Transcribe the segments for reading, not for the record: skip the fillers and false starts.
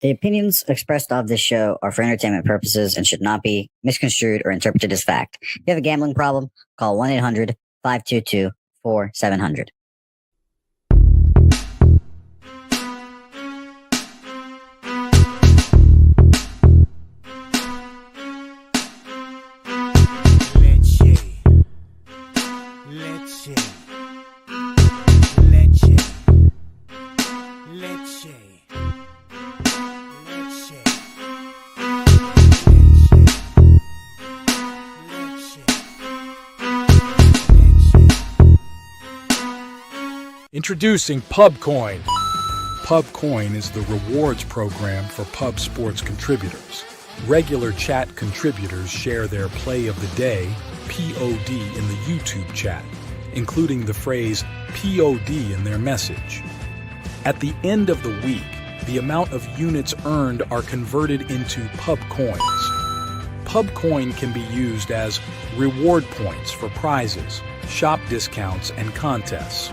The opinions expressed of this show are for entertainment purposes and should not be misconstrued or interpreted as fact. If you have a gambling problem, call 1-800-522-4700. Introducing Pubcoin. Pubcoin is the rewards program for pub sports contributors. Regular chat contributors share their play of the day, POD, in the YouTube chat, including the phrase POD in their message. At the end of the week, the amount of units earned are converted into Pubcoins. Pubcoin can be used as reward points for prizes, shop discounts, and contests.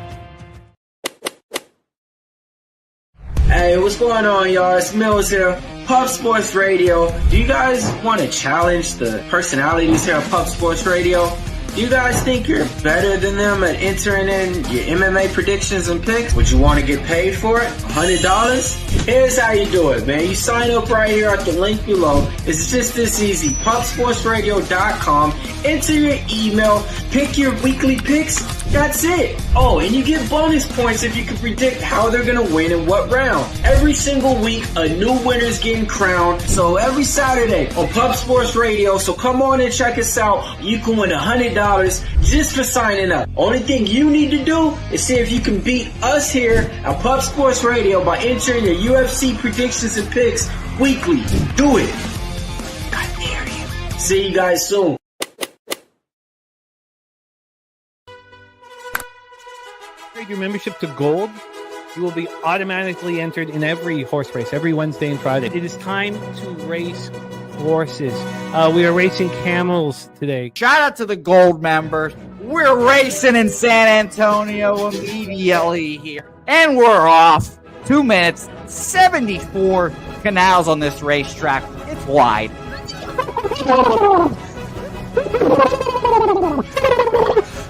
Hey, what's going on, y'all? It's Mills here, Pub Sports Radio. Do you guys want to challenge the personalities here at Pub Sports Radio? Do you guys think you're better than them at entering in your MMA predictions and picks? Would you want to get paid for it? $100? Here's how you do it, man. You sign up right here at the link below. It's just this easy. PubSportsRadio.com. Enter your email. Pick your weekly picks. That's it. Oh, and you get bonus points if you can predict how they're going to win in what round. Every single week, a new winner's getting crowned. So every Saturday on Pub Sports Radio. So come on and check us out. You can win $100 just for signing up. Only thing you need to do is see if you can beat us here at Pub Sports Radio by entering your UFC predictions and picks weekly. Do it. I dare you. See you guys soon. Your membership to Gold, you will be automatically entered in every horse race, every Wednesday and Friday. It is time to race horses. We are racing camels today. Shout out to the Gold members. We're racing in San Antonio immediately here. And we're off. 2 minutes, 74 canals on this racetrack. It's wide.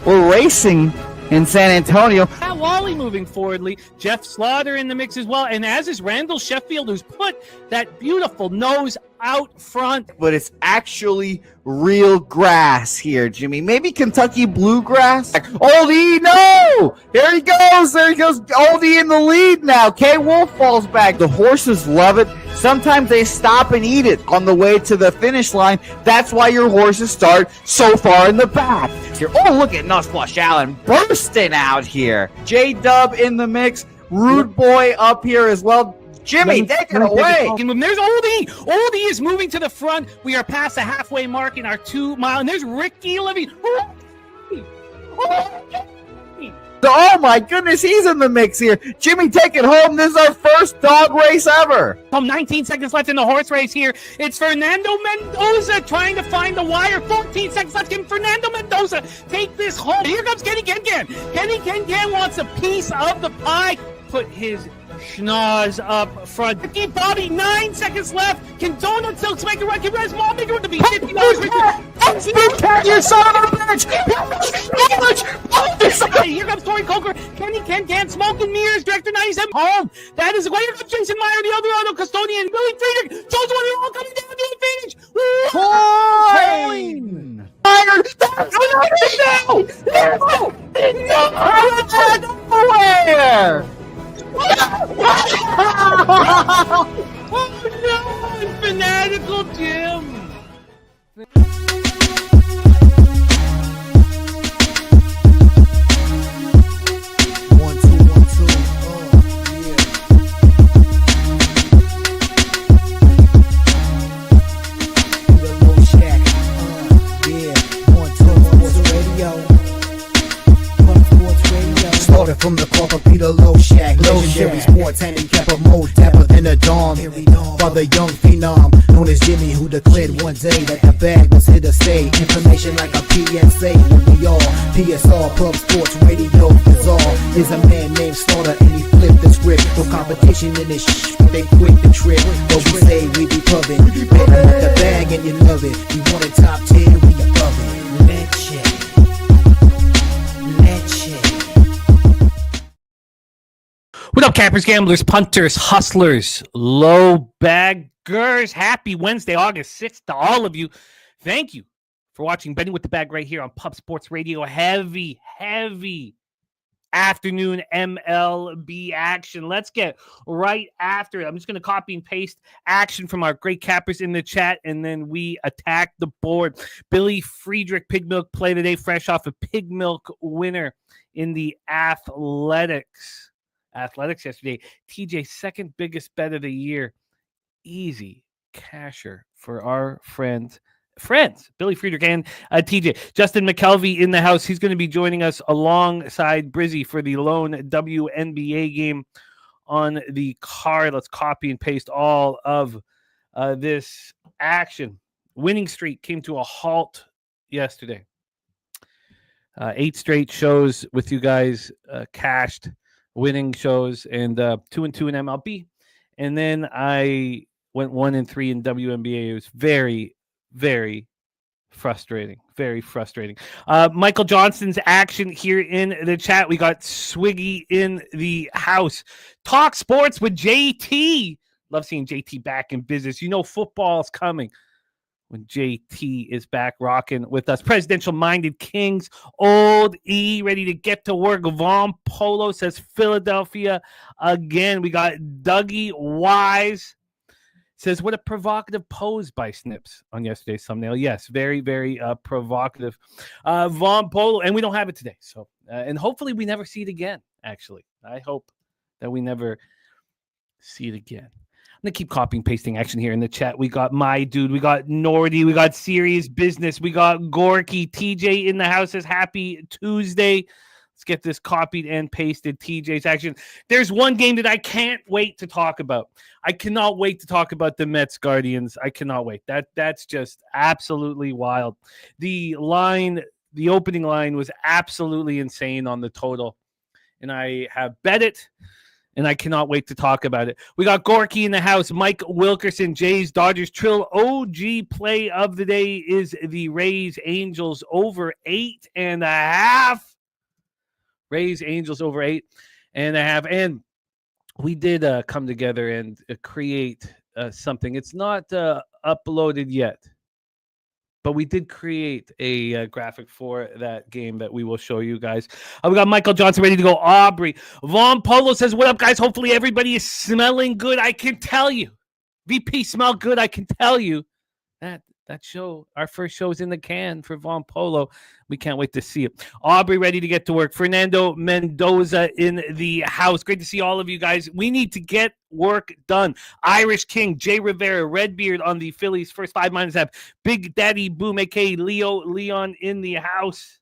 We're racing in San Antonio. Matt Wally moving forwardly. Jeff Slaughter in the mix as well. And as is Randall Sheffield, who's put that beautiful nose out front. But it's actually real grass here, Jimmy. Maybe Kentucky bluegrass. Oldie, no! There he goes. Oldie in the lead now. K. Wolf falls back. The horses love it. Sometimes they stop and eat it on the way to the finish line. That's why your horses start so far in the back. Here. Oh, look at Nussflush Allen bursting out here. J-Dub in the mix. Rude Boy up here as well. Jimmy, take it away. There's Oldie. Oldie is moving to the front. We are past the halfway mark in our 2 mile. And there's Ricky Levy. Oh my goodness, he's in the mix here. Jimmy, take it home. This is our first dog race ever. 19 seconds left in the horse race here. It's Fernando Mendoza trying to find the wire. 14 seconds left. Can Fernando Mendoza take this home? Here comes Kenny Ken. Kenny Ken wants a piece of the pie. Put his schnoz up front. Ricky Bobby, 9 seconds left. Can Donut Silks make a run? Can Res Mall make a run to be $50? You son of a bitch! Here comes Tori Coker. Kenny Ken, Smoke and Mirrors, Director 97 home. That is the way. Here comes Jason Meyer, the other auto custodian, Billy Friedrich. Jones one, all coming down to the finish. Coin! Nowhere! Oh no, Fanatical Jim. 1, 2, 1, 2. Started from the club of Peter Low Shack. Legendary sports handicap more dapper than a dawn. By the young phenom known as Jimmy, who declared one day that the bag was here to stay. Information like a PSA when we all PSR Pub Sports Radio is all. Is a man named Slaughter and he flipped the script. The competition in this but they quit the trip. But we say we be pubbing. Betting with the bag and you love it. We want a top 10, we above it. Leche. What up, campers, gamblers, punters, hustlers, low baggers? Happy Wednesday, August 6th to all of you. Thank you for watching Betting with the Bag right here on Pub Sports Radio. Heavy afternoon MLB action. Let's get right after it. I'm just going to copy and paste action from our great cappers in the chat, and then we attack the board. Billy Friedrich, Pig Milk play today, fresh off a Pig Milk winner in the Athletics yesterday. TJ, second biggest bet of the year. Easy casher for our friends, Billy Friedrich and TJ. Justin Mcelvy in the house. He's going to be joining us alongside Brizzy for the lone WNBA game on the card. Let's copy and paste all of this action. Winning streak came to a halt yesterday. 8 straight shows with you guys cashed. Winning shows, and 2-2 in MLB, and then I went 1-3 in WNBA. It was very, very frustrating. Very frustrating. Michael Johnston's action here in the chat. We got Swiggy in the house. Talk sports with JT. Love seeing JT back in business. You know football's coming when JT is back rocking with us. Presidential-minded Kings, Old E, ready to get to work. Von Polo says Philadelphia again. We got Dougie Wise. Says, what a provocative pose by Snips on yesterday's thumbnail. Yes, very, very provocative. Von Polo, and we don't have it today. So, and hopefully we never see it again, actually. I hope that we never see it again. I'm going to keep copying, pasting action here in the chat. We got My Dude. We got Nordy. We got Serious Business. We got Gorky. TJ in the house says happy Tuesday. Let's get this copied and pasted. TJ's action. There's one game that I can't wait to talk about. I cannot wait to talk about the Mets Guardians. I cannot wait. That's just absolutely wild. The opening line was absolutely insane on the total. And I have bet it. And I cannot wait to talk about it. We got Gorky in the house. Mike Wilkerson, Jays, Dodgers, Trill. OG play of the day is the Rays Angels over 8.5. Rays Angels over 8.5. And we did come together and create something. It's not uploaded yet, but we did create a graphic for that game that we will show you guys. We got Michael Johnson ready to go. Aubrey. Von Polo says, what up, guys? Hopefully everybody is smelling good. I can tell you. VP smell good. I can tell you. That show, our first show is in the can for Von Polo. We can't wait to see it. Aubrey ready to get to work. Fernando Mendoza in the house. Great to see all of you guys. We need to get work done. Irish King, Jay Rivera, Redbeard on the Phillies. First 5 minus have Big Daddy Boom, a.k.a. Leon in the house.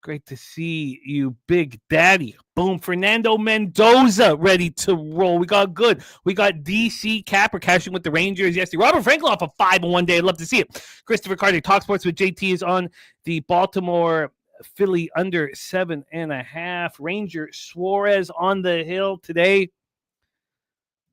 Great to see you, Big Daddy. Boom. Fernando Mendoza ready to roll. We got good. We got DC Capper cashing with the Rangers yesterday. Robert Franklin off a 5 in one day. I'd love to see it. Christopher Carter, Talk Sports with JT is on the Baltimore Philly under 7.5. Ranger Suarez on the hill today.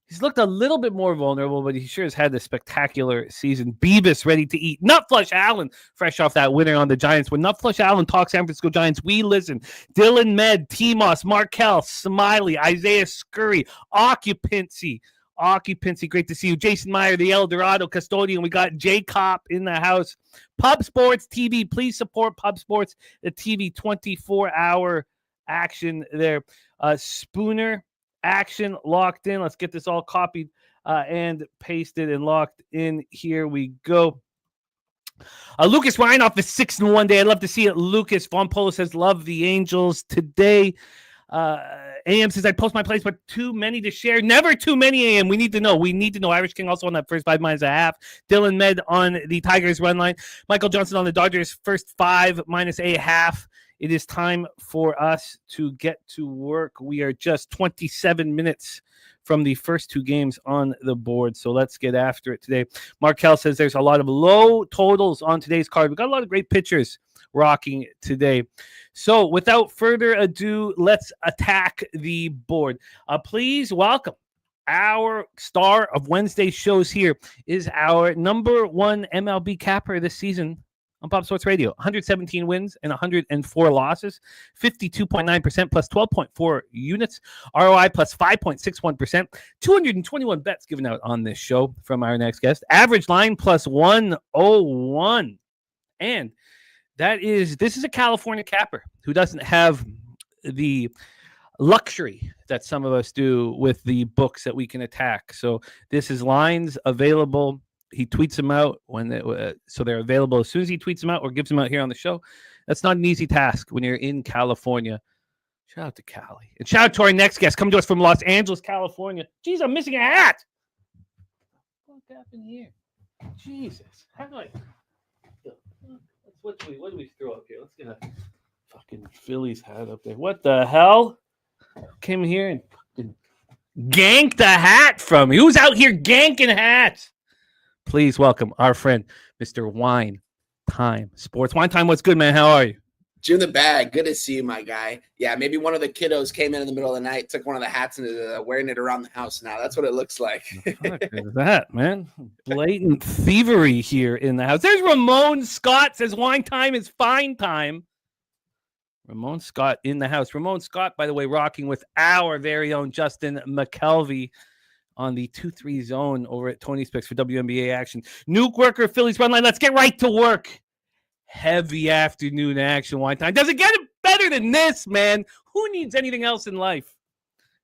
He's looked a little bit more vulnerable, but he sure has had a spectacular season. Beavis ready to eat. Nutflush Allen, fresh off that winner on the Giants. When Nutflush Allen talks San Francisco Giants, we listen. Dylan Med, T-Moss, Markel, Smiley, Isaiah Scurry, Occupancy. Great to see you. Jason Meyer, the El Dorado custodian. We got J Cop in the house. Pub Sports TV. Please support Pub Sports, the TV 24-hour action there. Spooner. Action locked in. Let's get this all copied and pasted and locked in. Here we go. Lucas Ryan off the 6 in one day. I'd love to see it. Lucas Von Polo says, love the Angels today. AM says, I'd post my place, but too many to share. Never too many, AM. We need to know. Irish King also on that first 5 minus a half. Dylan Med on the Tigers run line. Michael Johnson on the Dodgers first 5 minus a half. It is time for us to get to work. We are just 27 minutes from the first two games on the board. So let's get after it today. Markel says there's a lot of low totals on today's card. We've got a lot of great pitchers rocking today. So without further ado, let's attack the board. Please welcome our star of Wednesday's shows. Here is our number one MLB capper this season on Pop Sports Radio. 117 wins and 104 losses, 52.9% plus 12.4 units, ROI plus 5.61%, 221 bets given out on this show from our next guest, average line plus 101. And this is a California capper who doesn't have the luxury that some of us do with the books that we can attack. So this is lines available. He tweets them out so they're available as soon as he tweets them out or gives them out here on the show. That's not an easy task when you're in California. Shout out to Cali. And shout out to our next guest coming to us from Los Angeles, California. Jeez, I'm missing a hat. What happened here? Jesus. How do I... What do we throw up here? Let's get a fucking Phillies hat up there. What the hell? Came here and fucking ganked the hat from me. Who's out here ganking hats? Please welcome our friend, Mr. Wine Time Sports. Wine Time, what's good, man? How are you? Jim the bag. Good to see you, my guy. Yeah, maybe one of the kiddos came in the middle of the night, took one of the hats and is wearing it around the house now. That's what it looks like. What the fuck is that, man? Blatant thievery here in the house. There's Ramon Scott says wine time is fine time. Ramon Scott in the house. Ramon Scott, by the way, rocking with our very own Justin Mcelvy on the 2-3 zone over at Tony's Picks for WNBA action. Nuke worker, Phillies run line. Let's get right to work. Heavy afternoon action, wine time. Does it get better than this, man? Who needs anything else in life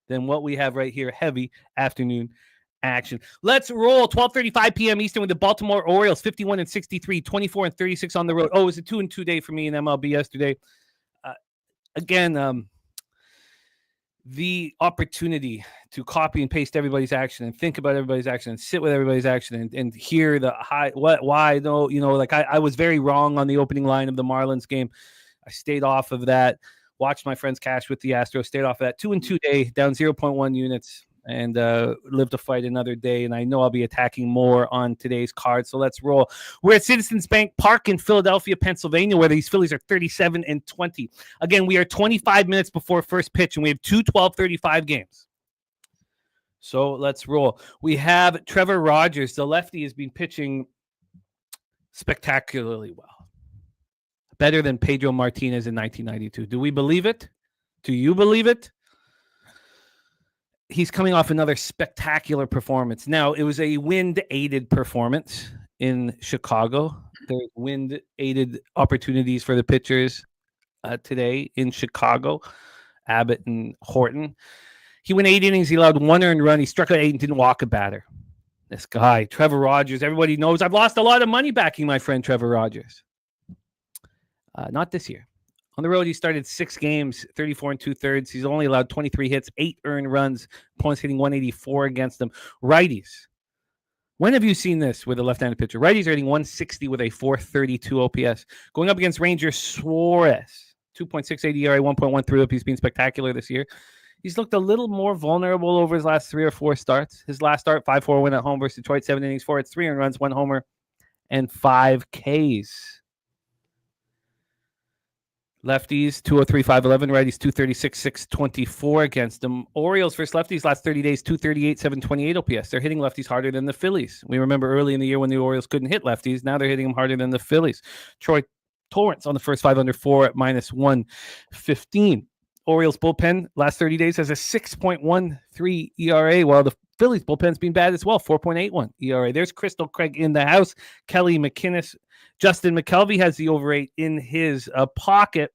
than what we have right here? Heavy afternoon action. Let's roll. 12:35 p.m. Eastern with the Baltimore Orioles, 51-63, 24-36 on the road. Oh, it was a 2-2 day for me in MLB yesterday. Again, the opportunity to copy and paste everybody's action and think about everybody's action and sit with everybody's action and hear the why, no, like I was very wrong on the opening line of the Marlins game. I stayed off of that, watched my friends cash with the Astros, stayed off of that. 2-2 day, down 0.1 units, and live to fight another day. And I know I'll be attacking more on today's card. So let's roll. We're at Citizens Bank Park in Philadelphia, Pennsylvania, where these Phillies are 37-20. Again, we are 25 minutes before first pitch, and we have two 12:35 games. So let's roll. We have Trevor Rogers. The lefty has been pitching spectacularly well. Better than Pedro Martinez in 1992. Do we believe it? Do you believe it? He's coming off another spectacular performance. Now, it was a wind-aided performance in Chicago. There's wind-aided opportunities for the pitchers today in Chicago, Abbott and Horton. He went 8 innings. He allowed 1 earned run. He struck out 8 and didn't walk a batter. This guy, Trevor Rogers, everybody knows I've lost a lot of money backing my friend Trevor Rogers. Not this year. On the road, he started 6 games, 34 2/3. He's only allowed 23 hits, 8 earned runs. Opponents hitting 184 against him. Righties. When have you seen this with a left-handed pitcher? Righties are hitting 160 with a 432 OPS. Going up against Ranger Suarez, 2.68 ERA, 1.13 up. He's been spectacular this year. He's looked a little more vulnerable over his last 3 or 4 starts. His last start, 5-4 win at home versus Detroit, 7 innings, 4 hits, 3 earned runs, 1 homer, and 5 Ks. Lefties, 203, 511. Righties, 236, 624 against them. Orioles versus lefties, last 30 days, 238, 728 OPS. They're hitting lefties harder than the Phillies. We remember early in the year when the Orioles couldn't hit lefties. Now they're hitting them harder than the Phillies. Troy Torrance on the first 5 under 4 at minus 115. Orioles bullpen, last 30 days, has a 6.13 ERA, while the Phillies bullpen's been bad as well, 4.81 ERA. There's Crystal Craig in the house. Kelly McInnes. Justin McCelvey has the over 8 in his pocket.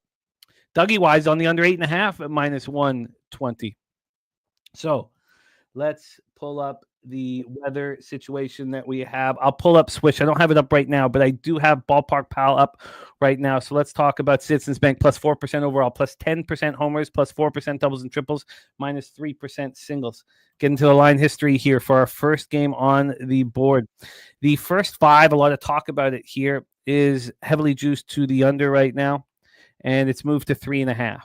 Dougie Wise on the under 8.5 at minus 120. So let's pull up the weather situation that we have. I'll pull up Swish. I don't have it up right now, but I do have Ballpark Pal up right now. So let's talk about Citizens Bank, plus 4% overall, plus 10% homers, plus 4% doubles and triples, minus 3% singles. Get into the line history here for our first game on the board. The first 5, a lot of talk about it here, is heavily juiced to the under right now, and it's moved to 3.5.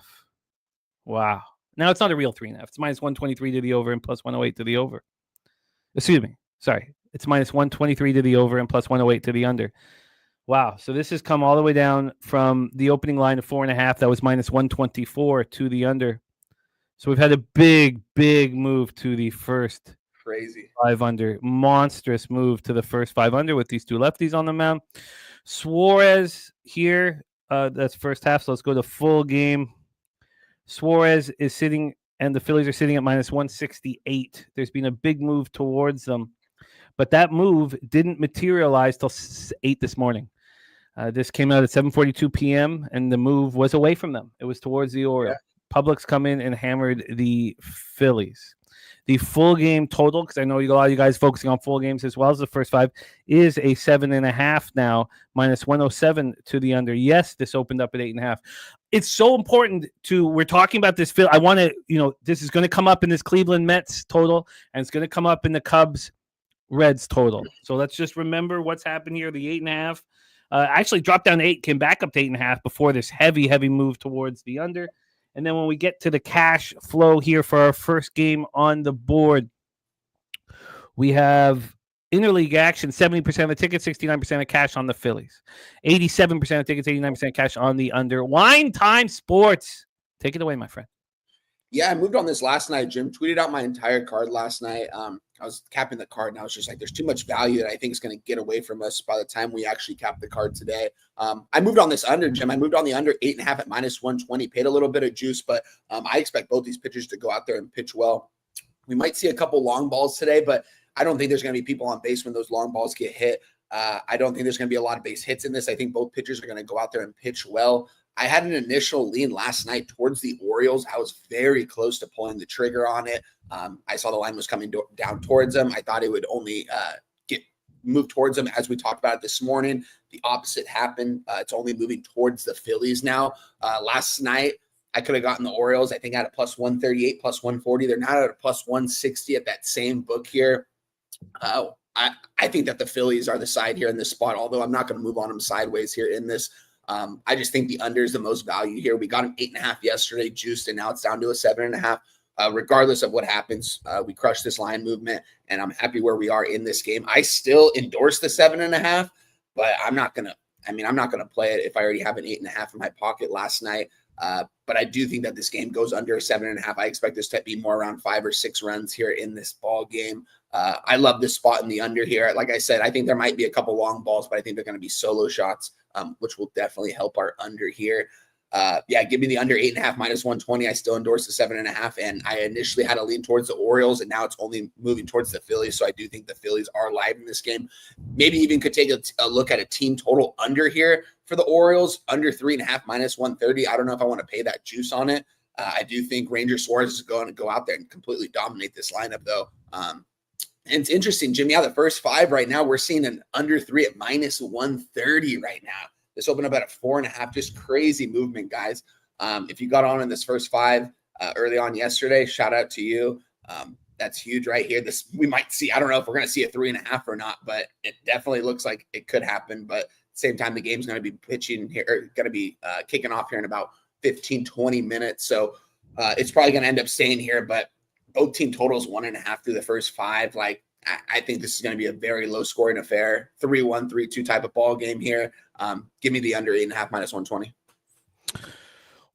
Wow. Now it's not a real 3.5. It's minus 123 to the over and plus 108 to the over. Excuse me. Sorry. It's minus 123 to the over and plus 108 to the under. Wow. So this has come all the way down from the opening line of 4.5. That was minus 124 to the under. So we've had a big move to the first Crazy 5 under. Monstrous move to the first 5 under with these two lefties on the mound. Suarez here. That's first half. So let's go to full game. Suarez is sitting, and the Phillies are sitting at minus 168. There's been a big move towards them, but that move didn't materialize till 8 this morning. This came out at 7:42 p.m., and the move was away from them. It was towards the Orioles. Yeah. Publix come in and hammered the Phillies. The full game total, because I know a lot of you guys focusing on full games as well as the first 5, is a 7.5 now, minus 107 to the under. Yes, this opened up at 8.5. It's so important we're talking about this. I want to, this is going to come up in this Cleveland Mets total, and it's going to come up in the Cubs Reds total. So let's just remember what's happened here. The 8.5 actually dropped down to 8, came back up to 8.5 before this heavy move towards the under. And then when we get to the cash flow here for our first game on the board, we have interleague action, 70% of the tickets, 69% of cash on the Phillies. 87% of tickets, 89% cash on the under. Wine Time Sports. Take it away, my friend. Yeah, I moved on this last night. Jim tweeted out my entire card last night. I was capping the card, and I was just like, there's too much value that I think is going to get away from us by the time we actually cap the card today. I moved on this under, Jim. I moved on the under 8.5 at minus 120, paid a little bit of juice, but I expect both these pitchers to go out there and pitch well. We might see a couple long balls today, but I don't think there's going to be people on base when those long balls get hit. I don't think there's going to be a lot of base hits in this. I think both pitchers are going to go out there and pitch well. I had an initial lean last night towards the Orioles. I was very close to pulling the trigger on it. I saw the line was coming down towards them. I thought it would only move towards them as we talked about it this morning. The opposite happened. It's only moving towards the Phillies now. Last night, I could have gotten the Orioles, I think, at a plus 138, plus 140. They're not at a plus 160 at that same book here. I think that the Phillies are the side here in this spot, although I'm not going to move on them sideways here in this. I just think the under is the most value here. We got an 8.5 yesterday, juiced, and now it's down to a 7.5. Regardless of what happens, we crushed this line movement, and I'm happy where we are in this game. I still endorse the 7.5, but I'm not gonna play it if I already have an 8.5 in my pocket last night. But I do think that this game goes under a 7.5. I expect this to be more around 5 or 6 runs here in this ball game. I love this spot in the under here. Like I said, I think there might be a couple long balls, but I think they're going to be solo shots, which will definitely help our under here. Give me the under 8.5 minus 120. I still endorse the 7.5, and I initially had a lean towards the Orioles, and now it's only moving towards the Phillies. So I do think the Phillies are live in this game. Maybe even could take a look at a team total under here for the Orioles, under 3.5 minus 130. I don't know if I want to pay that juice on it. I do think Ranger Suarez is going to go out there and completely dominate this lineup, though. And it's interesting, Jimmy. The first 5 right now, we're seeing an under 3 at minus 130 right now. This opened up at a 4.5, just crazy movement, guys. If you got on in this first 5 early on yesterday, shout out to you. That's huge right here. This we might see. I don't know if we're going to see a 3.5 or not, but it definitely looks like it could happen. But at the same time, the game's going to be pitching here, or going to be kicking off here in about 15, 20 minutes. So it's probably going to end up staying here, but both team totals 1.5 through the first 5. Like, I think this is going to be a very low scoring affair. 3-1, 3-2 type of ball game here. Give me the under 8.5 minus 120.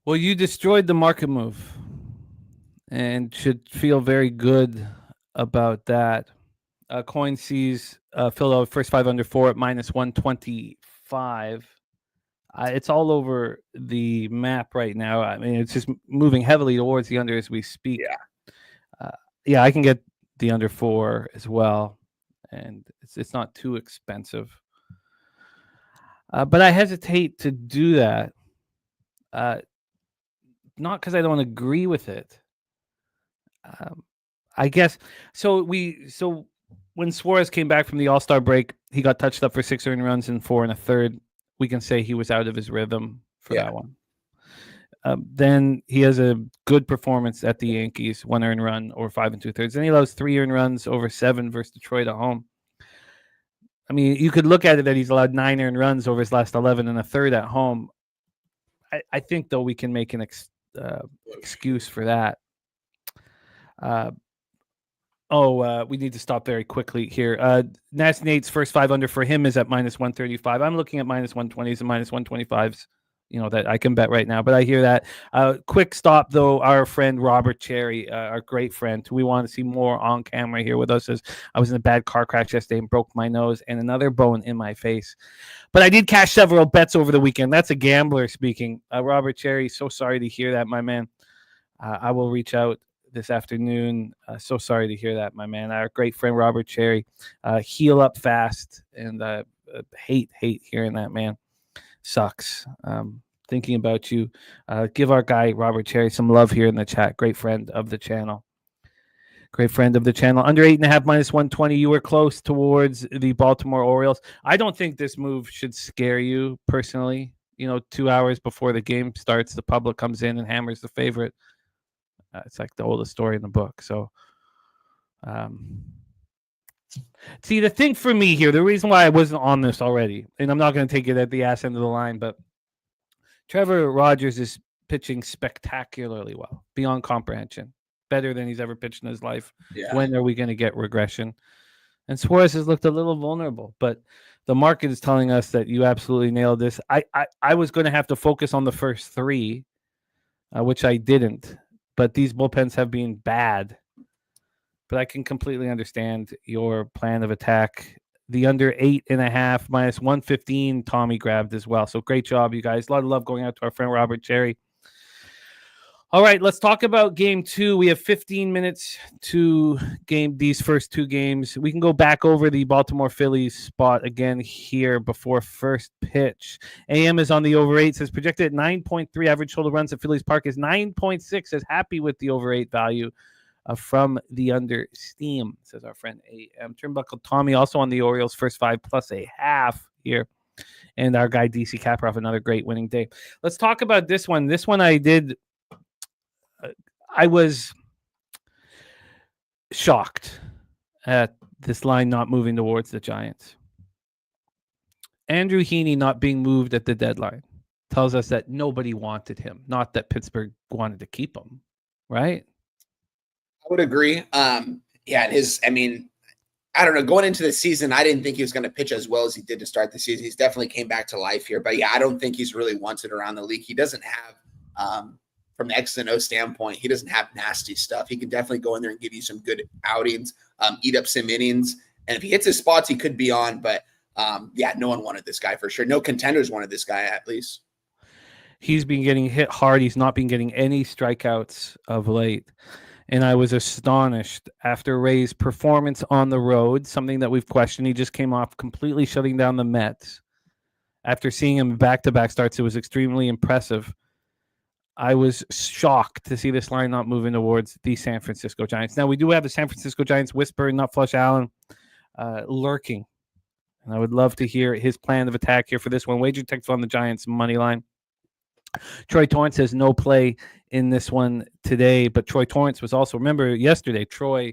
Well, you destroyed the market move and should feel very good about that. Coin sees Philadelphia first 5 under 4 at minus 125. It's all over the map right now. I mean, it's just moving heavily towards the under as we speak. I can get the under 4 as well, and it's not too expensive. But I hesitate to do that, not because I don't agree with it. I guess so. When Suarez came back from the All-Star break, he got touched up for 6 earned runs and 4 1/3. We can say he was out of his rhythm for that one. Then he has a good performance at the Yankees, 1 earned run over 5 2/3. Then he allows 3 earned runs over 7 versus Detroit at home. I mean, you could look at it that he's allowed 9 earned runs over his last 11 1/3 at home. I think, though, we can make an excuse for that. We need to stop very quickly here. Nate's first 5 under for him is at -135. I'm looking at -120s and -125s. That I can bet right now, but I hear that. Quick stop though. Our friend Robert Cherry, our great friend, who we want to see more on camera here with us, as I was in a bad car crash yesterday and broke my nose and another bone in my face. But I did cash several bets over the weekend. That's a gambler speaking. Robert Cherry, so sorry to hear that, my man. I will reach out this afternoon. So sorry to hear that, my man. Our great friend Robert Cherry, heal up fast, and hate hearing that, man. Sucks. Thinking about you. Give our guy Robert Cherry some love here in the chat. Great friend of the channel. Under 8.5 -120. You were close towards the Baltimore Orioles. I don't think this move should scare you personally. 2 hours before the game starts, the public comes in and hammers the favorite. It's like the oldest story in the book. So, see, the thing for me here, the reason why I wasn't on this already, and I'm not going to take it at the ass end of the line, but Trevor Rogers is pitching spectacularly well, beyond comprehension, better than he's ever pitched in his life. Yeah. When are we going to get regression? And Suarez has looked a little vulnerable, but the market is telling us that you absolutely nailed this. I was going to have to focus on the first 3, which I didn't, but these bullpens have been bad. But I can completely understand your plan of attack. The under 8.5 -115, Tommy grabbed as well. So great job, you guys. A lot of love going out to our friend Robert Cherry. All right, let's talk about game 2. We have 15 minutes to game these first 2 games. We can go back over the Baltimore Phillies spot again here before first pitch. AM is on the over 8, says projected at 9.3. Average total runs at Phillies Park is 9.6. Says happy with the over 8 value. From the under steam, says our friend AM. Turnbuckle Tommy also on the Orioles first 5 +0.5 here. And our guy DC Kaproff, another great winning day. Let's talk about this one. This one I was shocked at this line not moving towards the Giants. Andrew Heaney not being moved at the deadline tells us that nobody wanted him, not that Pittsburgh wanted to keep him, right? I would agree. I don't know. Going into the season, I didn't think he was going to pitch as well as he did to start the season. He's definitely came back to life here. But, yeah, I don't think he's really wanted around the league. He doesn't have, from the X and O standpoint, he doesn't have nasty stuff. He can definitely go in there and give you some good outings, eat up some innings. And if he hits his spots, he could be on. But, no one wanted this guy for sure. No contenders wanted this guy, at least. He's been getting hit hard. He's not been getting any strikeouts of late. And I was astonished after Ray's performance on the road, something that we've questioned. He just came off completely shutting down the Mets. After seeing him back-to-back starts, it was extremely impressive. I was shocked to see this line not moving towards the San Francisco Giants. Now, we do have the San Francisco Giants whisper, not Flush Allen, lurking. And I would love to hear his plan of attack here for this one. Wager text on the Giants money line. Troy Torrance has no play in this one today, but Troy Torrance was also, remember yesterday, Troy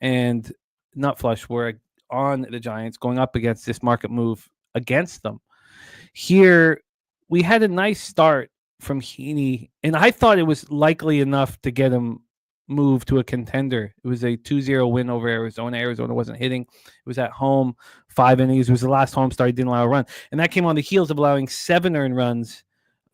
and Nutflush were on the Giants going up against this market move against them. Here, we had a nice start from Heaney, and I thought it was likely enough to get him moved to a contender. It was a 2-0 win over Arizona. Arizona wasn't hitting. It was at home, 5 innings. It was the last home start. He didn't allow a run. And that came on the heels of allowing 7 earned runs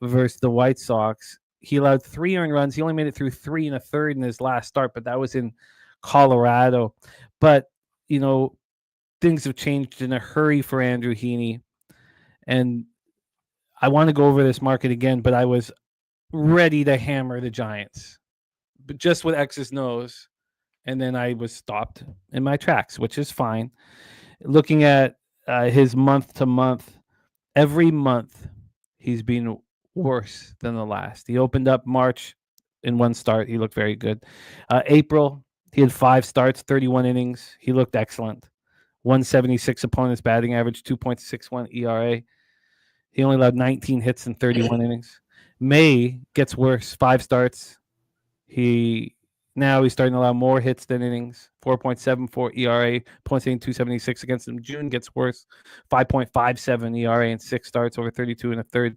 versus the White Sox. He allowed 3 earned runs. He only made it through 3 1/3 in his last start, but that was in Colorado. But, things have changed in a hurry for Andrew Heaney. And I want to go over this market again, but I was ready to hammer the Giants. But just with X's nose. And then I was stopped in my tracks, which is fine. Looking at his month to month, every month he's been worse than the last. He opened up March in 1 start. He looked very good. April, he had 5 starts, 31 innings. He looked excellent. 176 opponent's batting average, 2.61 ERA. He only allowed 19 hits in 31 innings. May gets worse, 5 starts. Now he's starting to allow more hits than innings, 4.74 ERA, points hitting 276 against him. June gets worse, 5.57 ERA in 6 starts over 32 1/3.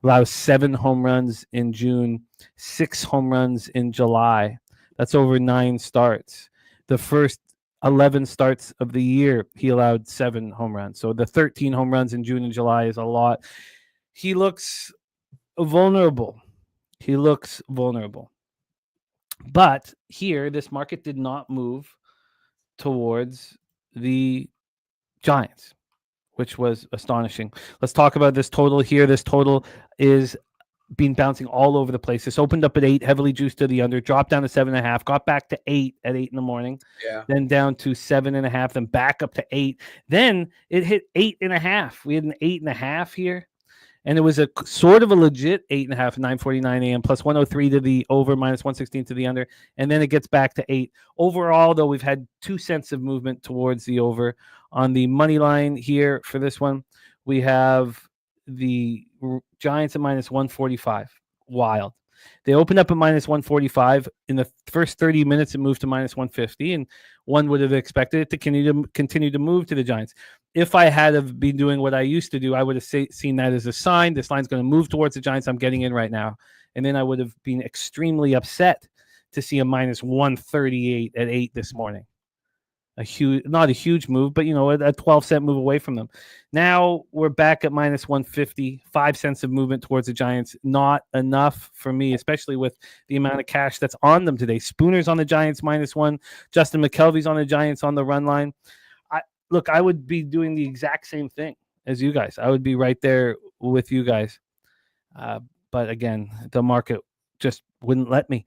Allows 7 home runs in June, 6 home runs in July. That's over 9 starts. The first 11 starts of the year, he allowed 7 home runs. So the 13 home runs in June and July is a lot. He looks vulnerable. But here, this market did not move towards the Giants, which was astonishing. Let's talk about this total here. This total is been bouncing all over the place. This opened up at 8, heavily juiced to the under, dropped down to 7.5, got back to 8 at 8 in the morning, then down to 7.5, then back up to 8. Then it hit 8.5. We had an 8.5 here, and it was a sort of a legit 8.5, 9:49 a.m. plus 103 to the over, minus 116 to the under, and then it gets back to 8. Overall, though, we've had 2 cents of movement towards the over. On the money line here for this one, we have the Giants at minus 145. Wild. They opened up at minus 145. In the first 30 minutes, it moved to minus 150, and one would have expected it to continue to move to the Giants. If I had have been doing what I used to do, I would have seen that as a sign. This line's going to move towards the Giants. I'm getting in right now. And then I would have been extremely upset to see a minus 138 at 8 this morning. Not a huge move, but, a 12-cent move away from them. Now we're back at minus 150, 5 cents of movement towards the Giants. Not enough for me, especially with the amount of cash that's on them today. Spooner's on the Giants -1. Justin Mcelvy's on the Giants on the run line. I would be doing the exact same thing as you guys. I would be right there with you guys. But again, the market just wouldn't let me.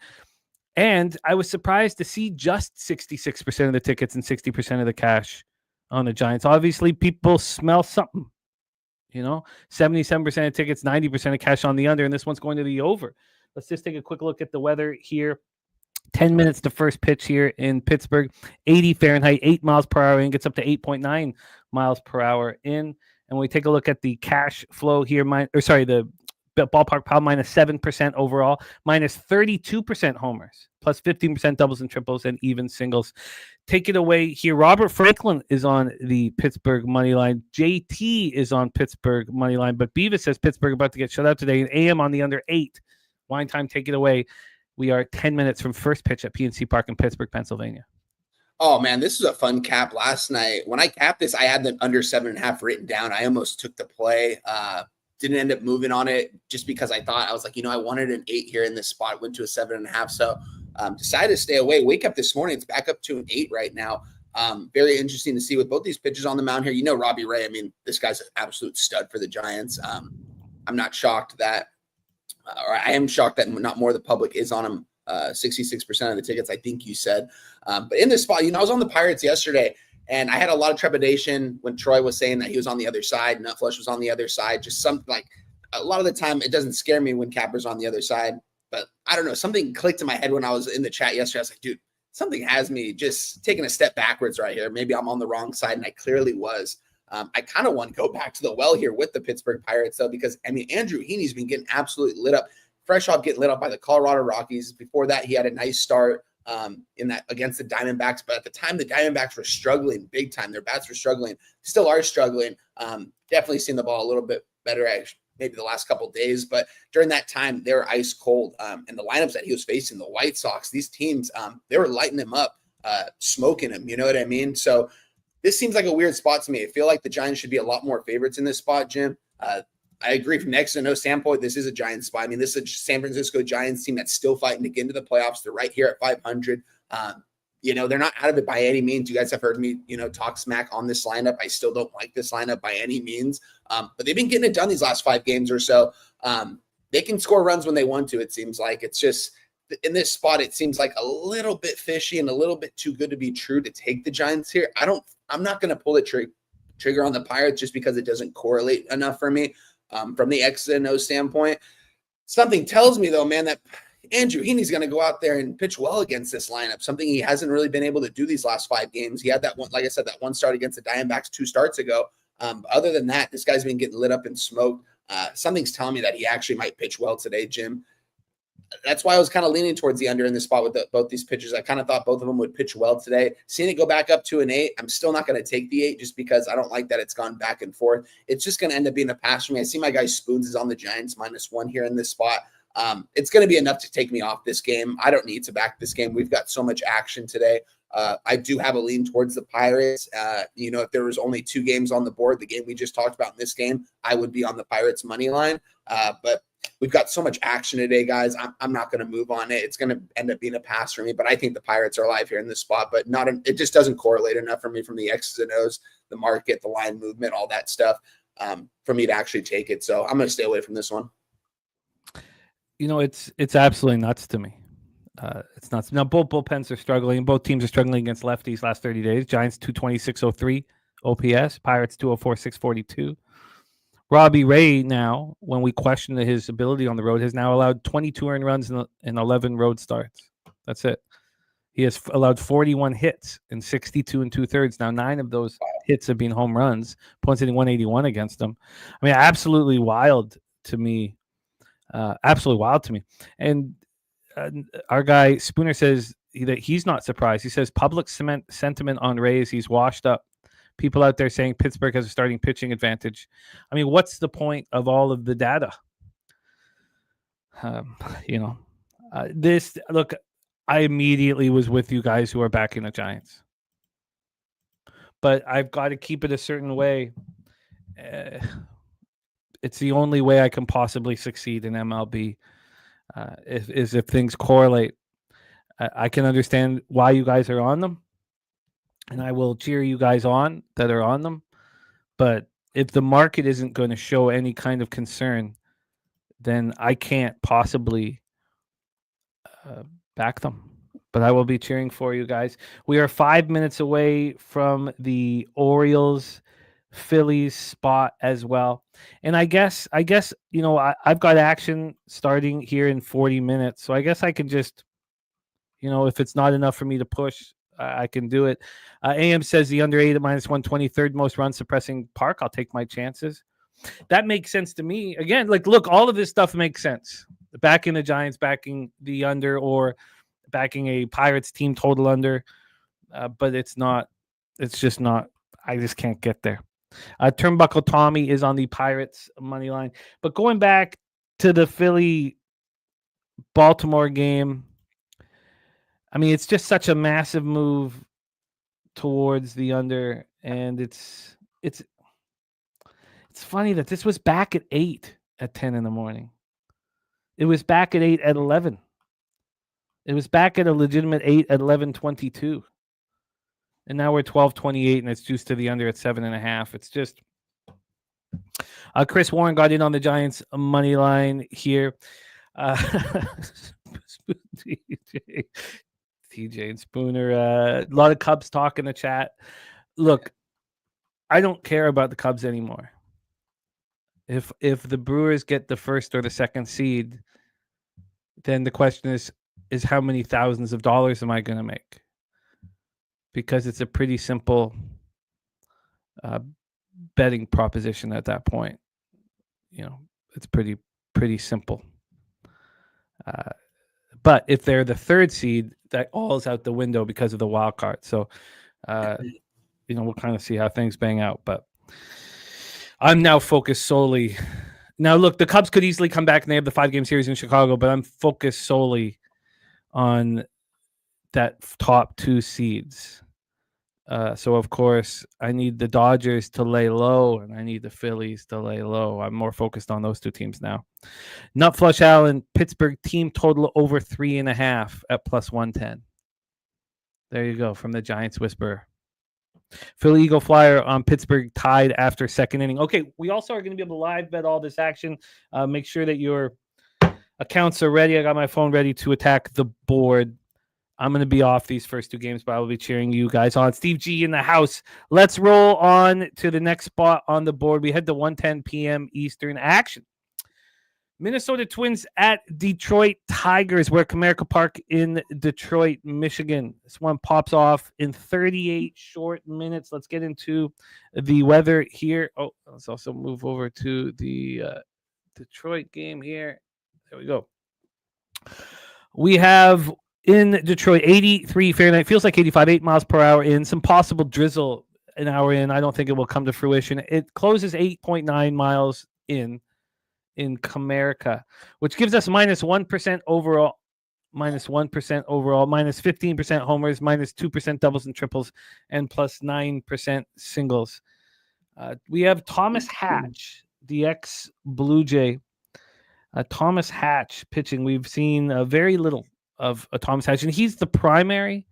And I was surprised to see just 66% of the tickets and 60% of the cash on the Giants. Obviously, people smell something. 77% of tickets, 90% of cash on the under, and this one's going to the over. Let's just take a quick look at the weather here. 10 minutes to first pitch here in Pittsburgh. 80 Fahrenheit, 8 miles per hour in, gets up to 8.9 miles per hour in. And we take a look at the cash flow here. The ballpark power -7% overall, -32% homers, plus 15% doubles and triples, and even singles. Take it away here. Robert Franklin is on the Pittsburgh money line. JT is on Pittsburgh money line, but Beavis says Pittsburgh about to get shut out today. And AM on the under 8. Wine time, take it away. We are 10 minutes from first pitch at PNC Park in Pittsburgh, Pennsylvania. Oh, man, this was a fun cap last night. When I capped this, I had the under 7.5 written down. I almost took the play. Didn't end up moving on it just because I was like, I wanted an 8 here in this spot, went to a 7.5. So decided to stay away. Wake up this morning, it's back up to an 8 right now. Very interesting to see with both these pitchers on the mound here. Robbie Ray, this guy's an absolute stud for the Giants. I'm not shocked that, or I am shocked that not more of the public is on him. 66% of the tickets, I think you said. But in this spot, I was on the Pirates yesterday, and I had a lot of trepidation when Troy was saying that he was on the other side, Nutflush was on the other side. Just something like a lot of the time, it doesn't scare me when Capper's on the other side. But I don't know, something clicked in my head when I was in the chat yesterday. I was like, dude, something has me just taking a step backwards right here. Maybe I'm on the wrong side, and I clearly was. I kind of want to go back to the well here with the Pittsburgh Pirates, though, because, Andrew Heaney's been getting absolutely lit up. Fresh off getting lit up by the Colorado Rockies. Before that, he had a nice start in that against the Diamondbacks. But at the time, the Diamondbacks were struggling big time. Their bats were struggling, still are struggling. Definitely seen the ball a little bit better, maybe the last couple of days. But during that time, they were ice cold. And the lineups that he was facing, the White Sox, these teams, they were lighting him up, smoking him. You know what I mean? So this seems like a weird spot to me. I feel like the Giants should be a lot more favorites in this spot, Jim. I agree from X and O standpoint, this is a Giants spot. This is a San Francisco Giants team that's still fighting to get into the playoffs. They're right here at 500. They're not out of it by any means. You guys have heard me, talk smack on this lineup. I still don't like this lineup by any means. But they've been getting it done these last 5 games or so. They can score runs when they want to, it seems like. It's just in this spot, it seems like a little bit fishy and a little bit too good to be true to take the Giants here. I'm not going to pull the trigger on the Pirates just because it doesn't correlate enough for me. From the X and O standpoint, something tells me, though, man, that Andrew Heaney's going to go out there and pitch well against this lineup, something he hasn't really been able to do these last 5 games. He had that one, like I said, that one start against the Diamondbacks 2 starts ago. Other than that, this guy's been getting lit up and smoked. Something's telling me that he actually might pitch well today, Jim. That's why I was kind of leaning towards the under in this spot with both these pitchers. I kind of thought both of them would pitch well today. Seeing it go back up to an 8, I'm still not going to take the 8 just because I don't like that it's gone back and forth. It's just going to end up being a pass for me. I see my guy Spoons is on the Giants -1 here in this spot. It's going to be enough to take me off this game. I don't need to back this game. We've got so much action today. I do have a lean towards the Pirates. If there was only 2 games on the board, the game we just talked about in this game, I would be on the Pirates money line. But we've got so much action today, guys. I'm not going to move on it. It's going to end up being a pass for me, but I think the Pirates are alive here in this spot, but it just doesn't correlate enough for me from the X's and O's, the market, the line movement, all that stuff, for me to actually take it. So I'm going to stay away from this one. It's absolutely nuts to me. It's nuts. Now, both bullpens are struggling. Both teams are struggling against lefties last 30 days. Giants 226.03 OPS. Pirates 204.642. Robbie Ray now, when we question his ability on the road, has now allowed 22 earned runs in 11 road starts. That's it. He has allowed 41 hits in 62 and 2/3. Now, 9 of those hits have been home runs. Points hitting 181 against them. I mean, absolutely wild to me. Absolutely wild to me. And our guy Spooner says that he's not surprised. He says public sentiment on Rays, he's washed up. People out there saying Pittsburgh has a starting pitching advantage. I mean, what's the point of all of the data? Look, I immediately was with you guys who are backing the Giants, but I've got to keep it a certain way. It's the only way I can possibly succeed in MLB. If things correlate. I can understand why you guys are on them, and I will cheer you guys on that are on them. But if the market isn't going to show any kind of concern, then I can't possibly back them. But I will be cheering for you guys. We are 5 minutes away from the Orioles Phillies spot as well. And I guess I've got action starting here in 40 minutes. So I guess I can just, if it's not enough for me to push, I can do it. AM says the under 8 at -120, third most run suppressing park. I'll take my chances. That makes sense to me. Again, look, all of this stuff makes sense. Backing the Giants, backing the under, or backing a Pirates team total under. But it's just not, I just can't get there. Turnbuckle Tommy is on the Pirates money line. But going back to the Philly Baltimore game, I mean, it's just such a massive move towards the under, and it's funny that this was back at 8 at 10 in the morning. It was back at 8 at 11. It was back at a legitimate 8 at 11:22. And now we're 12:28, and it's juiced to the under at 7.5. It's just Chris Warren got in on the Giants money line here. TJ and Spooner, a lot of Cubs talk in the chat. Look, I don't care about the Cubs anymore. If the Brewers get the first or the second seed, then the question is how many thousands of dollars am I going to make? Because it's a pretty simple betting proposition at that point. It's pretty simple. But if they're the third seed, that all is out the window because of the wild card. So, we'll kind of see how things bang out. But I'm now focused solely. Now, look, the Cubs could easily come back and they have the 5-game series in Chicago, but I'm focused solely on that top 2 seeds. So, of course, I need the Dodgers to lay low, and I need the Phillies to lay low. I'm more focused on those 2 teams now. Nut Flush Allen, Pittsburgh team total over 3.5 at +110. There you go, from the Giants Whisperer. Philly Eagle Flyer on Pittsburgh tied after second inning. Okay, we also are going to be able to live bet all this action. Make sure that your accounts are ready. I got my phone ready to attack the board. I'm going to be off these first 2 games, but I will be cheering you guys on. Steve G in the house. Let's roll on to the next spot on the board. We head to 1:10 p.m. Eastern action. Minnesota Twins at Detroit Tigers. We're at Comerica Park in Detroit, Michigan. This one pops off in 38 short minutes. Let's get into the weather here. Oh, let's also move over to the Detroit game here. There we go. We have in Detroit 83 Fahrenheit. Feels like 85, 8 miles per hour in. Some possible drizzle an hour in. I don't think it will come to fruition. It closes 8.9 miles in. in Comerica, which gives us -1% overall, -1% overall, -15% homers, -2% doubles and triples, and +9% singles. We have Thomas Hatch, the ex-Blue Jay. Thomas Hatch pitching. We've seen very little of Thomas Hatch, and he's the primary.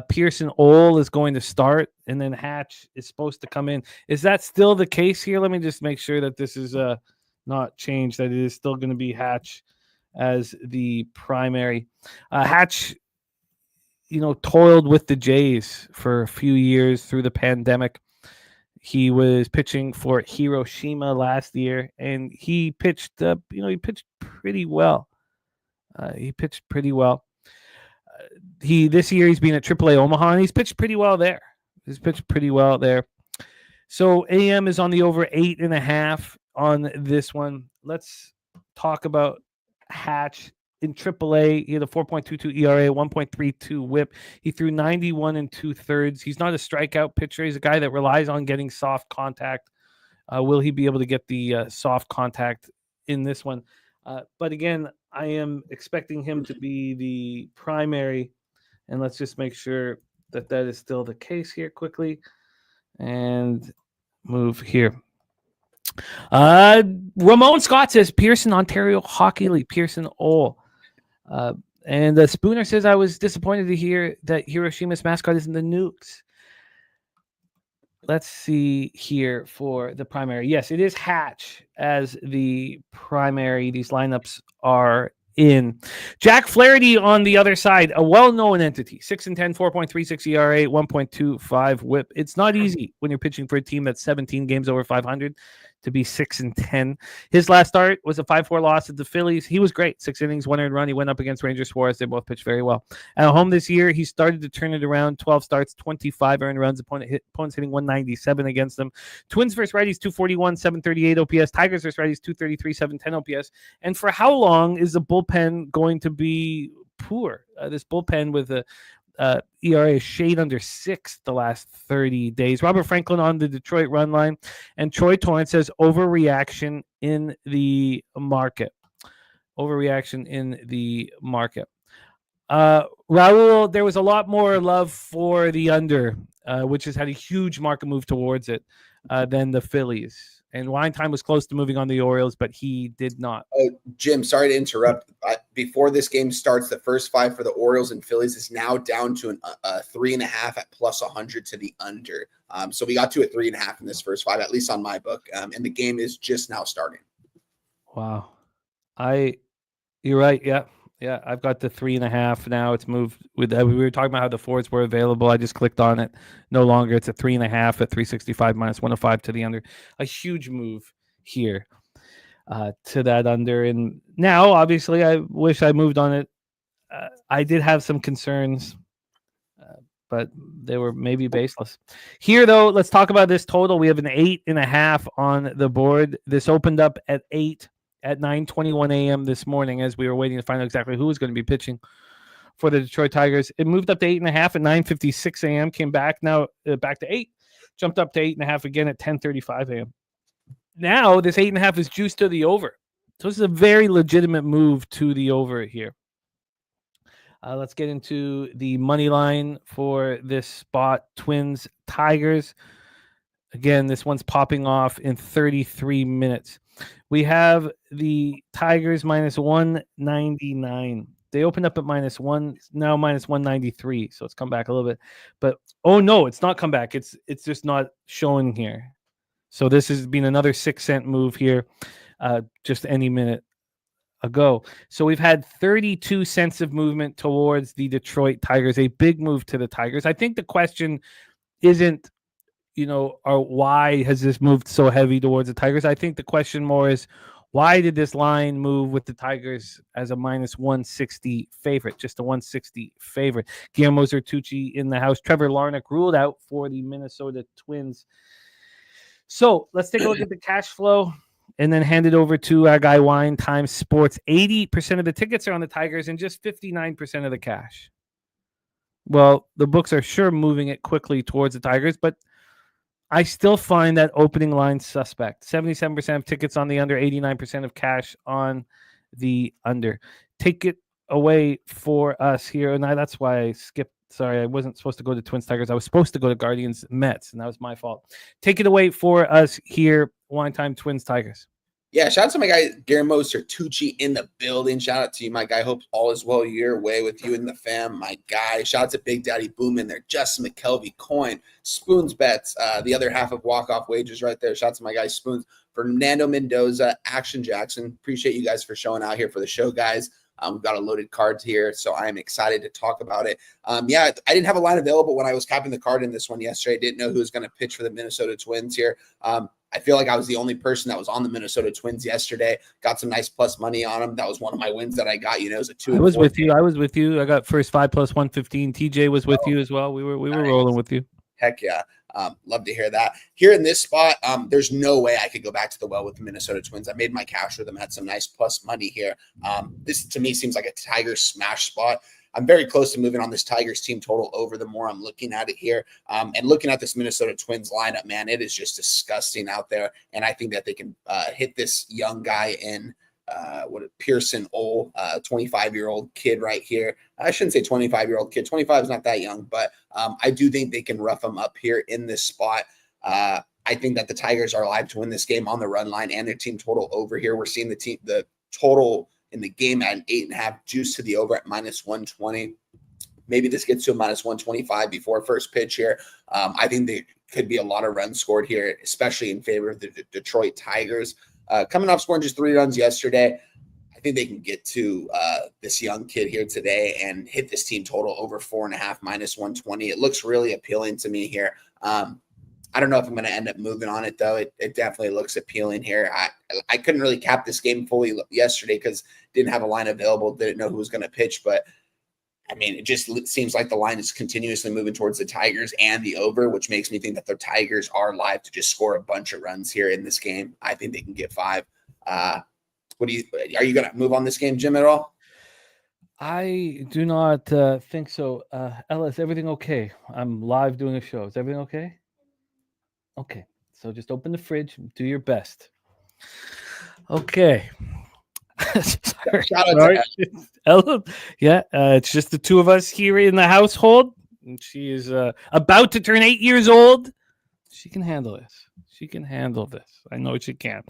Pearson Ole is going to start, and then Hatch is supposed to come in. Is that still the case here? Let me just make sure that this is not changed, that it is still going to be Hatch as the primary. Hatch, toiled with the Jays for a few years through the pandemic. He was pitching for Hiroshima last year, and he pitched, he pitched pretty well. This year he's been at AAA Omaha, and he's pitched pretty well there. So AM is on the over 8.5 on this one. Let's talk about Hatch in AAA. He had a 4.22 ERA, 1.32 WHIP. He threw 91 2/3. He's not a strikeout pitcher. He's a guy that relies on getting soft contact. Will he be able to get the soft contact in this one? But again, I am expecting him to be the primary. And let's just make sure that is still the case here quickly. And move here. Ramon Scott says Pearson, Ontario Hockey League, Pearson Ole. And Spooner says, I was disappointed to hear that Hiroshima's mascot isn't the Nukes. Let's see here for the primary. Yes, it is Hatch as the primary. These lineups are in. Jack Flaherty on the other side, a well-known entity. 6-10, 4.36 ERA, 1.25 WHIP. It's not easy when you're pitching for a team that's 17 games over 500 to be 6-10. His last start was a 5-4 loss at the Phillies. He was great. 6 innings, 1 earned run. He went up against Ranger Suarez. They both pitched very well. At home this year, he started to turn it around. 12 starts, 25 earned runs. Opponents hitting 197 against them. Twins versus righties, 241, 738 OPS. Tigers versus righties, 233, 710 OPS. And for how long is the bullpen going to be poor? This bullpen with a ERA shade under 6 the last 30 days. Robert Franklin on the Detroit run line, and Troy Torrance says overreaction in the market. Raul, there was a lot more love for the under, which has had a huge market move towards it than the Phillies. And Wine-Time was close to moving on the Orioles, but he did not. Oh, Jim, sorry to interrupt. Before this game starts, the first 5 for the Orioles and Phillies is now down to a 3.5 at +100 to the under. So we got to a 3.5 in this first 5, at least on my book. And the game is just now starting. Wow. You're right. Yeah. Yeah. I've got the 3.5 now. It's moved with, we were talking about how the 4s were available. I just clicked on it. No longer. It's a 3.5 at 365 -105 to the under. A huge move here to that under. And now, obviously, I wish I moved on it. I did have some concerns, but they were maybe baseless. Here, though, let's talk about this total. We have an 8.5 on the board. This opened up at 8 at 9:21 a.m. this morning as we were waiting to find out exactly who was going to be pitching for the Detroit Tigers. It moved up to 8.5 at 9:56 a.m., came back now back to 8, jumped up to 8.5 again at 10:35 a.m. Now this 8.5 is juiced to the over. So this is a very legitimate move to the over here. Let's get into the money line for this spot. Twins, Tigers. Again, this one's popping off in 33 minutes. We have the Tigers -199. They opened up at -1, now -193. So it's come back a little bit. But, oh, no, it's not come back. It's just not showing here. So this has been another 6-cent move here just any minute ago. So we've had 32 cents of movement towards the Detroit Tigers, a big move to the Tigers. I think the question isn't, or why has this moved so heavy towards the Tigers? I think the question more is, why did this line move with the Tigers as a -160 favorite, just a 160 favorite? Guillermo Zertucci in the house. Trevor Larnach ruled out for the Minnesota Twins. So let's take a look at the cash flow and then hand it over to our guy Wine Time Sports. 80% of the tickets are on the Tigers and just 59% of the cash. Well, the books are sure moving it quickly towards the Tigers, but I still find that opening line suspect. 77% of tickets on the under, 89% of cash on the under. Take it away for us here. And that's why I skipped. Sorry, I wasn't supposed to go to Twins Tigers. I was supposed to go to Guardians Mets, and that was my fault. Take it away for us here. One time Twins Tigers. Yeah, shout out to my guy Guillermo Sertucci in the building. Shout out to you, my guy. Hope all is well your way with you and the fam, my guy. Shout out to Big Daddy Boom in there. Justin McKelvey, Coin, Spoons Bets, the other half of Walk-Off Wages right there. Shout out to my guy Spoons, Fernando Mendoza, Action Jackson. Appreciate you guys for showing out here for the show, guys. We've got a loaded cards here, so I'm excited to talk about it. Yeah, I didn't have a line available when I was capping the card in this one yesterday. I didn't know who was going to pitch for the Minnesota Twins here. I feel like I was the only person that was on the Minnesota Twins yesterday. Got some nice plus money on them. That was one of my wins that I got. You know, it was a 2. I was with you. I got first 5 plus 115. TJ was with you as well. We were nice. Rolling with you. Heck yeah. Love to hear that. Here in this spot, there's no way I could go back to the well with the Minnesota Twins. I made my cash with them, had some nice plus money here. This to me seems like a Tigers smash spot. I'm very close to moving on this Tigers team total over the more I'm looking at it here. And looking at this Minnesota Twins lineup, man, it is just disgusting out there. And I think that they can hit this young guy in Pearson Ole, 25-year-old kid right here. I shouldn't say 25-year-old kid. 25 is not that young, but I do think they can rough him up here in this spot. I think that the Tigers are alive to win this game on the run line and their team total over here. We're seeing the total in the game at an 8.5, juice to the over at minus 120. Maybe this gets to a minus 125 before first pitch here. I think there could be a lot of runs scored here, especially in favor of the Detroit Tigers. Coming off scoring just 3 runs yesterday, I think they can get to this young kid here today and hit this team total over 4.5, minus 120. It looks really appealing to me here. I don't know if I'm going to end up moving on it, though. It definitely looks appealing here. I couldn't really cap this game fully yesterday because didn't have a line available, didn't know who was going to pitch. But, I mean, it just seems like the line is continuously moving towards the Tigers and the over, which makes me think that the Tigers are live to just score a bunch of runs here in this game. I think they can get 5. Are you going to move on this game, Jim, at all? I do not think so. Ella, is everything okay? I'm live doing a show. Is everything okay? Okay, so just open the fridge, do your best. Okay. Sorry. Ella, yeah, it's just the two of us here in the household. And she is about to turn 8 years old. She can handle this. I know she can.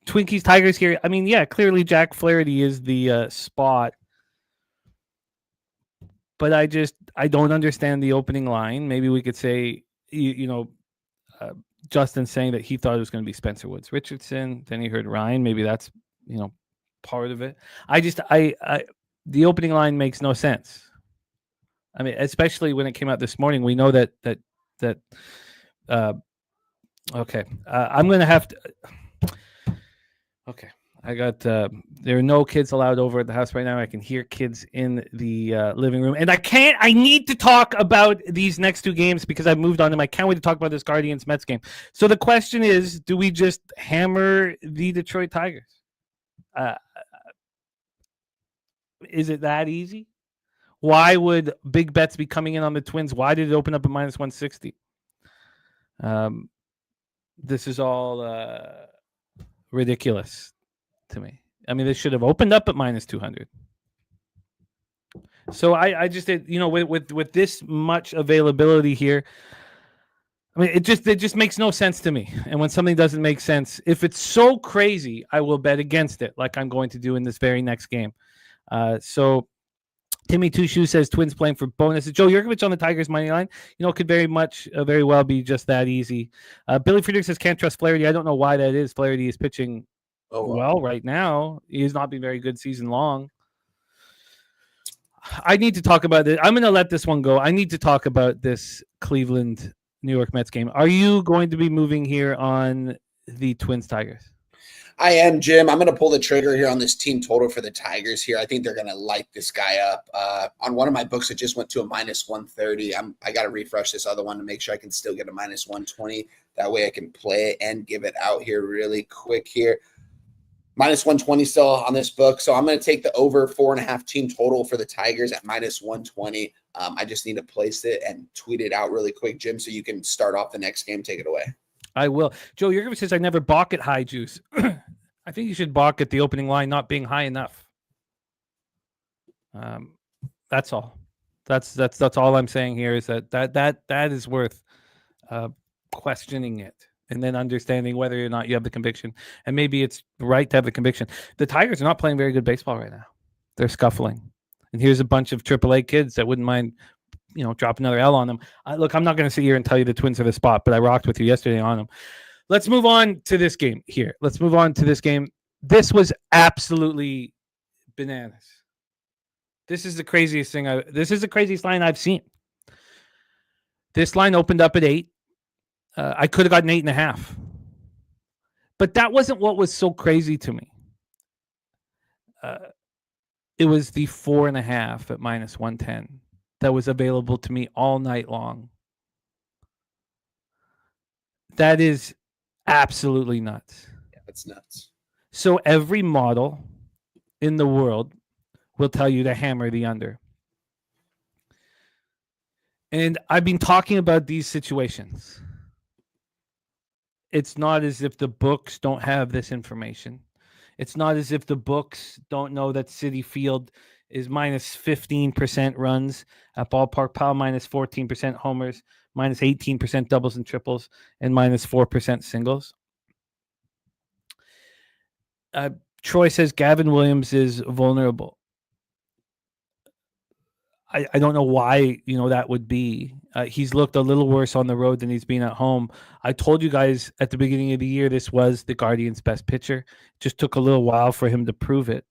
Twinkies, Tigers here. I mean, yeah, clearly Jack Flaherty is the spot. But I don't understand the opening line. Maybe we could say, Justin saying that he thought it was going to be Spencer Woods Richardson. Then he heard Ryan. Maybe that's, part of it. The opening line makes no sense. I mean, especially when it came out this morning, we know that okay. I'm going to have to, okay. I got, there are no kids allowed over at the house right now. I can hear kids in the living room. And I need to talk about these next 2 games because I've moved on them. I can't wait to talk about this Guardians Mets game. So the question is, do we just hammer the Detroit Tigers? Is it that easy? Why would big bets be coming in on the Twins? Why did it open up at minus 160? This is all ridiculous to me. I mean, they should have opened up at minus 200. So I just did, with this much availability here, I mean, it just makes no sense to me. And when something doesn't make sense, if it's so crazy, I will bet against it, like I'm going to do in this very next game. So Timmy Two Shoes says Twins playing for bonuses. Joe Yurkovich on the Tigers money line, could very well be just that easy. Billy Friedrich says can't trust Flaherty. I don't know why that is. Flaherty is pitching well right now. He has not been very good season long. I need to talk about it. I'm going to let this one go. I need to talk about this Cleveland New York Mets game. Are you going to be moving here on the Twins Tigers? I am, Jim. I'm going to pull the trigger here on this team total for the Tigers here. I think they're going to light this guy up. On one of my books, it just went to a minus 130. I got to refresh this other one to make sure I can still get a minus 120. That way I can play it and give it out here really quick here. Minus 120 still on this book. So I'm going to take the over 4.5 team total for the Tigers at minus 120. I just need to place it and tweet it out really quick, Jim, so you can start off the next game. Take it away. I will. Joe Yergevich says I never balk at high juice. I think you should balk at the opening line not being high enough. That's all. That's all I'm saying here is that is worth questioning it and then understanding whether or not you have the conviction. And maybe it's right to have the conviction. The Tigers are not playing very good baseball right now. They're scuffling. And here's a bunch of AAA kids that wouldn't mind, drop another L on them. Look, I'm not going to sit here and tell you the Twins are the spot, but I rocked with you yesterday on them. Let's move on to this game here. This was absolutely bananas. This is the craziest thing. This is the craziest line I've seen. This line opened up at 8. I could have gotten 8.5. But that wasn't what was so crazy to me. It was the 4.5 at -110 that was available to me all night long. That is absolutely nuts. Yeah, it's nuts. So every model in the world will tell you to hammer the under. And I've been talking about these situations. It's not as if the books don't have this information. It's not as if the books don't know that Citi Field is -15% runs at Ballpark Pal, -14% homers, -18% doubles and triples, and -4% singles. Troy says Gavin Williams is vulnerable. I don't know why, that would be. He's looked a little worse on the road than he's been at home. I told you guys at the beginning of the year this was the Guardians' best pitcher. Just took a little while for him to prove it.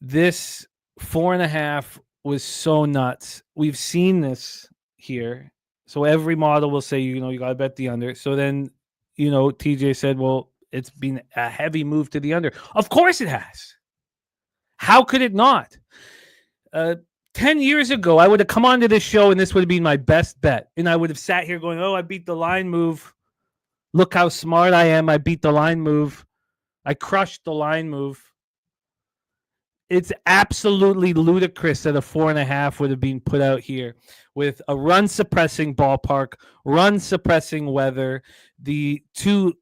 This 4.5 was so nuts. We've seen this here. So every model will say, you got to bet the under. So then, TJ said, well, it's been a heavy move to the under. Of course it has. How could it not? 10 years ago, I would have come onto this show and this would have been my best bet. And I would have sat here going, I beat the line move. Look how smart I am. I beat the line move. I crushed the line move. It's absolutely ludicrous that a 4.5 would have been put out here with a run-suppressing ballpark, run-suppressing weather, the two,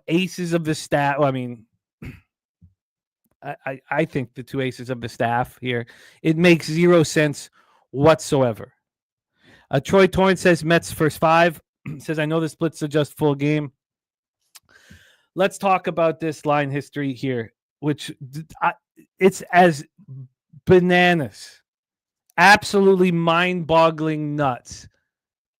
aces of the staff. Well, I mean, I think the two aces of the staff here, it makes zero sense whatsoever. Troy Torrance says Mets first 5. Says, I know the splits are just full game. Let's talk about this line history here, which it's as bananas, absolutely mind-boggling nuts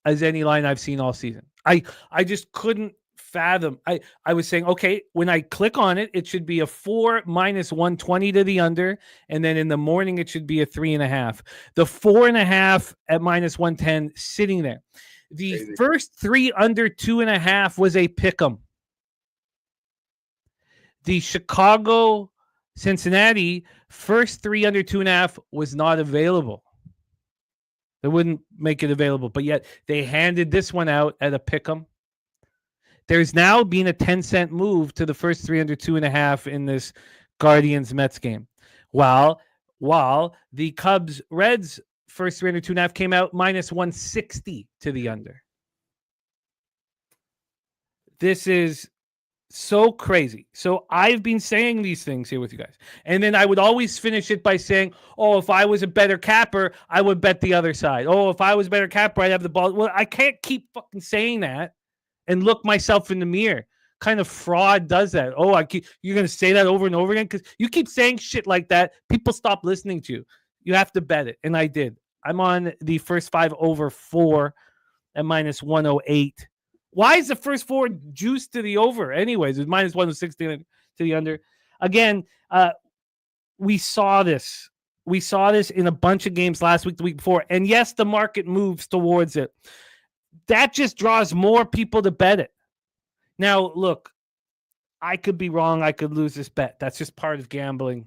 as any line I've seen all season. I just couldn't fathom. I was saying, okay, when I click on it, it should be a 4 -120 to the under, and then in the morning it should be a 3.5. The 4.5 at -110 sitting there. The Crazy. First 3 under 2.5 was a pick'em. The Chicago Cincinnati first 3 under 2.5 was not available. They wouldn't make it available, but yet they handed this one out at a pick'em. There's now been a 10-cent move to the first 3 under 2.5 in this Guardians-Mets game. While the Cubs-Reds first 3 under 2.5 came out -160 to the under. This is so crazy. So I've been saying these things here with you guys. And then I would always finish it by saying, if I was a better capper, I would bet the other side. If I was a better capper, I'd have the ball. Well, I can't keep fucking saying that and look myself in the mirror. Kind of fraud does that. You're going to say that over and over again? Because you keep saying shit like that. People stop listening to you. You have to bet it. And I did. I'm on the first 5 over 4 at -108. Why is the first 4 juiced to the over? Anyways, it's -160 to the under. Again, we saw this. We saw this in a bunch of games last week, the week before. And yes, the market moves towards it. That just draws more people to bet it. Now, look, I could be wrong. I could lose this bet. That's just part of gambling.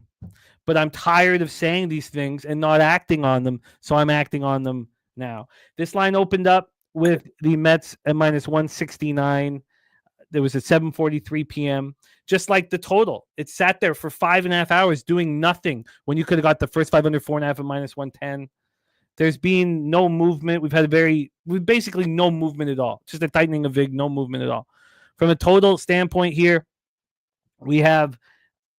But I'm tired of saying these things and not acting on them, so I'm acting on them now. This line opened up with the Mets at -169. There was at 7:43 p.m. Just like the total. It sat there for 5.5 hours doing nothing when you could have got the first 5 under 4.5 at -110. There's been no movement. We've basically no movement at all. Just a tightening of VIG, no movement at all. From a total standpoint here, we have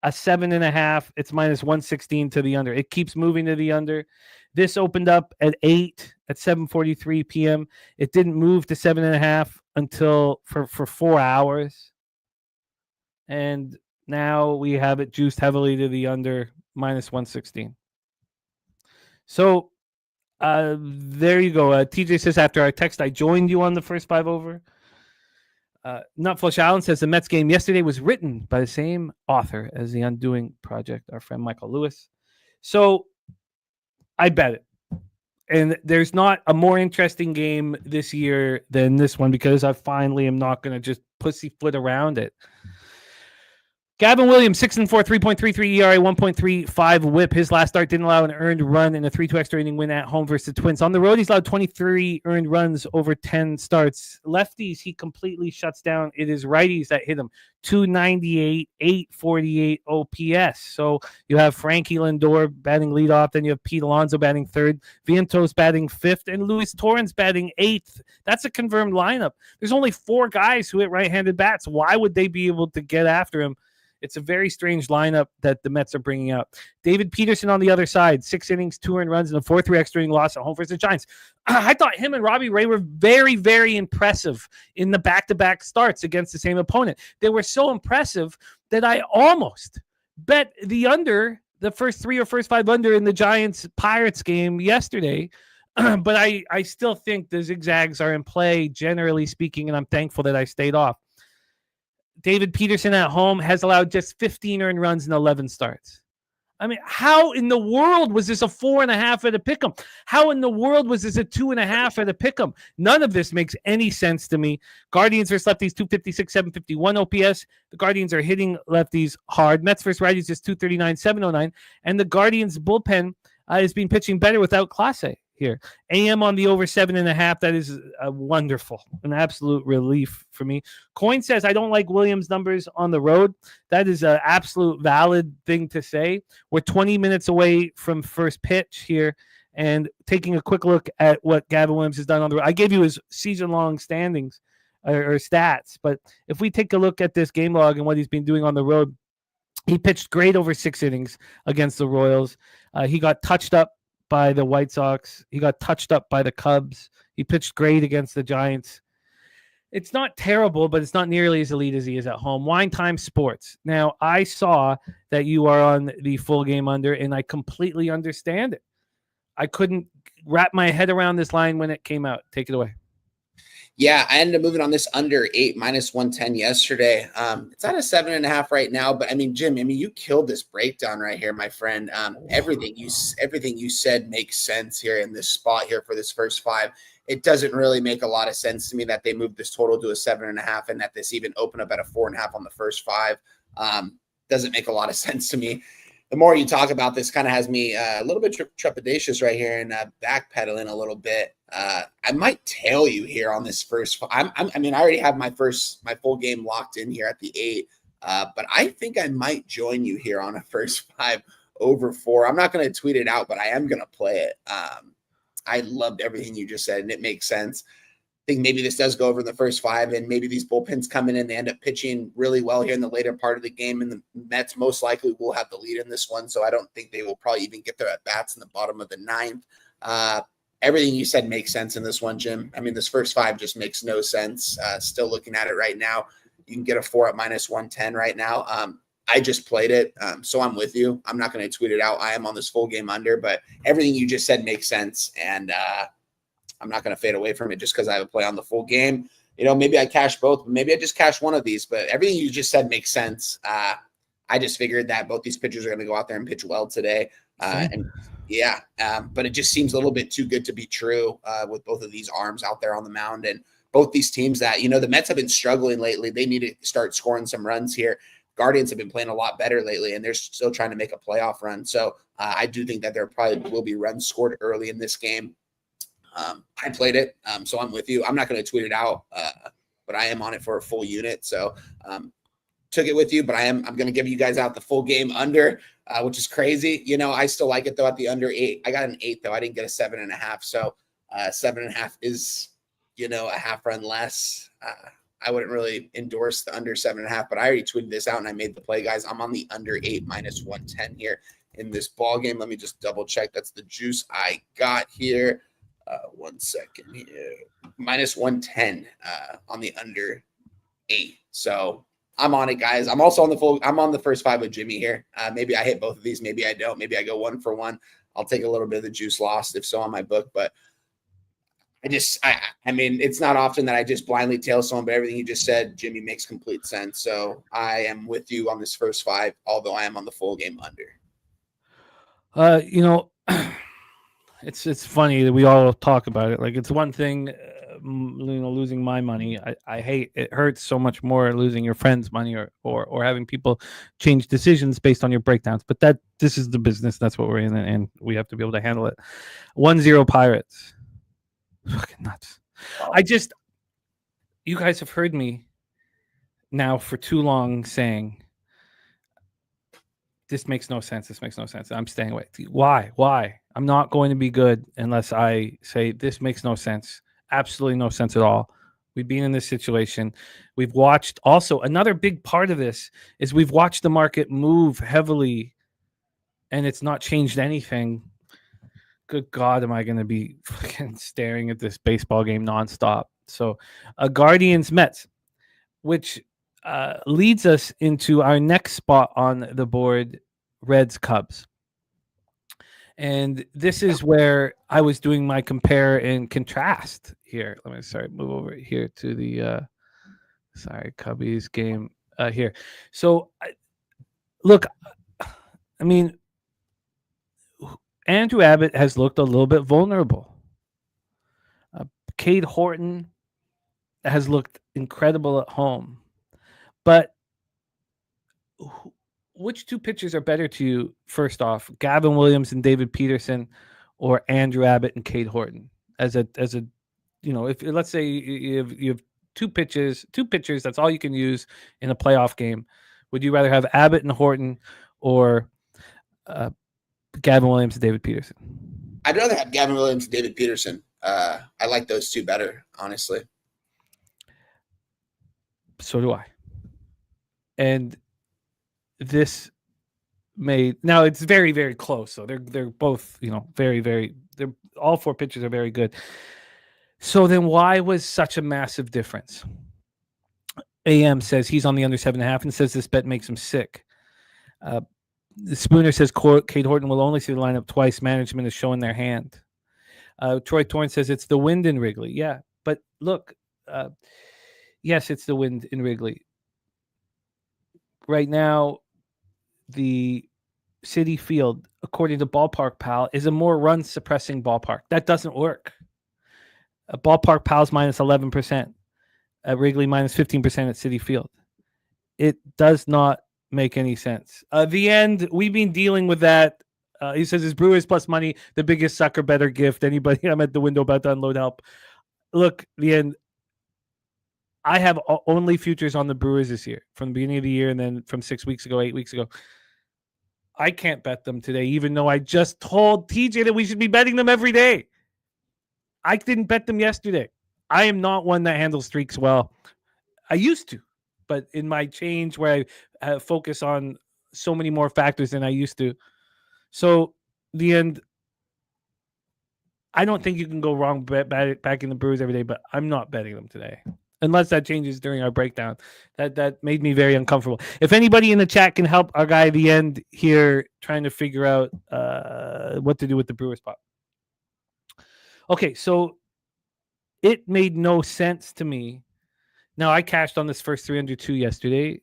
a 7.5. It's minus 116 to the under. It keeps moving to the under. This opened up at 8 at 7:43 p.m. It didn't move to 7.5 until for 4 hours. And now we have it juiced heavily to the under, minus 116. So there you go. TJ says, after our text, I joined you on the first 5 over. Nutflush Allen says the Mets game yesterday was written by the same author as the Undoing Project, our friend Michael Lewis. So I bet it. And there's not a more interesting game this year than this one, because I finally am not going to just pussyfoot around it. Gavin Williams, 6-4, 3.33 ERA, 1.35 whip. His last start didn't allow an earned run in a 3-2 extra inning win at home versus the Twins. On the road, he's allowed 23 earned runs over 10 starts. Lefties, he completely shuts down. It is righties that hit him. 298, 848 OPS. So you have Frankie Lindor batting leadoff. Then you have Pete Alonso batting third. Vientos batting fifth. And Luis Torrens batting eighth. That's a confirmed lineup. There's only 4 guys who hit right-handed bats. Why would they be able to get after him? It's a very strange lineup that the Mets are bringing out. David Peterson on the other side, 6 innings, 2 earned runs, and a 4-3 extra inning loss at home versus the Giants. I thought him and Robbie Ray were very, very impressive in the back-to-back starts against the same opponent. They were so impressive that I almost bet the under, the first 3 or first 5 under in the Giants-Pirates game yesterday. But I still think the zigzags are in play, generally speaking, and I'm thankful that I stayed off. David Peterson at home has allowed just 15 earned runs in 11 starts. I mean, how in the world was this a 4.5 at a pick'em? How in the world was this a 2.5 at a pick'em? None of this makes any sense to me. Guardians versus lefties, 256, 751 OPS. The Guardians are hitting lefties hard. Mets versus righties is 239, 709. And the Guardians bullpen has been pitching better without Clase here. AM on the over 7.5. That is wonderful. An absolute relief for me. Coin says, I don't like Williams' numbers on the road. That is an absolute valid thing to say. We're 20 minutes away from first pitch here, and taking a quick look at what Gavin Williams has done on the road. I gave you his season-long standings or stats, but if we take a look at this game log and what he's been doing on the road, he pitched great over 6 innings against the Royals. He got touched up by the White Sox. He got touched up by the Cubs. He pitched great against the Giants. It's not terrible, but it's not nearly as elite as he is at home. Wine Time Sports. Now, I saw that you are on the full game under, and I completely understand it. I couldn't wrap my head around this line when it came out. Take it away. Yeah, I ended up moving on this under 8, minus 110 yesterday. It's at a 7.5 right now, but I mean, Jim, you killed this breakdown right here, my friend. Everything you said makes sense here in this spot here for this first 5. It doesn't really make a lot of sense to me that they moved this total to a 7.5 and that this even opened up at a 4.5 on the first 5. Doesn't make a lot of sense to me. The more you talk about this, kind of has me a little bit trepidatious right here and backpedaling a little bit. I might tail you here on this first. I already have my full game locked in here at the 8, but I think I might join you here on a first 5 over 4. I'm not going to tweet it out, but I am going to play it. I loved everything you just said, and it makes sense. I think maybe this does go over in the first 5, and maybe these bullpens come in and they end up pitching really well here in the later part of the game, and the Mets most likely will have the lead in this one, so I don't think they will probably even get their at-bats in the bottom of the 9th. Everything you said makes sense in this one, Jim. I mean, this first 5 just makes no sense. Still looking at it right now. You can get a 4 at minus 110 right now. I just played it, so I'm with you. I'm not going to tweet it out. I am on this full game under, but everything you just said makes sense, and I'm not going to fade away from it just because I have a play on the full game. Maybe I cash both, but maybe I just cash one of these. But everything you just said makes sense. I just figured that both these pitchers are going to go out there and pitch well today. But it just seems a little bit too good to be true with both of these arms out there on the mound. And both these teams that, the Mets have been struggling lately. They need to start scoring some runs here. Guardians have been playing a lot better lately, and they're still trying to make a playoff run. So I do think that there probably will be runs scored early in this game. I played it, so I'm with you. I'm not going to tweet it out, but I am on it for a full unit. So took it with you, but I'm going to give you guys out the full game under, which is crazy. You know, I still like it though at the under 8. I got an 8 though. I didn't get a 7.5. So 7.5 is, you know, a half run less. I wouldn't really endorse the under 7.5, but I already tweeted this out and I made the play, guys. I'm on the under 8 minus 110 here in this ball game. Let me just double check. That's the juice I got here. 1 second here. Minus 110 on the under 8. So I'm on it, guys. I'm also on the full. I'm on the first 5 with Jimmy here. Maybe I hit both of these. Maybe I don't. Maybe I go 1 for 1. I'll take a little bit of the juice lost if so on my book, but I mean, it's not often that I just blindly tail someone, but everything you just said, Jimmy, makes complete sense. So I am with you on this first 5, although I am on the full game under. You know, it's funny that we all talk about it. Like, it's one thing, you know, losing my money. I hate it. Hurts so much more losing your friend's money or having people change decisions based on your breakdowns. But this is the business. That's what we're in, and we have to be able to handle it. 1-0 Pirates. Fucking nuts. You guys have heard me now for too long saying this makes no sense. This makes no sense. I'm staying away. Why? I'm not going to be good unless I say this makes no sense. Absolutely no sense at all. We've been in this situation. We've watched also another big part of this is we've watched the market move heavily and it's not changed anything. Good God, am I going to be fucking staring at this baseball game nonstop? So, Guardians Mets, which leads us into our next spot on the board, Reds Cubs. And this is where I was doing my compare and contrast here. Let me move over here to the Cubbies game here. So, look, I mean, Andrew Abbott has looked a little bit vulnerable. Cade Horton has looked incredible at home. But which 2 pitchers are better to you, first off, Gavin Williams and David Peterson, or Andrew Abbott and Cade Horton? As a you know, if let's say you have 2 pitchers, that's all you can use in a playoff game. Would you rather have Abbott and Horton or Gavin Williams and David Peterson? I'd rather have Gavin Williams and David Peterson. I like those 2 better, honestly. So do I. And this now it's very, very close. So they're both, you know, very, very. They're all 4 pitchers are very good. So then, why was such a massive difference? AM says he's on the under 7.5 and says this bet makes him sick. Spooner says Cade Horton will only see the lineup twice. Management is showing their hand. Troy Torrance says it's the wind in Wrigley. Yeah, but look, yes, it's the wind in Wrigley. Right now, the Citi Field, according to Ballpark Pal, is a more run-suppressing ballpark. That doesn't work. Ballpark Pal's minus 11%. At Wrigley, minus 15% at Citi Field. It does not make any sense. The end, we've been dealing with that. He says, is Brewers plus money the biggest sucker better gift? Anybody? I'm at the window about to unload help. Look, the end, I have only futures on the Brewers this year from the beginning of the year and then from 8 weeks ago. I can't bet them today, even though I just told TJ that we should be betting them every day. I didn't bet them yesterday. I am not one that handles streaks well. I used to, but in my change where I focus on so many more factors than I used to. So the end, I don't think you can go wrong backing the Brewers every day, but I'm not betting them today. Unless that changes during our breakdown. That made me very uncomfortable. If anybody in the chat can help our guy at the end here trying to figure out what to do with the Brewers spot. Okay, so it made no sense to me. Now, I cashed on this first 302 yesterday,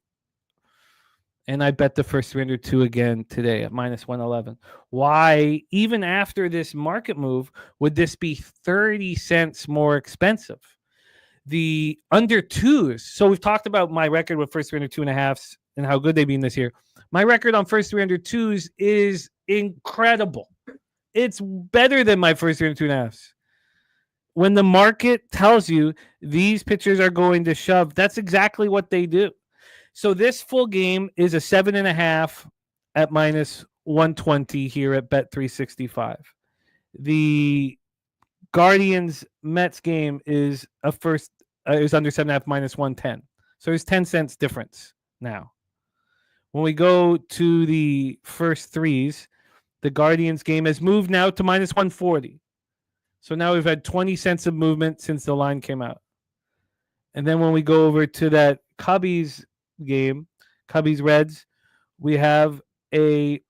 and I bet the first 302 again today at minus 111. Why, even after this market move, would this be 30 cents more expensive? The under 2s. So we've talked about my record with first 302 and a halves and how good they've been this year. My record on first 302s is incredible. It's better than my first 302 and a halves. When the market tells you these pitchers are going to shove, that's exactly what they do. So this full game is a 7.5 at minus 120 here at Bet365. The Guardians Mets game is is under 7.5 minus 110. So there's 10 cents difference now. When we go to the first threes, the Guardians game has moved now to minus 140. So now we've had 20 cents of movement since the line came out. And then when we go over to that Cubbies game, Cubbies Reds, we have a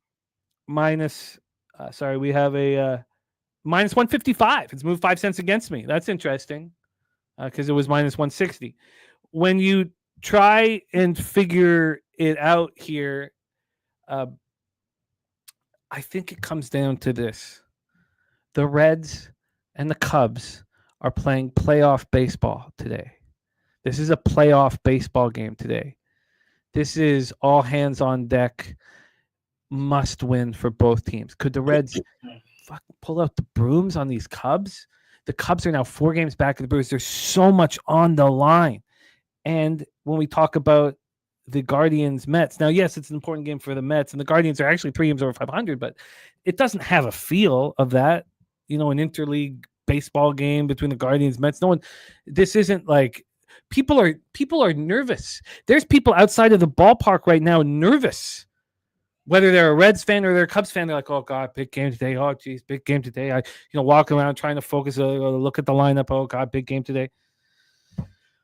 minus 155. It's moved 5 cents against me. That's interesting because it was minus 160. When you try and figure it out here, I think it comes down to this. The Reds and the Cubs are playing playoff baseball today. This is a playoff baseball game today. This is all hands on deck, must win for both teams. Could the Reds pull out the brooms on these Cubs? The Cubs are now 4 games back of the Brewers. There's so much on the line. And when we talk about the Guardians Mets, now, yes, it's an important game for the Mets, and the Guardians are actually 3 games over 500, but it doesn't have a feel of that, an interleague baseball game between the Guardians Mets. This isn't like people are nervous. There's people outside of the ballpark right now nervous. Whether they're a Reds fan or they're a Cubs fan, they're like, "Oh God, big game today! Oh geez, big game today!" I, walk around trying to focus, look at the lineup. Oh God, big game today.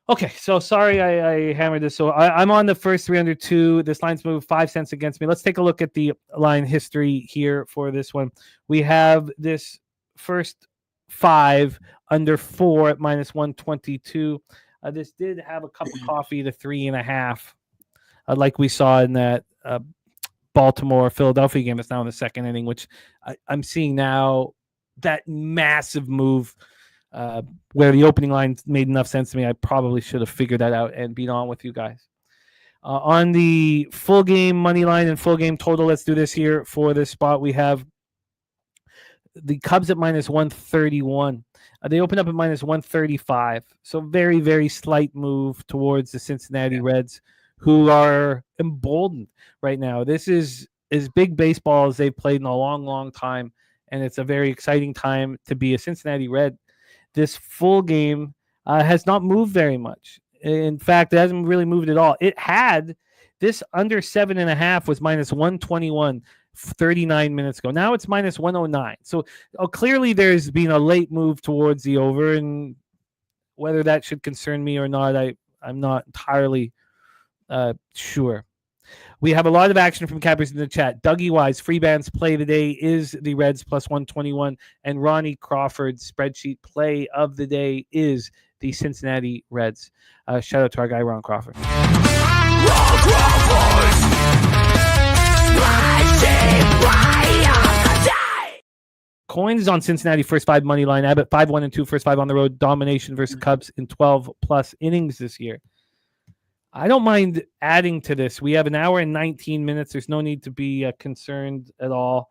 Okay, so sorry I hammered this. So I'm on the first 3 under 2. This line's moved 5 cents against me. Let's take a look at the line history here for this one. We have this first 5 under 4 at minus 122. This did have a cup of coffee to 3.5, like we saw in that Baltimore Philadelphia game. It's now in the second inning, which I'm seeing now that massive move where the opening line made enough sense to me. I probably should have figured that out and been on with you guys. On the full game money line and full game total, let's do this here for this spot. We have the Cubs at minus 131. They open up at minus 135. So very, very slight move towards the Cincinnati Reds, who are emboldened right now. This is as big baseball as they've played in a long, long time, and it's a very exciting time to be a Cincinnati Red. This full game has not moved very much. In fact, it hasn't really moved at all. It had this under 7.5 was minus 121 39 minutes ago. Now it's minus 109. So clearly there's been a late move towards the over, and whether that should concern me or not, I'm not entirely sure. We have a lot of action from cappers in the chat. Dougie Wise, free bands play of the day is the Reds plus 121, and Ronnie Crawford's spreadsheet play of the day is the Cincinnati Reds. Shout out to our guy, Ron Crawford. Coins on Cincinnati first 5 money line. Abbott 5-1 and 2 first 5 on the road. Domination versus Cubs in 12 plus innings this year. I don't mind adding to this. We have an hour and 19 minutes. There's no need to be concerned at all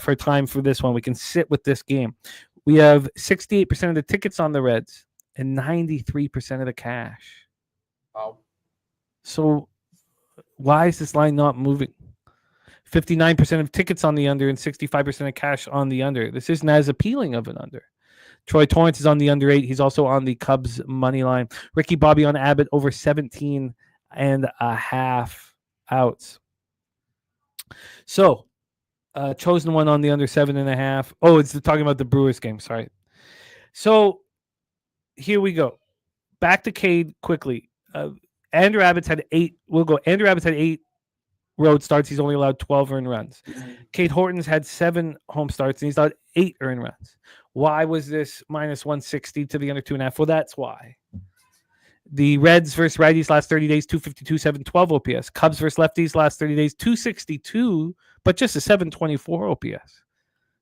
for time for this one. We can sit with this game. We have 68% of the tickets on the Reds and 93% of the cash. Wow. So why is this line not moving? 59% of tickets on the under and 65% of cash on the under. This isn't as appealing of an under. Troy Torrance is on the under 8. He's also on the Cubs money line. Ricky Bobby on Abbott over 17.5 outs. So, chosen one on the under 7.5. Oh, it's talking about the Brewers game. Sorry. So, here we go. Back to Cade quickly. Andrew Abbott's had 8. We'll go. Andrew Abbott's had 8 road starts. He's only allowed 12 earned runs. Cade Horton's had 7 home starts, and he's allowed 8 earned runs. Why was this minus 160 to the under 2.5? Well, that's why. The Reds versus righties last 30 days, 252, 712 OPS. Cubs versus lefties last 30 days, 262, but just a 724 OPS.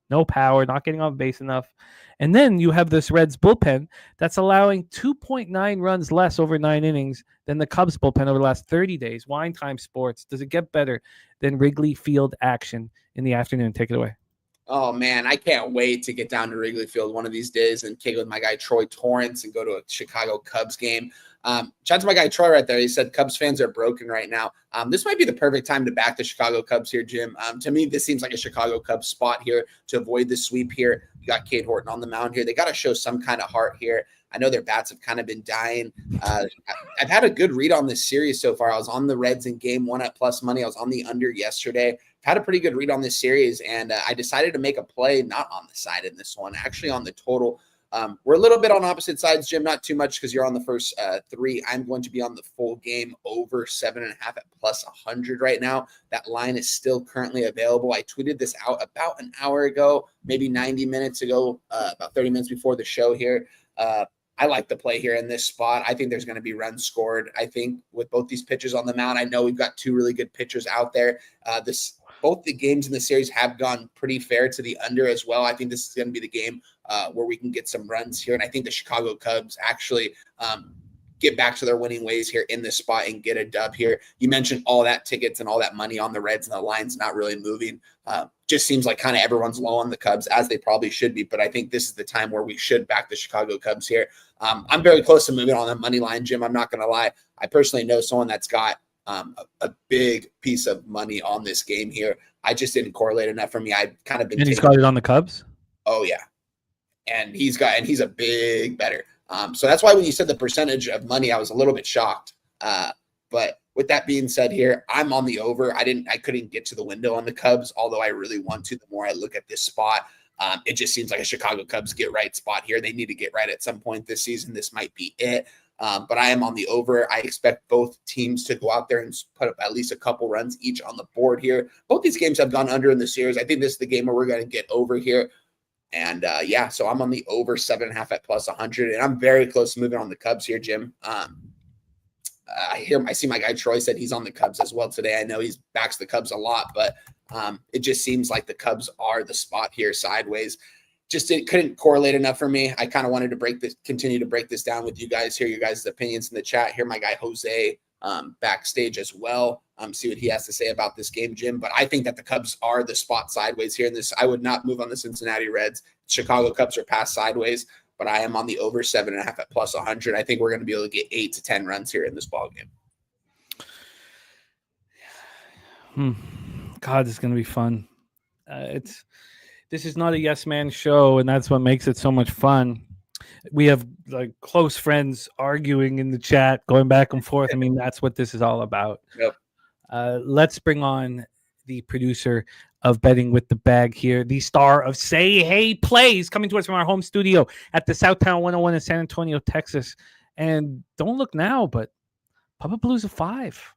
No power, not getting on base enough. And then you have this Reds bullpen that's allowing 2.9 runs less over 9 innings than the Cubs bullpen over the last 30 days. Wine Time Sports. Does it get better than Wrigley Field action in the afternoon? Take it away. Oh, man, I can't wait to get down to Wrigley Field one of these days and kick with my guy Troy Torrance and go to a Chicago Cubs game. Shout out to my guy Troy right there. He said Cubs fans are broken right now. This might be the perfect time to back the Chicago Cubs here, Jim. To me, this seems like a Chicago Cubs spot here to avoid the sweep here. You got Cade Horton on the mound here. They got to show some kind of heart here. I know their bats have kind of been dying. I've had a good read on this series so far. I was on the Reds in game 1 at plus money. I was on the under yesterday. I've had a pretty good read on this series, and I decided to make a play, not on the side in this one, actually on the total. We're a little bit on opposite sides, Jim, not too much because you're on the first 3. I'm going to be on the full game over 7.5 at plus 100 right now. That line is still currently available. I tweeted this out about an hour ago, maybe 90 minutes ago, about 30 minutes before the show here. I like the play here in this spot. I think there's going to be runs scored. I think with both these pitchers on the mound, I know we've got 2 really good pitchers out there. Both the games in the series have gone pretty fair to the under as well. I think this is going to be the game where we can get some runs here. And I think the Chicago Cubs actually get back to their winning ways here in this spot and get a dub here. You mentioned all that tickets and all that money on the Reds, and the line's not really moving. Just seems like kind of everyone's low on the Cubs, as they probably should be. But I think this is the time where we should back the Chicago Cubs here. I'm very close to moving on the money line, Jim. I'm not going to lie. I personally know someone that's got a big piece of money on this game here. I just didn't correlate enough for me. I've kind of been. And he's got it on the Cubs? Oh, yeah. And he's a big better. So that's why when you said the percentage of money, I was a little bit shocked. But with that being said here, I'm on the over. I couldn't get to the window on the Cubs, although I really want to. The more I look at this spot, it just seems like a Chicago Cubs get right spot here. They need to get right at some point this season. This might be it. But I am on the over. I expect both teams to go out there and put up at least a couple runs each on the board here. Both these games have gone under in the series. I think this is the game where we're going to get over here. And so I'm on the over 7.5 at plus 100, and I'm very close to moving on the Cubs here, Jim. I see my guy Troy said he's on the Cubs as well today. I know he backs the Cubs a lot, but it just seems like the Cubs are the spot here sideways. It couldn't correlate enough for me. I kind of wanted to continue to break this down with you guys, hear your guys' opinions in the chat, hear my guy Jose backstage as well, see what he has to say about this game, Jim. But I think that the Cubs are the spot sideways here in this. I would not move on the Cincinnati Reds. Chicago Cubs are past sideways, but I am on the over 7.5 at plus 100. I think we're going to be able to get 8 to 10 runs here in this ball game. God, it's going to be fun. This is not a yes man show, and that's what makes it so much fun. We have like close friends arguing in the chat, going back and forth. I mean, that's what this is all about. Yep. Let's bring on the producer of Betting with the Bag here, the star of Say Hey Plays, coming to us from our home studio at the Southtown 101 in San Antonio, Texas. And don't look now, but Pubapalooza 5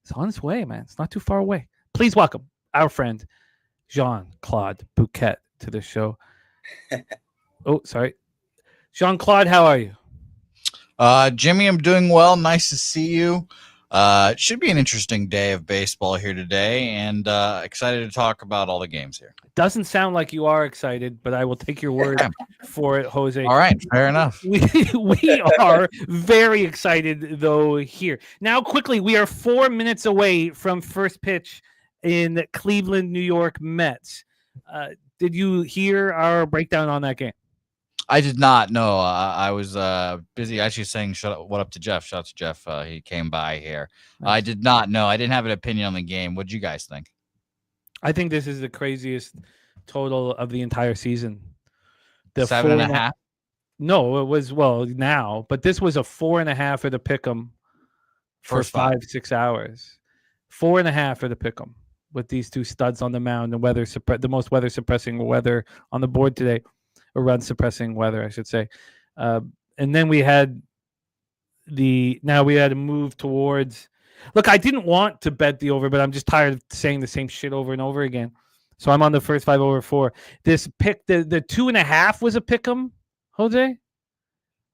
is on its way, man. It's not too far away. Please welcome our friend Jean-Claude Bouquet to the show. Oh, sorry. Jean-Claude, how are you? Jimmy, I'm doing well. Nice to see you. It should be an interesting day of baseball here today, and excited to talk about all the games here. Doesn't sound like you are excited, but I will take your word for it, Jose. All right, fair enough. We are very excited, though, here. Now, quickly, we are 4 minutes away from first pitch in Cleveland, New York Mets. Did you hear our breakdown on that game? I did not. No, I was busy actually saying what up to Jeff. Shout out to Jeff. He came by here. Nice. I did not know. I didn't have an opinion on the game. What did you guys think? I think this is the craziest total of the entire season. The 7.5? No, it was, now. But this was a 4.5 for the pick'em for 5-6 hours. 4.5 for the pick'em with these two studs on the mound and the most weather suppressing weather on the board today. Or run suppressing weather, I should say. And then we had to move towards. Look, I didn't want to bet the over, but I'm just tired of saying the same shit over and over again. So I'm on the first 5 over 4. This pick, the 2.5 was a pick 'em, Jose.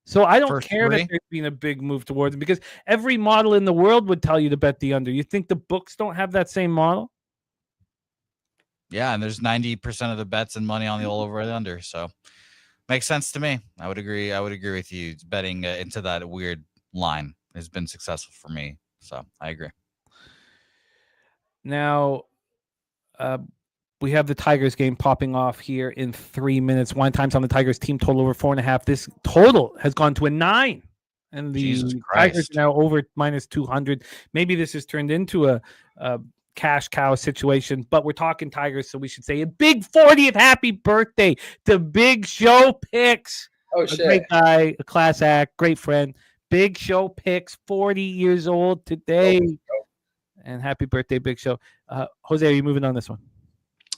So I don't care that there's been a big move towards it because every model in the world would tell you to bet the under. You think the books don't have that same model? Yeah, and there's 90% of the bets and money on the all over the under, so makes sense to me. I would agree with you. Betting into that weird line has been successful for me, so I agree. Now, we have the Tigers game popping off here in 3 minutes. Wine times on the Tigers team total over 4.5. This total has gone to a 9 And Jesus the Christ. Tigers are now over minus 200. Maybe this has turned into a cash cow situation, but we're talking Tigers, so we should say a big 40th happy birthday to Big Show Picks. Oh, A shit. great guy, a class act, great friend. Big Show Picks, 40 years old today. And happy birthday, Big Show. Jose, are you moving on this one?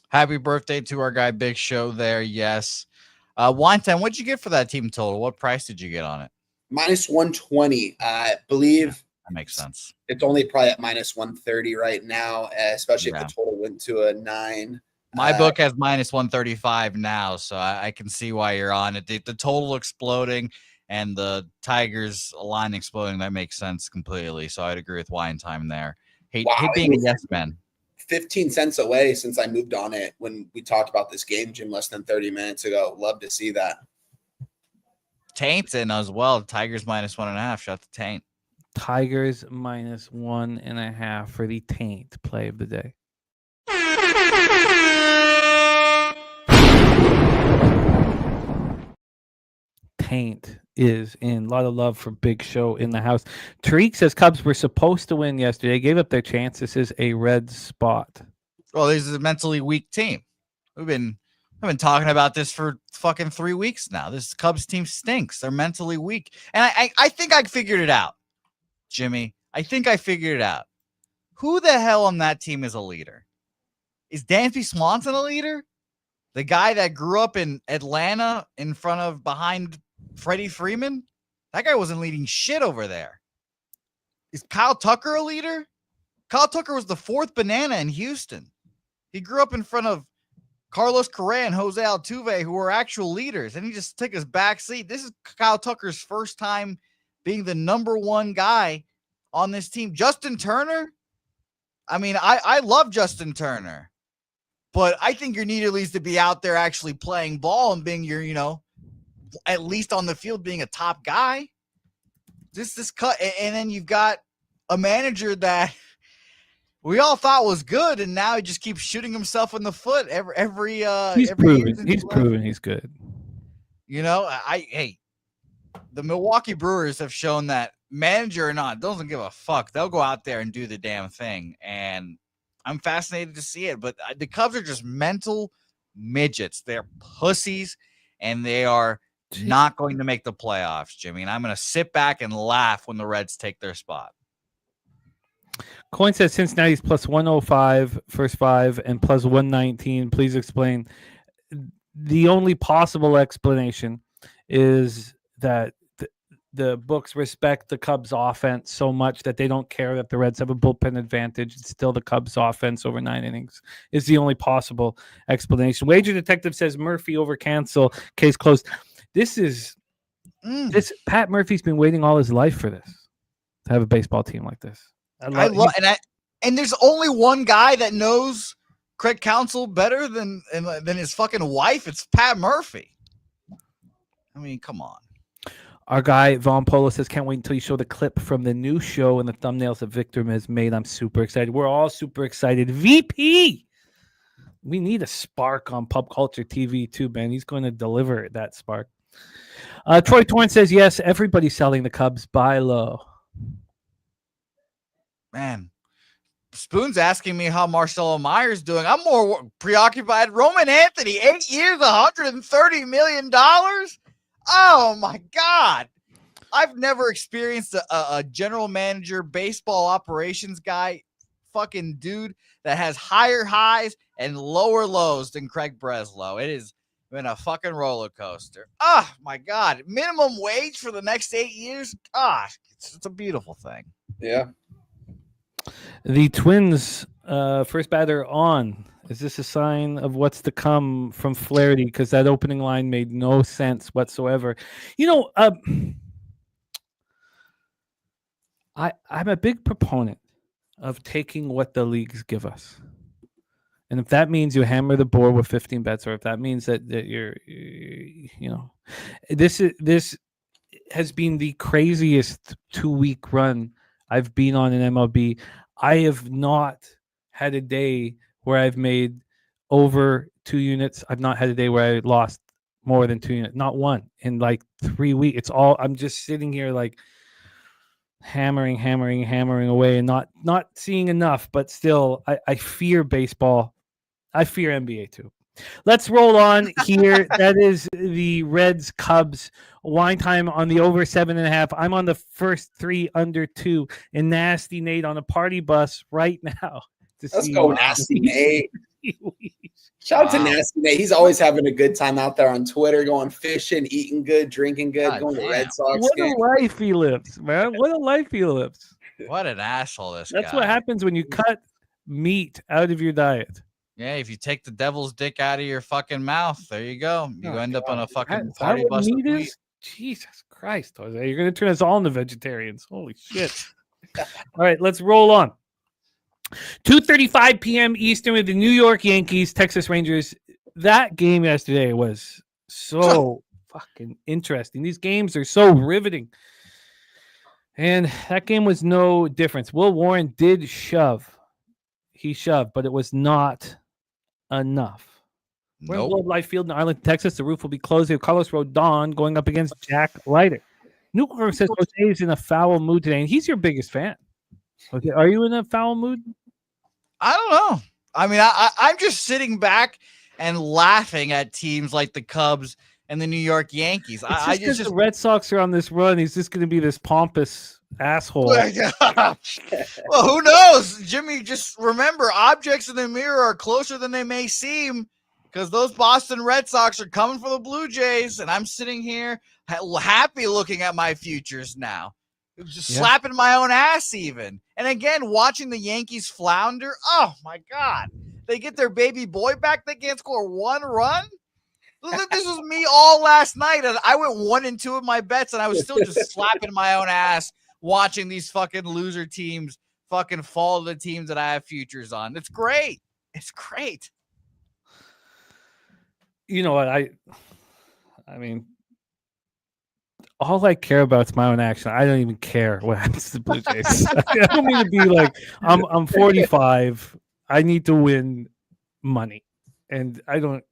Happy birthday to our guy Big Show there. Yes. Wine Time, what'd you get for that team total? What price did you get on it? Minus 120. I believe That makes sense. it's only probably at minus 130 right now, especially if the total went to a 9. My book has minus 135 now, so I can see why you're on it. The total exploding and the Tigers line exploding, that makes sense completely. So I'd agree with Wine Time there. Hate being a yes man. 15 cents away since I moved on it when we talked about this game, Jim, less than 30 minutes ago. Love to see that. Taint's in as well. Tigers minus 1.5. Shout to Taint. Tigers minus 1.5 for the Taint play of the day. Taint is in. A lot of love for Big Show in the house. Tariq says Cubs were supposed to win yesterday. Gave up their chance. This is a red spot. Well, this is a mentally weak team. I've been talking about this for fucking 3 weeks now. This Cubs team stinks. They're mentally weak. And I think I figured it out, Jimmy. I think I figured it out. Who the hell on that team is a leader? Is Dansby Swanson a leader? The guy that grew up in Atlanta behind Freddie Freeman? That guy wasn't leading shit over there. Is Kyle Tucker a leader? Kyle Tucker was the 4th banana in Houston. He grew up in front of Carlos Correa and Jose Altuve, who were actual leaders, and he just took his back seat. This is Kyle Tucker's first time being the number 1 guy on this team. Justin Turner? I mean, I love Justin Turner, but I think you need at least to be out there actually playing ball and being your, at least on the field being a top guy. This cut, and then you've got a manager that we all thought was good, and now he just keeps shooting himself in the foot every He's proven he's good. The Milwaukee Brewers have shown that manager or not, doesn't give a fuck. They'll go out there and do the damn thing, and I'm fascinated to see it. But the Cubs are just mental midgets. They're pussies, and they are not going to make the playoffs, Jimmy. And I'm going to sit back and laugh when the Reds take their spot. Coin says Cincinnati's plus 105 first 5 and plus 119. Please explain. The only possible explanation is that the books respect the Cubs offense so much that they don't care that the Reds have a bullpen advantage. It's still the Cubs offense over 9 innings is the only possible explanation. Wager Detective says Murphy over cancel. Case closed. This Pat Murphy's been waiting all his life for this, to have a baseball team like this. And there's only one guy that knows Craig Counsell better than his fucking wife. It's Pat Murphy. I mean, come on. Our guy Von Polo says, can't wait until you show the clip from the new show and the thumbnails that Victor has made. I'm super excited. We're all super excited. VP, we need a spark on Pub Culture TV too, man. He's going to deliver that spark. Troy Torrance says, yes, everybody's selling the Cubs. Buy low. Man, Spoon's asking me how Marcelo Meyer's doing. I'm more preoccupied. Roman Anthony, 8 years, $130 million. Oh, my God. I've never experienced a general manager, baseball operations guy, fucking dude that has higher highs and lower lows than Craig Breslow. It has been a fucking roller coaster. Oh, my God. Minimum wage for the next 8 years? Gosh, it's a beautiful thing. Yeah. The Twins, first batter on. Is this a sign of what's to come from Flaherty? Because that opening line made no sense whatsoever. I'm a big proponent of taking what the leagues give us. And if that means you hammer the board with 15 bets, or if that means that this has been the craziest 2-week run I've been on in MLB. I have not had a day where I've made over 2 units. I've not had a day where I lost more than 2 units. Not one in like 3 weeks. I'm just sitting here like hammering away and not seeing enough, but still, I fear baseball. I fear NBA too. Let's roll on here. That is the Reds Cubs wine time on the over 7.5. I'm on the first 3 under 2, and Nasty Nate on a party bus right now. Let's go, Nasty Nate. Shout out to Nasty Nate. He's always having a good time out there on Twitter, going fishing, eating good, drinking good, God going damn. to Red Sox. What game. a life he lives, man. What a life he lives. What an asshole this guy. That's what happens when you cut meat out of your diet. Yeah, if you take the devil's dick out of your fucking mouth, there you go. You end up on a fucking Is that party what bus. meat with is? Jesus Christ, Jose. You're going to turn us all into vegetarians. Holy shit. All right, let's roll on. 2:35 p.m. Eastern with the New York Yankees, Texas Rangers. That game yesterday was so fucking interesting. These games are so riveting. And that game was no difference. Will Warren did shove. He shoved, but it was not enough. We're in Nope. Globe Life Field in Arlington, Texas. The roof will be closed. We have Carlos Rodon going up against Jack Leiter. Newcomer says Jose is in a foul mood today, and he's your biggest fan. Okay, are you in a foul mood? I don't know. I mean, I'm just sitting back and laughing at teams like the Cubs and the New York Yankees. It's just the Red Sox are on this run. He's just going to be this pompous asshole. Well, who knows? Jimmy, just remember, objects in the mirror are closer than they may seem, because those Boston Red Sox are coming for the Blue Jays, and I'm sitting here happy looking at my futures now. Just slapping my own ass even. And again, watching the Yankees flounder. Oh, my God. They get their baby boy back. They can't score one run. This was me all last night. And I went 1-2 of my bets, and I was still just slapping my own ass watching these fucking loser teams fucking fall to the teams that I have futures on. It's great. It's great. You know what? I mean, all I care about is my own action. I don't even care what happens to the Blue Jays. I don't mean to be like, I'm 45. I need to win money. And I don't.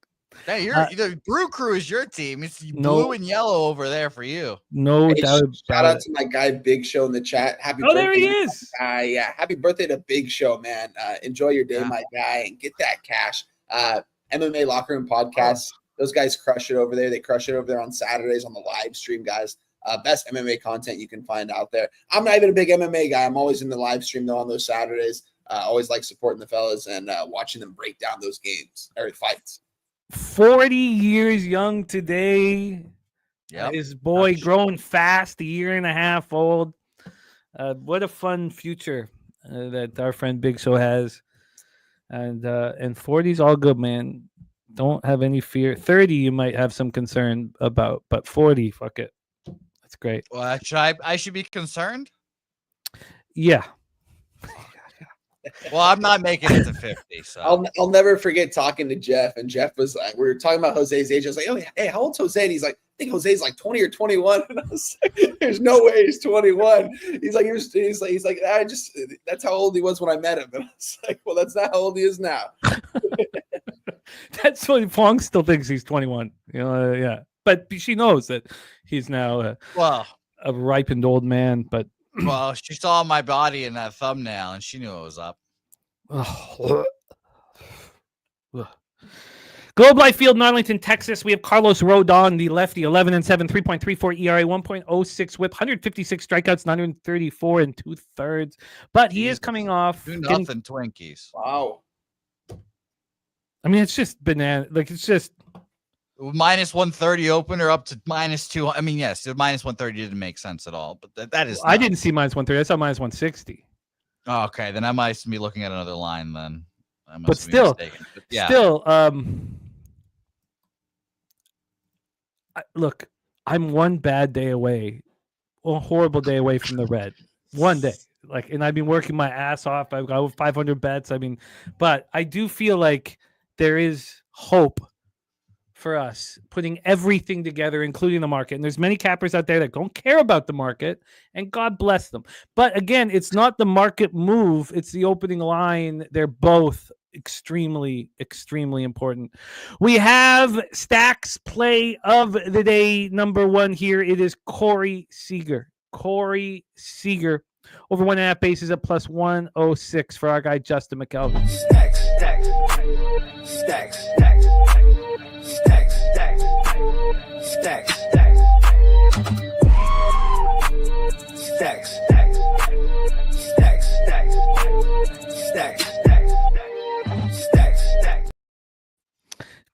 Hey, the Brew Crew is your team. It's blue and yellow over there for you. No doubt. Shout out to my guy Big Show in the chat. Happy birthday. There he is. Yeah, happy birthday to Big Show, man. Enjoy your day, my guy, and get that cash. MMA Locker Room Podcast. Those guys crush it over there. They crush it over there on Saturdays on the live stream, guys. Best MMA content you can find out there. I'm not even a big MMA guy. I'm always in the live stream, though, on those Saturdays. Always like supporting the fellas and watching them break down those games or fights. 40 years young today. Yep. His boy growing fast, a year and a half old. What a fun future that our friend Big Show has. And 40's all good, man. Don't have any fear. 30 you might have some concern about, but 40, fuck it. That's great. Well, I should be concerned? Yeah. Well, I'm not making it to 50. So I'll never forget talking to Jeff, and Jeff was like, we were talking about Jose's age. I was like, oh, hey, how old's Jose? And he's like, I think Jose's like 20 or 21. And I was like, there's no way he's 21. He's like, that's how old he was when I met him. And I was like, well, that's not how old he is now. That's what Fong still thinks he's 21. Yeah. But she knows that he's now a ripened old man, but well, she saw my body in that thumbnail and she knew it was up. Globe Life Field in Arlington, Texas. We have Carlos Rodon, the lefty, 11-7, 3.34 ERA, 1.06 WHIP, 156 strikeouts, 934 2/3. But he is coming off. Do nothing, Twinkies. Wow. I mean, it's just banana. Like, it's just minus 130 opener up to minus 2. I mean, yes, the minus 130 didn't make sense at all, but that is. I didn't see minus 130. I saw minus 160. Oh, okay, then I might be looking at another line then. But still, look, I'm one bad day away, a horrible day away from the red. One day, and I've been working my ass off. I've got over 500 bets. I mean, but I do feel like there is hope for us putting everything together, including the market. And there's many cappers out there that don't care about the market, and God bless them. But again, it's not the market move. It's the opening line. They're both extremely, extremely important. We have Stacks play of the day. Number one here. It is Corey Seager. Corey Seager. Over 1.5 bases at plus 106 for our guy Justin McCelvy. Stacks.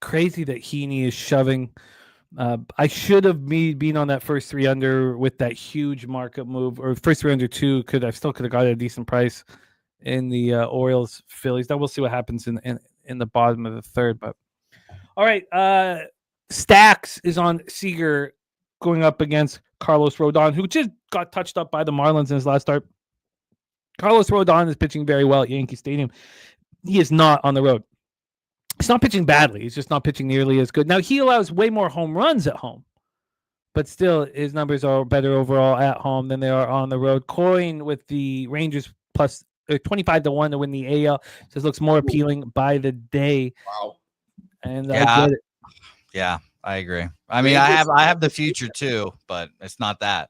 Crazy that Heaney is shoving. I should have been on that first 3 under with that huge market move, or first 3 under 2. I still could have got a decent price in the Orioles Phillies. Now we'll see what happens in the bottom of the third. But all right, Stacks is on Seager going up against Carlos Rodon, who just got touched up by the Marlins in his last start. Carlos Rodon is pitching very well at Yankee Stadium. He is not on the road. He's not pitching badly. He's just not pitching nearly as good. Now, he allows way more home runs at home, but still his numbers are better overall at home than they are on the road. Coin with the Rangers plus 25-1 to win the AL. Just looks more appealing by the day. Wow. And I get it. Yeah, I agree. I mean, I have the future too, but it's not that.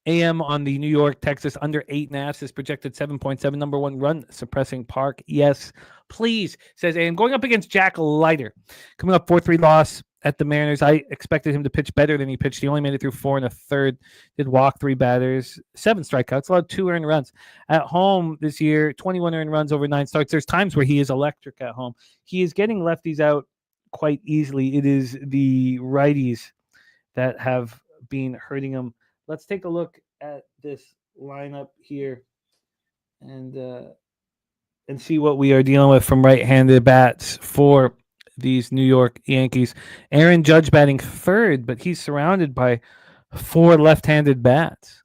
AM on the New York, Texas under 8.5 is projected 7.7. Number 1 run suppressing park. Yes, please, says AM. Going up against Jack Leiter. Coming up 4-3 loss at the Mariners. I expected him to pitch better than he pitched. He only made it through 4 1/3. Did walk 3 batters, 7 strikeouts, allowed 2 earned runs. At home this year, 21 earned runs over 9 starts. There's times where he is electric at home. He is getting lefties out quite easily. It is the righties that have been hurting him. Let's take a look at this lineup here and see what we are dealing with from right-handed bats for these New York Yankees. Aaron Judge batting third, but he's surrounded by 4 left-handed bats.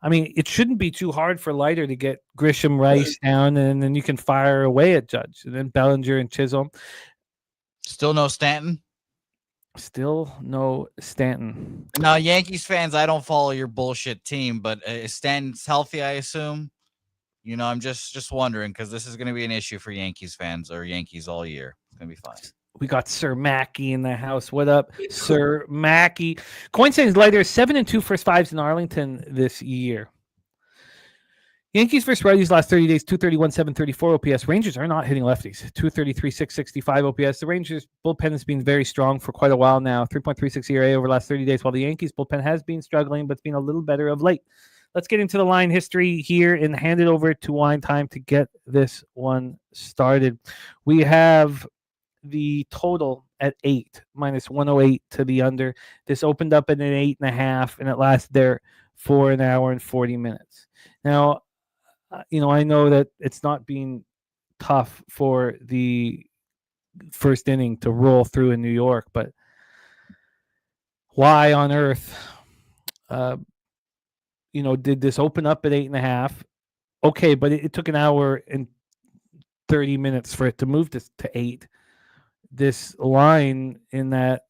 I mean, it shouldn't be too hard for Leiter to get Grisham, Rice down, and then you can fire away at Judge. And then Bellinger and Chisholm. Still no Stanton? Still no Stanton. Now, Yankees fans, I don't follow your bullshit team, but is Stanton's healthy, I assume? You know, I'm just wondering, because this is going to be an issue for Yankees fans or Yankees all year. It's going to be fine. We got Sir Mackey in the house. What up, Sir Mackey? Coin says Leiter 7-2 first 5s in Arlington this year. Yankees versus righties last 30 days, 231, 734 OPS. Rangers are not hitting lefties, 233, 665 OPS. The Rangers bullpen has been very strong for quite a while now, 3.36 ERA over the last 30 days, while the Yankees bullpen has been struggling, but it's been a little better of late. Let's get into the line history here and hand it over to Wine Time to get this one started. We have the total at 8, minus 108 to the under. This opened up at an 8.5, and it lasted there for an hour and 40 minutes. Now, I know that it's not been tough for the first inning to roll through in New York, but why on earth, did this open up at 8.5? Okay, but it took an hour and 30 minutes for it to move to 8. This line in that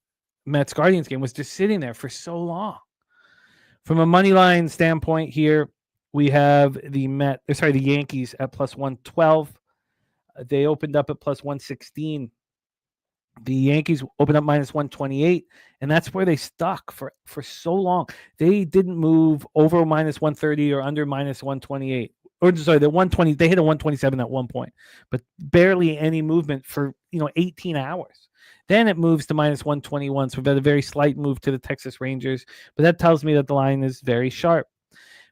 Mets Guardians game was just sitting there for so long. From a money line standpoint here, we have the Yankees at plus 112. They opened up at plus 116. The Yankees opened up minus 128, and that's where they stuck for so long. They didn't move over minus 130 or under minus 128. Or sorry, the 120. They hit a 127 at one point, but barely any movement for 18 hours. Then it moves to minus 121. So we've had a very slight move to the Texas Rangers, but that tells me that the line is very sharp.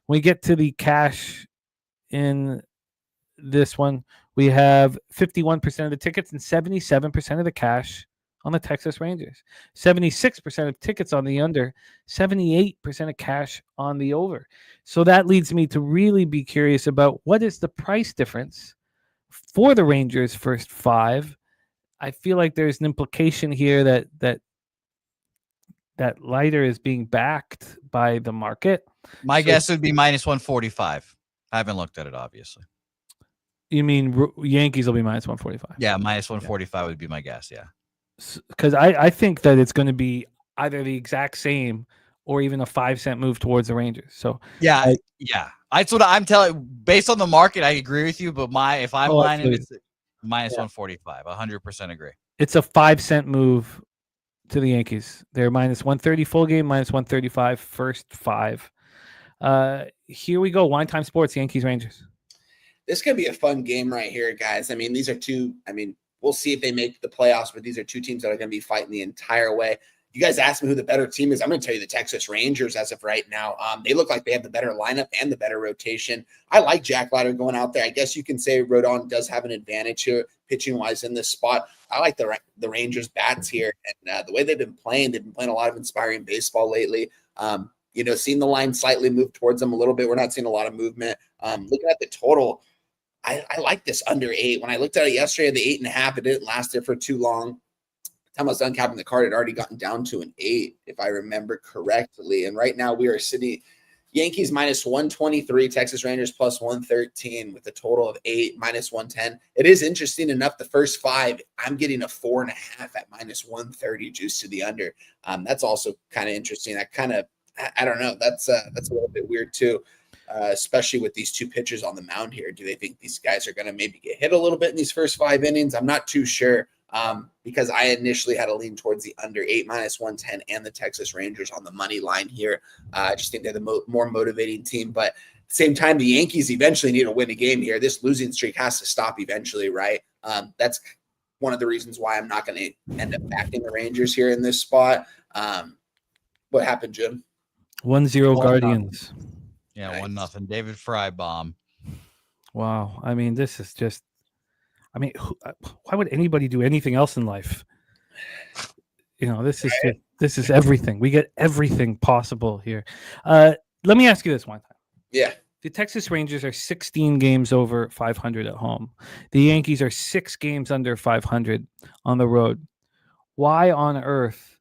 When we get to the cash in this one, we have 51% of the tickets and 77% of the cash on the Texas Rangers. 76% of tickets on the under, 78% of cash on the over. So that leads me to really be curious about what is the price difference for the Rangers' first 5. I feel like there's an implication here that Leiter is being backed by the market. My guess would be minus 145. I haven't looked at it, obviously. You mean Yankees will be minus 145? Yeah, minus 145 would be my guess, yeah. Because I think that it's going to be either the exact same or even a 5-cent move towards the Rangers. So yeah. That's what I'm telling. Based on the market, I agree with you. But if I'm lining, it's minus 145. 100% agree. It's a 5-cent move to the Yankees. They're minus 130 full game, minus 135 first 5. Here we go. Wine Time Sports, Yankees Rangers. This could be a fun game right here, guys. I mean, these are two. I mean, we'll see if they make the playoffs, but these are two teams that are going to be fighting the entire way. You guys asked me who the better team is. I'm going to tell you the Texas Rangers as of right now. They look like they have the better lineup and the better rotation. I like Jack Leiter going out there. I guess you can say Rodon does have an advantage here pitching-wise in this spot. I like the Rangers' bats here. And the way they've been playing a lot of inspiring baseball lately. Seeing the line slightly move towards them a little bit. We're not seeing a lot of movement. Looking at the total, I like this under 8. When I looked at it yesterday, the 8.5, it didn't last there for too long. Time I was done capping the card, it had already gotten down to an 8, if I remember correctly. And right now we are sitting Yankees minus 123, Texas Rangers plus 113 with a total of 8, minus 110. It is interesting enough. The first 5, I'm getting a 4.5 at minus 130 juice to the under. That's also kind of interesting. I don't know. That's a little bit weird too. Especially with these two pitchers on the mound here. Do they think these guys are going to maybe get hit a little bit in these first 5 innings? I'm not too sure because I initially had a lean towards the under 8, minus 110 and the Texas Rangers on the money line here. I just think they're the more motivating team. But at the same time, the Yankees eventually need to win a game here. This losing streak has to stop eventually, right? That's one of the reasons why I'm not going to end up backing the Rangers here in this spot. What happened, Jim? 1-0 Guardians. Yeah, Nice. 1-0. David Fry bomb. Wow. I mean, this is just. I mean, why would anybody do anything else in life? This is everything. We get everything possible here. Let me ask you this one time. Yeah. The Texas Rangers are 16 games over 500 at home. The Yankees are 6 games under 500 on the road. Why on earth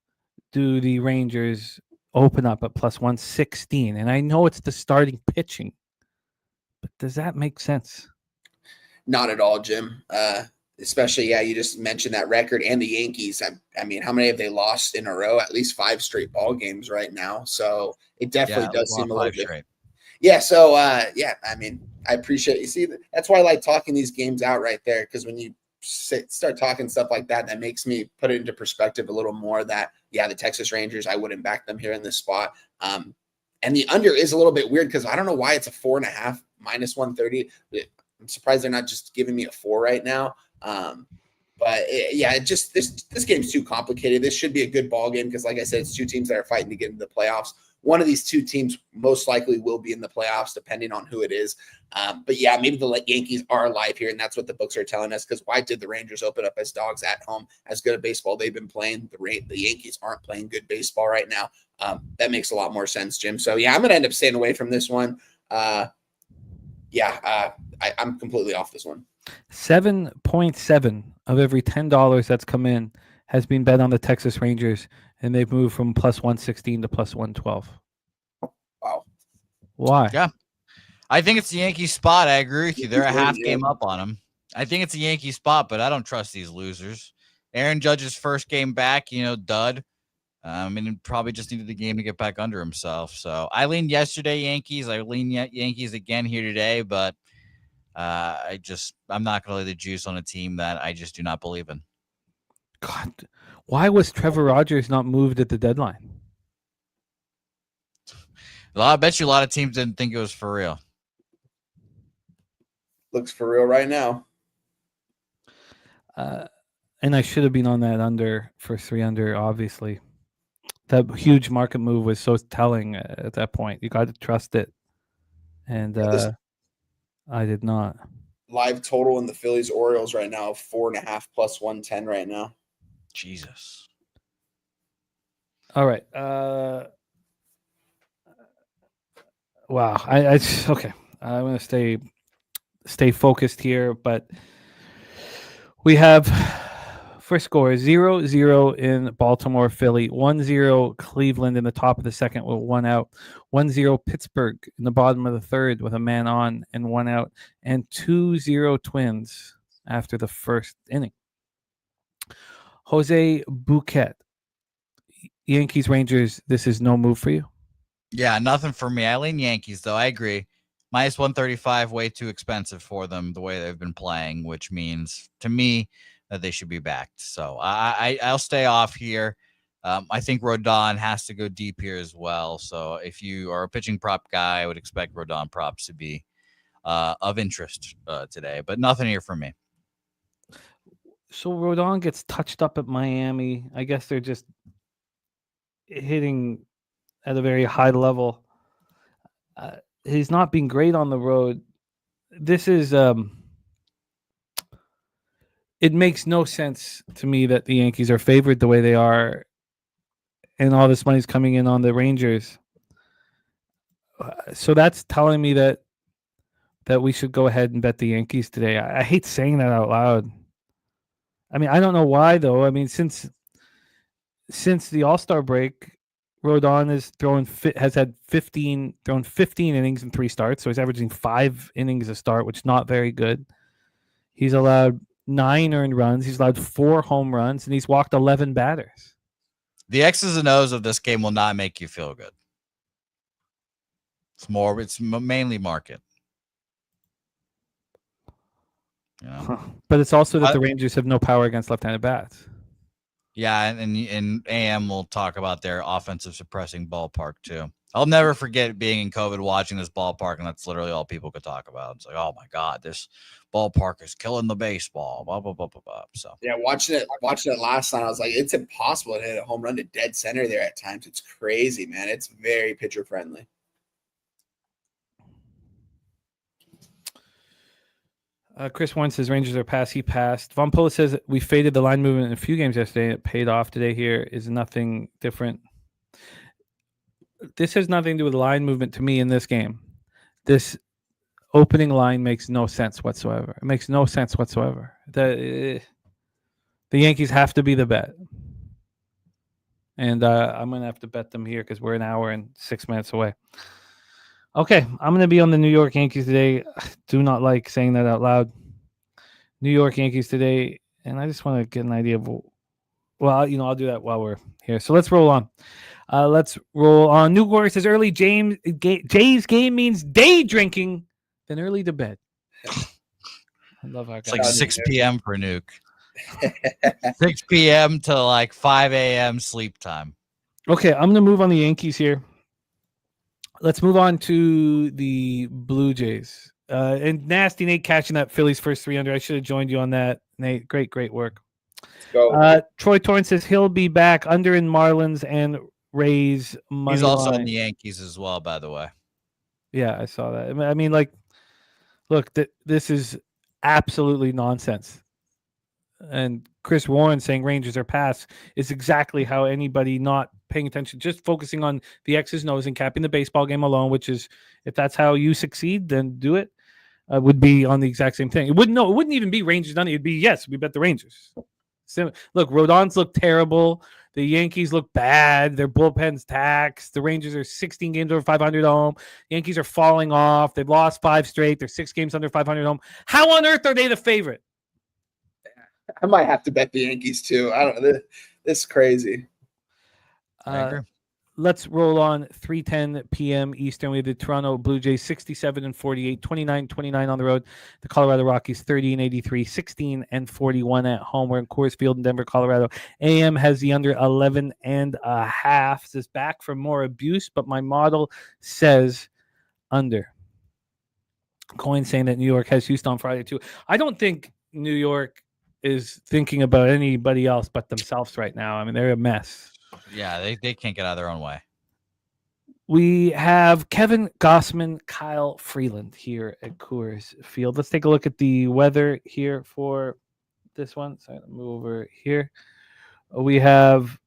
do the Rangers open up at plus 116? And I know it's the starting pitching, but does that make sense? Not at all, Jim. Especially, you just mentioned that record and the Yankees. I mean, how many have they lost in a row? At least 5 straight ball games right now. So it definitely does seem a little bit. Straight. Yeah. So, I mean, I appreciate you. See, that's why I like talking these games out right there. Because when you start talking stuff like that, that makes me put it into perspective a little more that, the Texas Rangers, I wouldn't back them here in this spot. And the under is a little bit weird because I don't know why it's a 4.5 minus 130. I'm surprised they're not just giving me a 4 right now. This game's too complicated. This should be a good ball game because, like I said, it's two teams that are fighting to get into the playoffs. One of these two teams most likely will be in the playoffs, depending on who it is. Maybe the Yankees are alive here, and that's what the books are telling us. Because why did the Rangers open up as dogs at home? As good a baseball they've been playing, the Yankees aren't playing good baseball right now. That makes a lot more sense, Jim. So I'm going to end up staying away from this one. I'm completely off this one. 7.7 of every $10 that's come in has been bet on the Texas Rangers, and they've moved from plus 116 to plus 112. Wow. Why? Yeah. I think it's the Yankee spot. I agree with you. They're a half game up on them. I think it's a Yankee spot, but I don't trust these losers. Aaron Judge's first game back, dud. And probably just needed the game to get back under himself. So I leaned yesterday Yankees. I lean Yankees again here today, but I'm not going to lay the juice on a team that I just do not believe in. God, why was Trevor Rogers not moved at the deadline? I bet you a lot of teams didn't think it was for real. Looks for real right now. And I should have been on that under for 3 under, obviously. That huge market move was so telling at that point. You got to trust it. And I did not. Live total in the Phillies Orioles right now, 4.5 plus 110 right now. Jesus. All right. Wow. Okay. I'm going to stay focused here, but we have first score 0-0 in Baltimore, Philly, 1-0 Cleveland in the top of the second with 1 out, 1-0 Pittsburgh in the bottom of the third with a man on and 1 out, and 2-0 Twins after the first inning. Jose Bouquet, Yankees, Rangers, this is no move for you? Yeah, nothing for me. I lean Yankees, though. I agree. Minus 135, way too expensive for them the way they've been playing, which means, to me, that they should be backed. So I'll stay off here. I think Rodon has to go deep here as well. So if you are a pitching prop guy, I would expect Rodon props to be of interest today, but nothing here for me. So Rodon gets touched up at Miami. I guess they're just hitting at a very high level. He's not been great on the road. This is it makes no sense to me that the Yankees are favored the way they are, and all this money's coming in on the Rangers. So that's telling me that we should go ahead and bet the Yankees today. I hate saying that out loud. I mean, I don't know why though. I mean, since the All-Star break, Rodon has had 15 innings in 3 starts, so he's averaging 5 innings a start, which is not very good. He's allowed 9 earned runs. He's allowed 4 home runs, and he's walked 11 batters. The X's and O's of this game will not make you feel good. It's mainly market. You know? But it's also that the Rangers have no power against left-handed bats. Yeah, and AM will talk about their offensive suppressing ballpark too. I'll never forget being in COVID watching this ballpark, and that's literally all people could talk about. It's like, oh my God, this ballpark is killing the baseball. Blah blah blah blah blah. So yeah, watching it last night, I was like, it's impossible to hit a home run to dead center there at times. It's crazy, man. It's very pitcher friendly. Chris Warren says Rangers are pass. He passed. Von Pola says we faded the line movement in a few games yesterday, and it paid off today. Here is nothing different. This has nothing to do with line movement to me in this game. This opening line makes no sense whatsoever. It makes no sense whatsoever. The Yankees have to be the bet. And I'm going to have to bet them here because we're an hour and 6 minutes away. Okay, I'm going to be on the New York Yankees today. Do not like saying that out loud. New York Yankees today, and I just want to get an idea of, well, I'll do that while we're here. So let's roll on. New York says early Jay's game means day drinking, then early to bed. I love how it's like 6 p.m. for Nuke. 6 p.m. to like 5 a.m. sleep time. Okay, I'm going to move on the Yankees here. Let's move on to the Blue Jays. And Nasty Nate catching that Phillies first 300. I should have joined you on that, Nate. Great work. Let's go. Troy Torrance says he'll be back under in Marlins and Rays money He's also line. in the Yankees as well, by the way. Yeah, I saw that. I mean, like, look, this is absolutely nonsense. And Chris Warren saying Rangers are pass is exactly how anybody not paying attention, just focusing on the X's and O's and capping the baseball game alone, which is, if that's how you succeed, then do it, would be on the exact same thing. It wouldn't even be Rangers done. It would be, yes, we bet the Rangers. So, look, Rodon's look terrible. The Yankees look bad. Their bullpen's taxed. The Rangers are 16 games over 500 home. Yankees are falling off. They've lost 5 straight. They're 6 games under 500 home. How on earth are they the favorite? I might have to bet the Yankees too. I don't know. This is crazy. I agree. Let's roll on 3:10 p.m. Eastern. We have the Toronto Blue Jays 67-48, 29-29 on the road. The Colorado Rockies 30-83, 16-41 at home. We're in Coors Field in Denver, Colorado. AM has the under 11.5. Says back for more abuse, but my model says under. Coin saying that New York has Houston on Friday too. I don't think New York is thinking about anybody else but themselves right now. I mean, they're a mess. Yeah, they can't get out of their own way. We have Kevin Gossman, Kyle Freeland here at Coors Field. Let's take a look at the weather here for this one. Sorry, let me move over here. We have,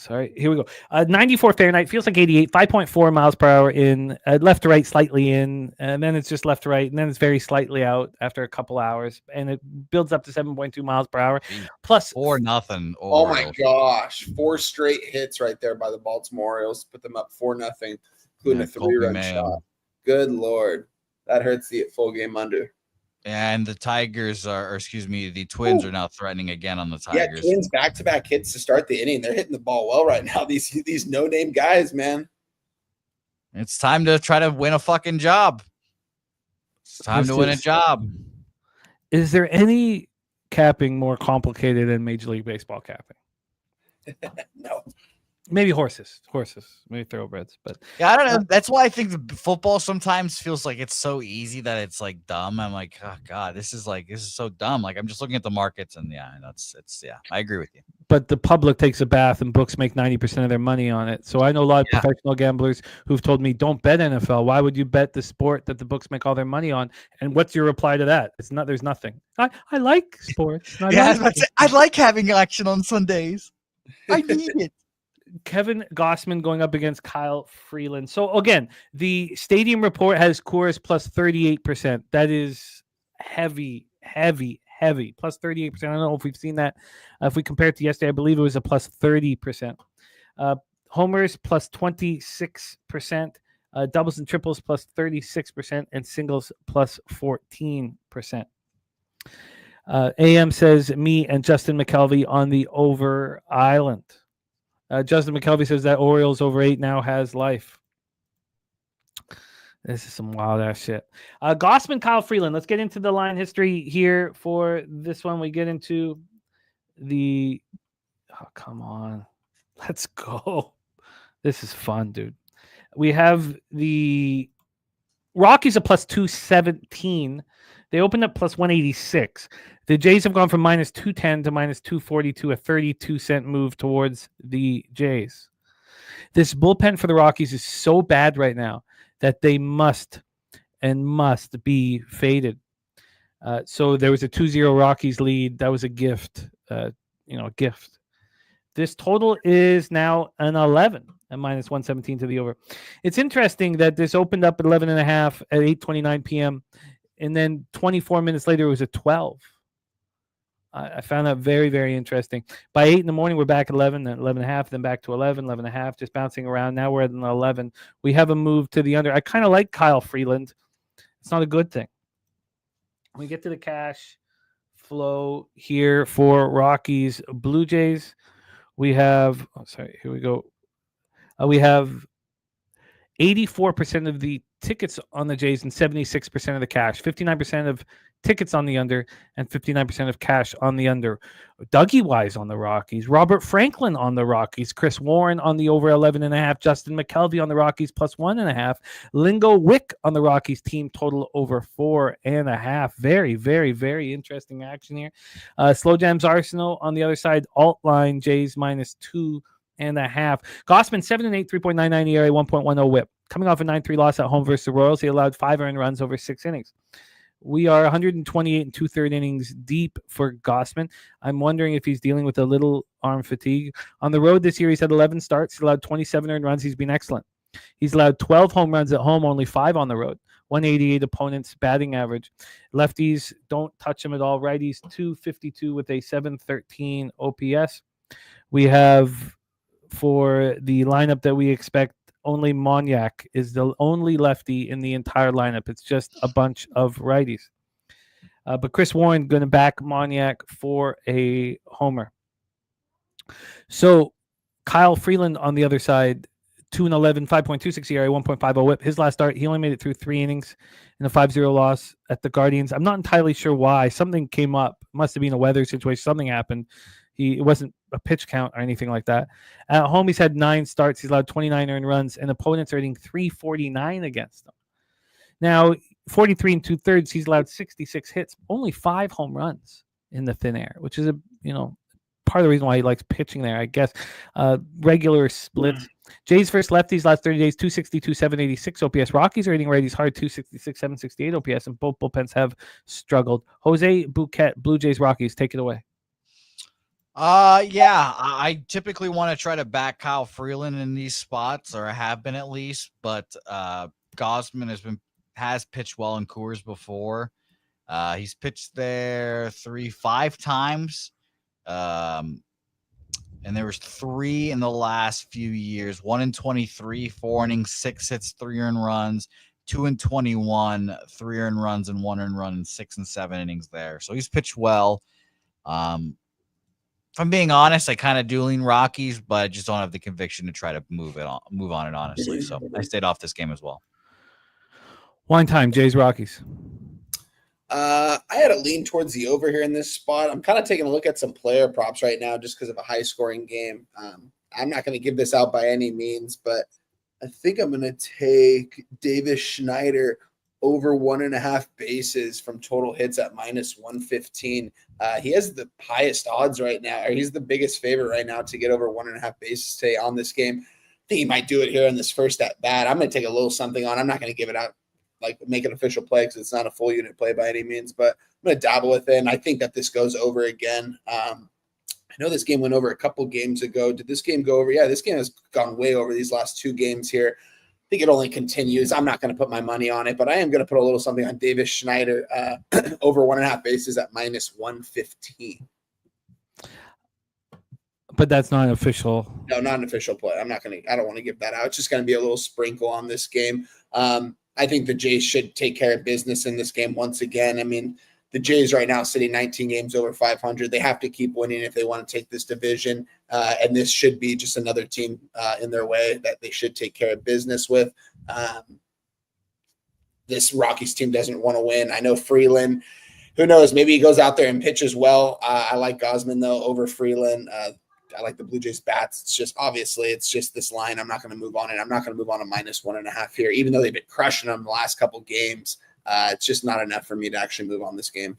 here we go. 94 Fahrenheit, feels like 88, 5.4 miles per hour in, left to right, slightly in, and then it's just left to right, and then it's very slightly out after a couple hours, and it builds up to 7.2 miles per hour. Plus 4-0. Oh my gosh. 4 straight hits right there by the Baltimore Orioles. Put them up 4-0, including a 3-run shot. Good Lord. That hurts the full game under. And the Tigers the Twins are now threatening again on the Tigers. Yeah, Twins back-to-back hits to start the inning. They're hitting the ball well right now. These no-name guys, man. It's time to try to win a fucking job. It's time to win a job. Is there any capping more complicated than Major League Baseball capping? No. Maybe horses, maybe thoroughbreds, but Yeah, I don't know. That's why I think the football sometimes feels like it's so easy that it's like dumb. I'm like, oh god, this is so dumb. Like I'm just looking at the markets, and I agree with you. but the public takes a bath and books make 90% of their money on it. So I know a lot of professional gamblers who've told me, don't bet NFL. Why would you bet the sport that the books make all their money on? And what's your reply to that? There's nothing. I like sports. I like having action on Sundays. I need it. Kevin Gossman going up against Kyle Freeland. So again, the Stadium Report has Coors plus 38%. That is heavy. Plus 38%. I don't know if we've seen that. If we compare it to yesterday, I believe it was a plus 30%. Homers plus 26%. Doubles and triples plus 36%. And singles plus 14%. AM says me and Justin McKelvey on the over island. Justin McKelvey says that Orioles over 8 now has life. This is some wild ass shit. Gossman, Kyle Freeland. Let's get into the line history here for this one. We get into the. Oh, come on. Let's go. This is fun, dude. We have the Rockies a plus 217. They opened up plus 186. The Jays have gone from minus 210 to minus 242, a 32-cent move towards the Jays. This bullpen for the Rockies is so bad right now that they must be faded. So there was a 2-0 Rockies lead. That was a gift, a gift. This total is now an 11 at minus 117 to the over. It's interesting that this opened up at 11.5 at 8:29 p.m. And then 24 minutes later, it was a 12. I found that very, very interesting. By 8 in the morning, we're back at 11, then 11.5, then back to 11, 11.5, just bouncing around. Now we're at an 11. We have a move to the under. I kind of like Kyle Freeland. It's not a good thing. We get to the cash flow here for Rockies Blue Jays. We have, here we go. We have 84% of the tickets on the Jays and 76% of the cash, 59% of tickets on the under and 59% of cash on the under. Dougie Wise on the Rockies, Robert Franklin on the Rockies, Chris Warren on the over 11.5, Justin McKelvey on the Rockies plus 1.5, Lingo Wick on the Rockies team total over 4.5. Very, very, very interesting action here. Slow Jams Arsenal on the other side, alt line Jays minus 2.5. Gossman 7-8, 3.99 ERA, 1.10 WHIP. Coming off a 9-3 loss at home versus the Royals, he allowed 5 earned runs over 6 innings. We are 128 and 2/3 innings deep for Gossman. I'm wondering if he's dealing with a little arm fatigue. On the road this year, he's had 11 starts. He's allowed 27 earned runs. He's been excellent. He's allowed 12 home runs at home, only 5 on the road. 188 opponents batting average. Lefties don't touch him at all. Righties 252 with a 713 OPS. We have, for the lineup that we expect, only Moniak is the only lefty in the entire lineup. It's just a bunch of righties. But Chris Warren going to back Moniak for a homer. So Kyle Freeland on the other side, 2-11, 5.26 ERA, 1.50 WHIP. His last start, he only made it through 3 innings in a 5-0 loss at the Guardians. I'm not entirely sure why. Something came up. Must have been a weather situation. Something happened. It wasn't a pitch count or anything like that. At home, he's had 9 starts. He's allowed 29 earned runs, and opponents are hitting 349 against him. Now, 43 and 2/3, he's allowed 66 hits, only 5 home runs in the thin air, which is part of the reason why he likes pitching there, I guess. Regular splits. Jays versus lefties last 30 days, 262, 786 OPS. Rockies are hitting righties hard, 266, 768 OPS, and both bullpens have struggled. Jose Bouquet, Blue Jays, Rockies, take it away. I typically want to try to back Kyle Freeland in these spots, or I have been at least, but Gossman has pitched well in Coors before. He's pitched there 5 times. And there was 3 in the last few years, 1 in 23, 4 innings, 6 hits, 3 earned runs, 2 in 21, 3 earned runs and 1 earned run in 6 and 7 innings there. So he's pitched well. If I'm being honest, I kind of do lean Rockies, but I just don't have the conviction to try to move on it honestly. So I stayed off this game as well. Wine time, Jays, Rockies. I had a lean towards the over here in this spot. I'm kind of taking a look at some player props right now just because of a high-scoring game. I'm not going to give this out by any means, but I think I'm going to take Davis Schneider over 1.5 bases from total hits at -115. He has the highest odds right now, or he's the biggest favorite right now to get over 1.5 bases today on this game. I think he might do it here in this first at bat. I'm going to take a little something on. I'm not going to give it out, like make an official play because it's not a full unit play by any means, but I'm going to dabble with it. And I think that this goes over again. I know this game went over a couple games ago. Did this game go over? Yeah, this game has gone way over these last 2 games here. I think it only continues. I'm not going to put my money on it, but I am going to put a little something on Davis Schneider over 1.5 bases at -115. But that's not an official. No, not an official play. I don't want to give that out. It's just going to be a little sprinkle on this game. I think the Jays should take care of business in this game once again. I mean, the Jays right now sitting 19 games over 500. They have to keep winning if they want to take this division. And this should be just another team in their way that they should take care of business with. This Rockies team doesn't want to win. I know Freeland, who knows, maybe he goes out there and pitches well. I like Gosman, though, over Freeland. I like the Blue Jays bats. It's just, obviously, it's just this line. I'm not going to move on it. I'm not going to move on to -1.5 here, even though they've been crushing them the last couple games. It's just not enough for me to actually move on this game.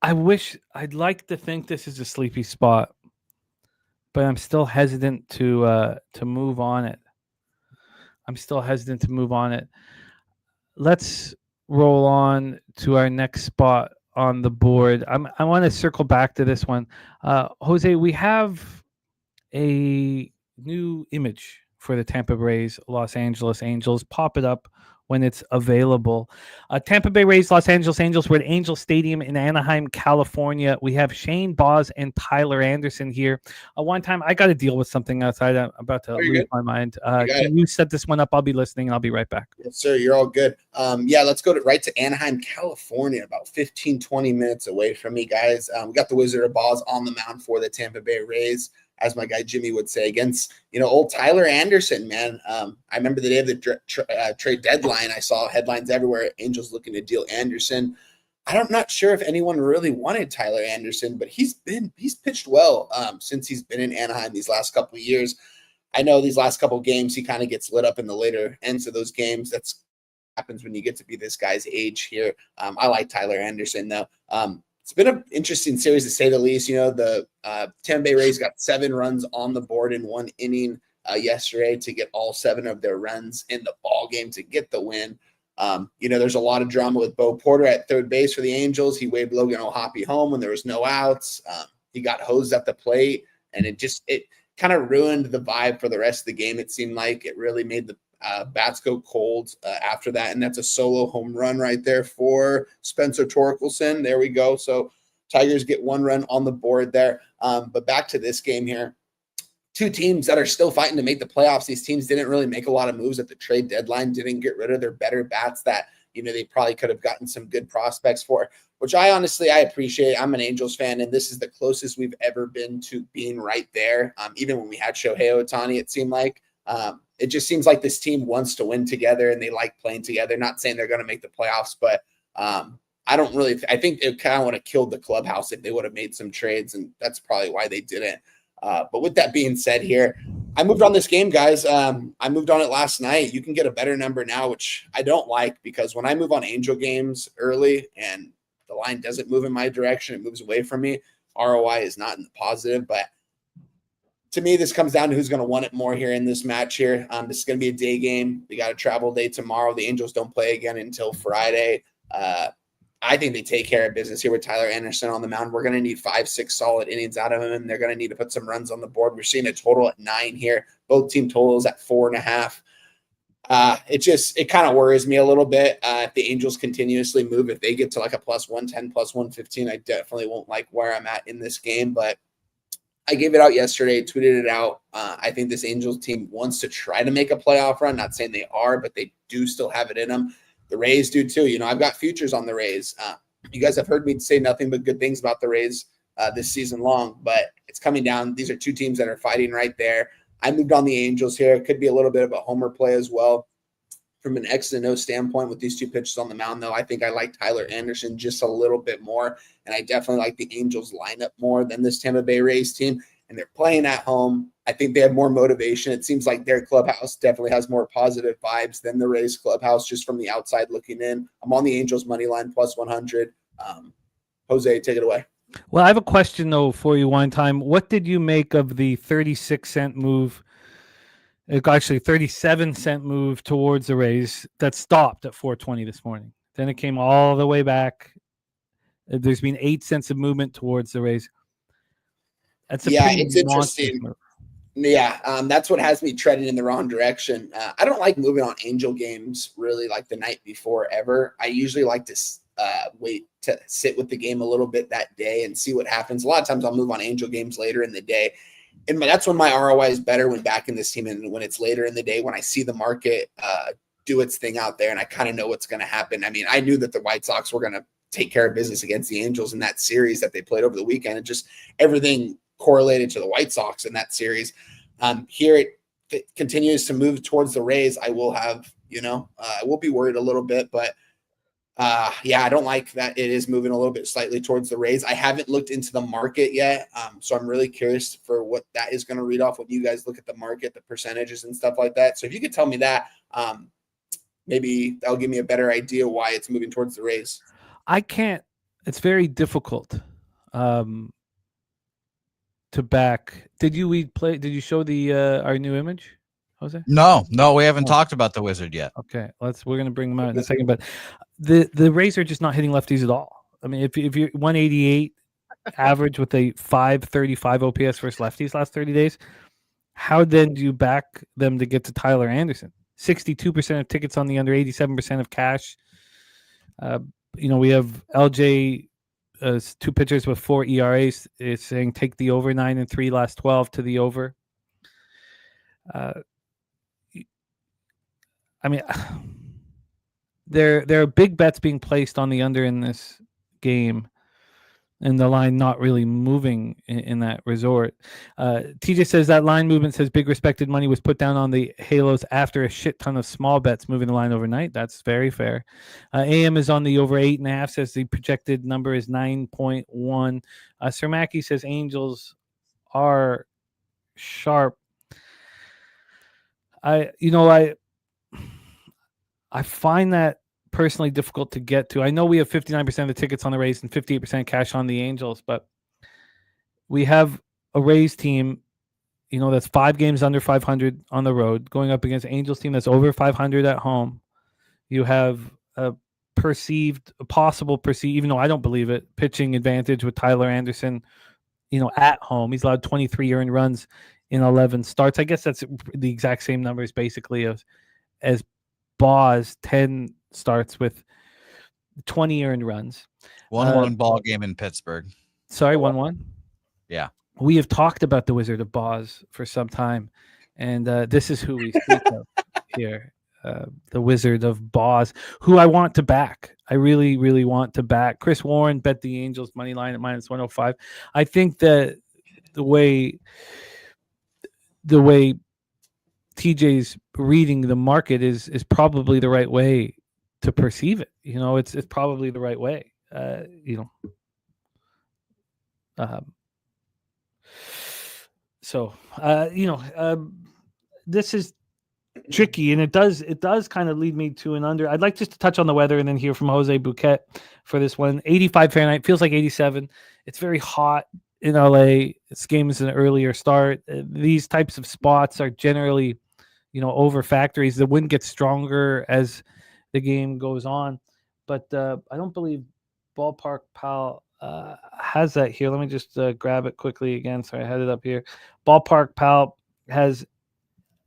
I'd like to think this is a sleepy spot, but I'm still hesitant to move on it. Let's roll on to our next spot on the board. I want to circle back to this one. Jose, we have a new image for the Tampa Rays Los Angeles Angels. Pop it up when it's available. Tampa Bay Rays Los Angeles Angels. We're at Angel Stadium in Anaheim, California. We have Shane Boz and Tyler Anderson here. One time I got to deal with something outside. I'm about to lose my mind. Can you set this one up? I'll be listening and I'll be right back. Yes, sir. You're all good. Let's go right to Anaheim, California, about 15, 20 minutes away from me, guys. We got the Wizard of Boz on the mound for the Tampa Bay Rays, as my guy Jimmy would say, against, old Tyler Anderson, man. I remember the day of the trade deadline, I saw headlines everywhere, Angels looking to deal Anderson. I'm not sure if anyone really wanted Tyler Anderson, but he's pitched well since he's been in Anaheim these last couple of years. I know these last couple of games, he kind of gets lit up in the later ends of those games. That's happens when you get to be this guy's age here. I like Tyler Anderson, though. It's been an interesting series, to say the least. The Tampa Bay Rays got 7 runs on the board in 1 inning yesterday to get all 7 of their runs in the ball game to get the win. There's a lot of drama with Bo Porter at third base for the Angels. He waved Logan O'Hoppe home when there was no outs. He got hosed at the plate, and it kind of ruined the vibe for the rest of the game. It seemed like it really made the bats go cold after that, and that's a solo home run right there for Spencer Torkelson. There we go. So Tigers get 1 run on the board there. But back to this game here. 2 teams that are still fighting to make the playoffs. These teams didn't really make a lot of moves at the trade deadline, didn't get rid of their better bats that, they probably could have gotten some good prospects for, which I appreciate. I'm an Angels fan, and this is the closest we've ever been to being right there. Even when we had Shohei Ohtani, it seemed like. It just seems like this team wants to win together and they like playing together. Not saying they're going to make the playoffs, but I think they kind of would have killed the clubhouse if they would have made some trades, and that's probably why they didn't. But with that being said here, I moved on this game, guys. I moved on it last night. You can get a better number now, which I don't like, because when I move on Angel games early and the line doesn't move in my direction, it moves away from me. ROI is not in the positive, but to me, this comes down to who's going to want it more here in this match here. This is going to be a day game. We got a travel day tomorrow. The Angels don't play again until Friday. I think they take care of business here with Tyler Anderson on the mound. We're going to need 5-6 solid innings out of him, and they're going to need to put some runs on the board. We're seeing a total at 9 here. Both team totals at 4.5. It kind of worries me a little bit if the Angels continuously move. If they get to like a +110, +115, I definitely won't like where I'm at in this game, but I gave it out yesterday, tweeted it out. I think this Angels team wants to try to make a playoff run. Not saying they are, but they do still have it in them. The Rays do too. I've got futures on the Rays. You guys have heard me say nothing but good things about the Rays this season long, but it's coming down. These are 2 teams that are fighting right there. I moved on the Angels here. It could be a little bit of a homer play as well. from an X and O standpoint with these two pitchers on the mound, though. I think I like Tyler Anderson just a little bit more, and I definitely like the Angels lineup more than this Tampa Bay Rays team. And they're playing at home. I think they have more motivation. It seems like their clubhouse definitely has more positive vibes than the Rays clubhouse, just from the outside looking in. I'm on the Angels money line plus 100. Jose, take it away. Well, I have a question though for you. One time, what did you make of the 36-cent move? Actually, 37-cent move towards the Rays that stopped at 420 this morning. Then it came all the way back. There's been 8 cents of movement towards the Rays. That's it's interesting. Move. Yeah, that's what has me treading in the wrong direction. I don't like moving on Angel games really like the night before ever. I usually like to wait to sit with the game a little bit that day and see what happens. A lot of times I'll move on Angel games later in the day. And that's when my ROI is better, when backing this team, and when it's later in the day, when I see the market do its thing out there and I kind of know what's going to happen. I mean, I knew that the White Sox were going to take care of business against the Angels in that series that they played over the weekend, and just everything correlated to the White Sox in that series. Here it continues to move towards the Rays. I will have, I will be worried a little bit, but I don't like that it is moving a little bit slightly towards the Rays. I haven't looked into the market yet, so I'm really curious for what that is going to read off when you guys look at the market, the percentages and stuff like that. So if you could tell me that, maybe that'll give me a better idea why it's moving towards the Rays. I can't. It's very difficult to back. Did you show the our new image, Jose? No, we haven't talked about the Wizard yet. Okay, we're gonna bring them out in a second. But the Rays are just not hitting lefties at all. I mean, if you're 188 average with a 535 OPS versus lefties last 30 days, how then do you back them to get to Tyler Anderson? 62% of tickets on the under, 87% of cash. We have LJ. 2 pitchers with 4 ERAs is saying take the over, 9-3 last 12 to the over. I mean, there are big bets being placed on the under in this game, and the line not really moving in that resort. TJ says that line movement says big respected money was put down on the Halos after a shit ton of small bets moving the line overnight. That's very fair. AM is on the over 8.5, says the projected number is 9.1. Sir Mackey says Angels are sharp. I find that personally difficult to get to. I know we have 59% of the tickets on the Rays and 58% cash on the Angels, but we have a Rays team, that's 5 games under 500 on the road, going up against Angels team that's over 500 at home. You have a possible, even though I don't believe it, pitching advantage with Tyler Anderson, at home. He's allowed 23 earned runs in 11 starts. I guess that's the exact same numbers basically as Boz, 10 starts with 20 earned runs. 1-1 ball game in Pittsburgh. Sorry, 1-1? Yeah. We have talked about the Wizard of Boz for some time, and this is who we speak of here. The Wizard of Boz, who I want to back. I really, really want to back. Chris Warren bet the Angels money line at -105. I think that the way TJ's reading the market is probably the right way to perceive it. It's probably the right way. This is tricky, and it does kind of lead me to an under. I'd like just to touch on the weather and then hear from Jose Bouquet for this one. 85 Fahrenheit, feels like 87. It's very hot in LA. This game is an earlier start. These types of spots are generally, over factories. The wind gets stronger as the game goes on, but I don't believe Ballpark Pal has that here. Let me just grab it quickly again. Sorry, I had it up here. Ballpark Pal has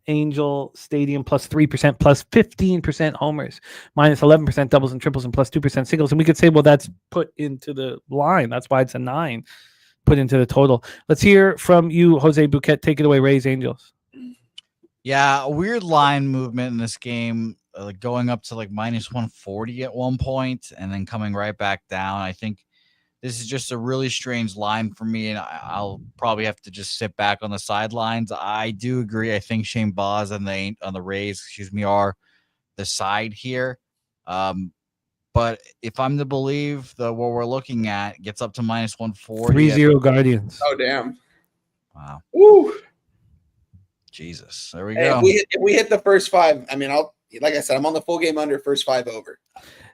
Angel Stadium +3%, +15% homers, -11% doubles and triples, and +2% singles. And we could say, well, that's put into the line. That's why it's a 9 put into the total. Let's hear from you, Jose Bouquet. Take it away, Rays Angels. Yeah, a weird line movement in this game, going up to like -140 at one point and then coming right back down. I think this is just a really strange line for me, and I'll probably have to just sit back on the sidelines. I do agree. I think Shane Boz and the Rays, are the side here. But if I'm to believe what we're looking at gets up to minus 140. 3-0 Guardians. Oh, damn. Wow. Woo. Jesus. There we Hey, go. if we hit the first 5, I mean, like I said, I'm on the full game under, first 5 over.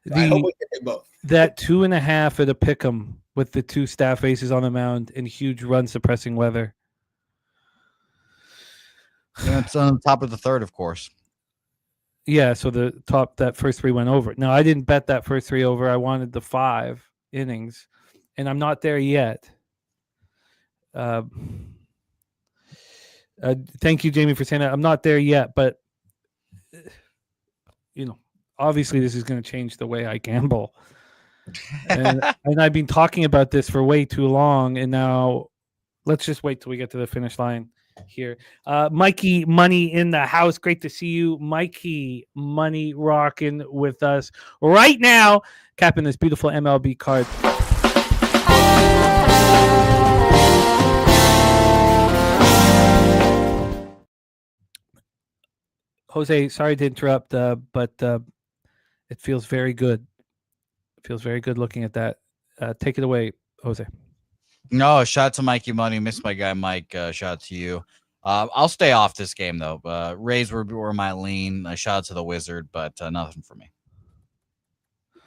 So I hope we can hit both. That 2.5 at a pick'em with the 2 staff aces on the mound in huge run suppressing weather. And it's on top of the third, of course. Yeah, so that first 3 went over. Now, I didn't bet that first 3 over. I wanted the 5 innings, and I'm not there yet. Thank you, Jamie, for saying that. I'm not there yet, but obviously this is going to change the way I gamble. And I've been talking about this for way too long, and now let's just wait till we get to the finish line here. Mikey Money in the house. Great to see you. Mikey Money rocking with us right now, capping this beautiful MLB card. Jose, sorry to interrupt, but it feels very good. It feels very good looking at that. Take it away, Jose. No, shout out to Mikey Money. Miss my guy Mike. Shout out to you. I'll stay off this game though. Rays were my lean. Shout out to the Wizard, but nothing for me.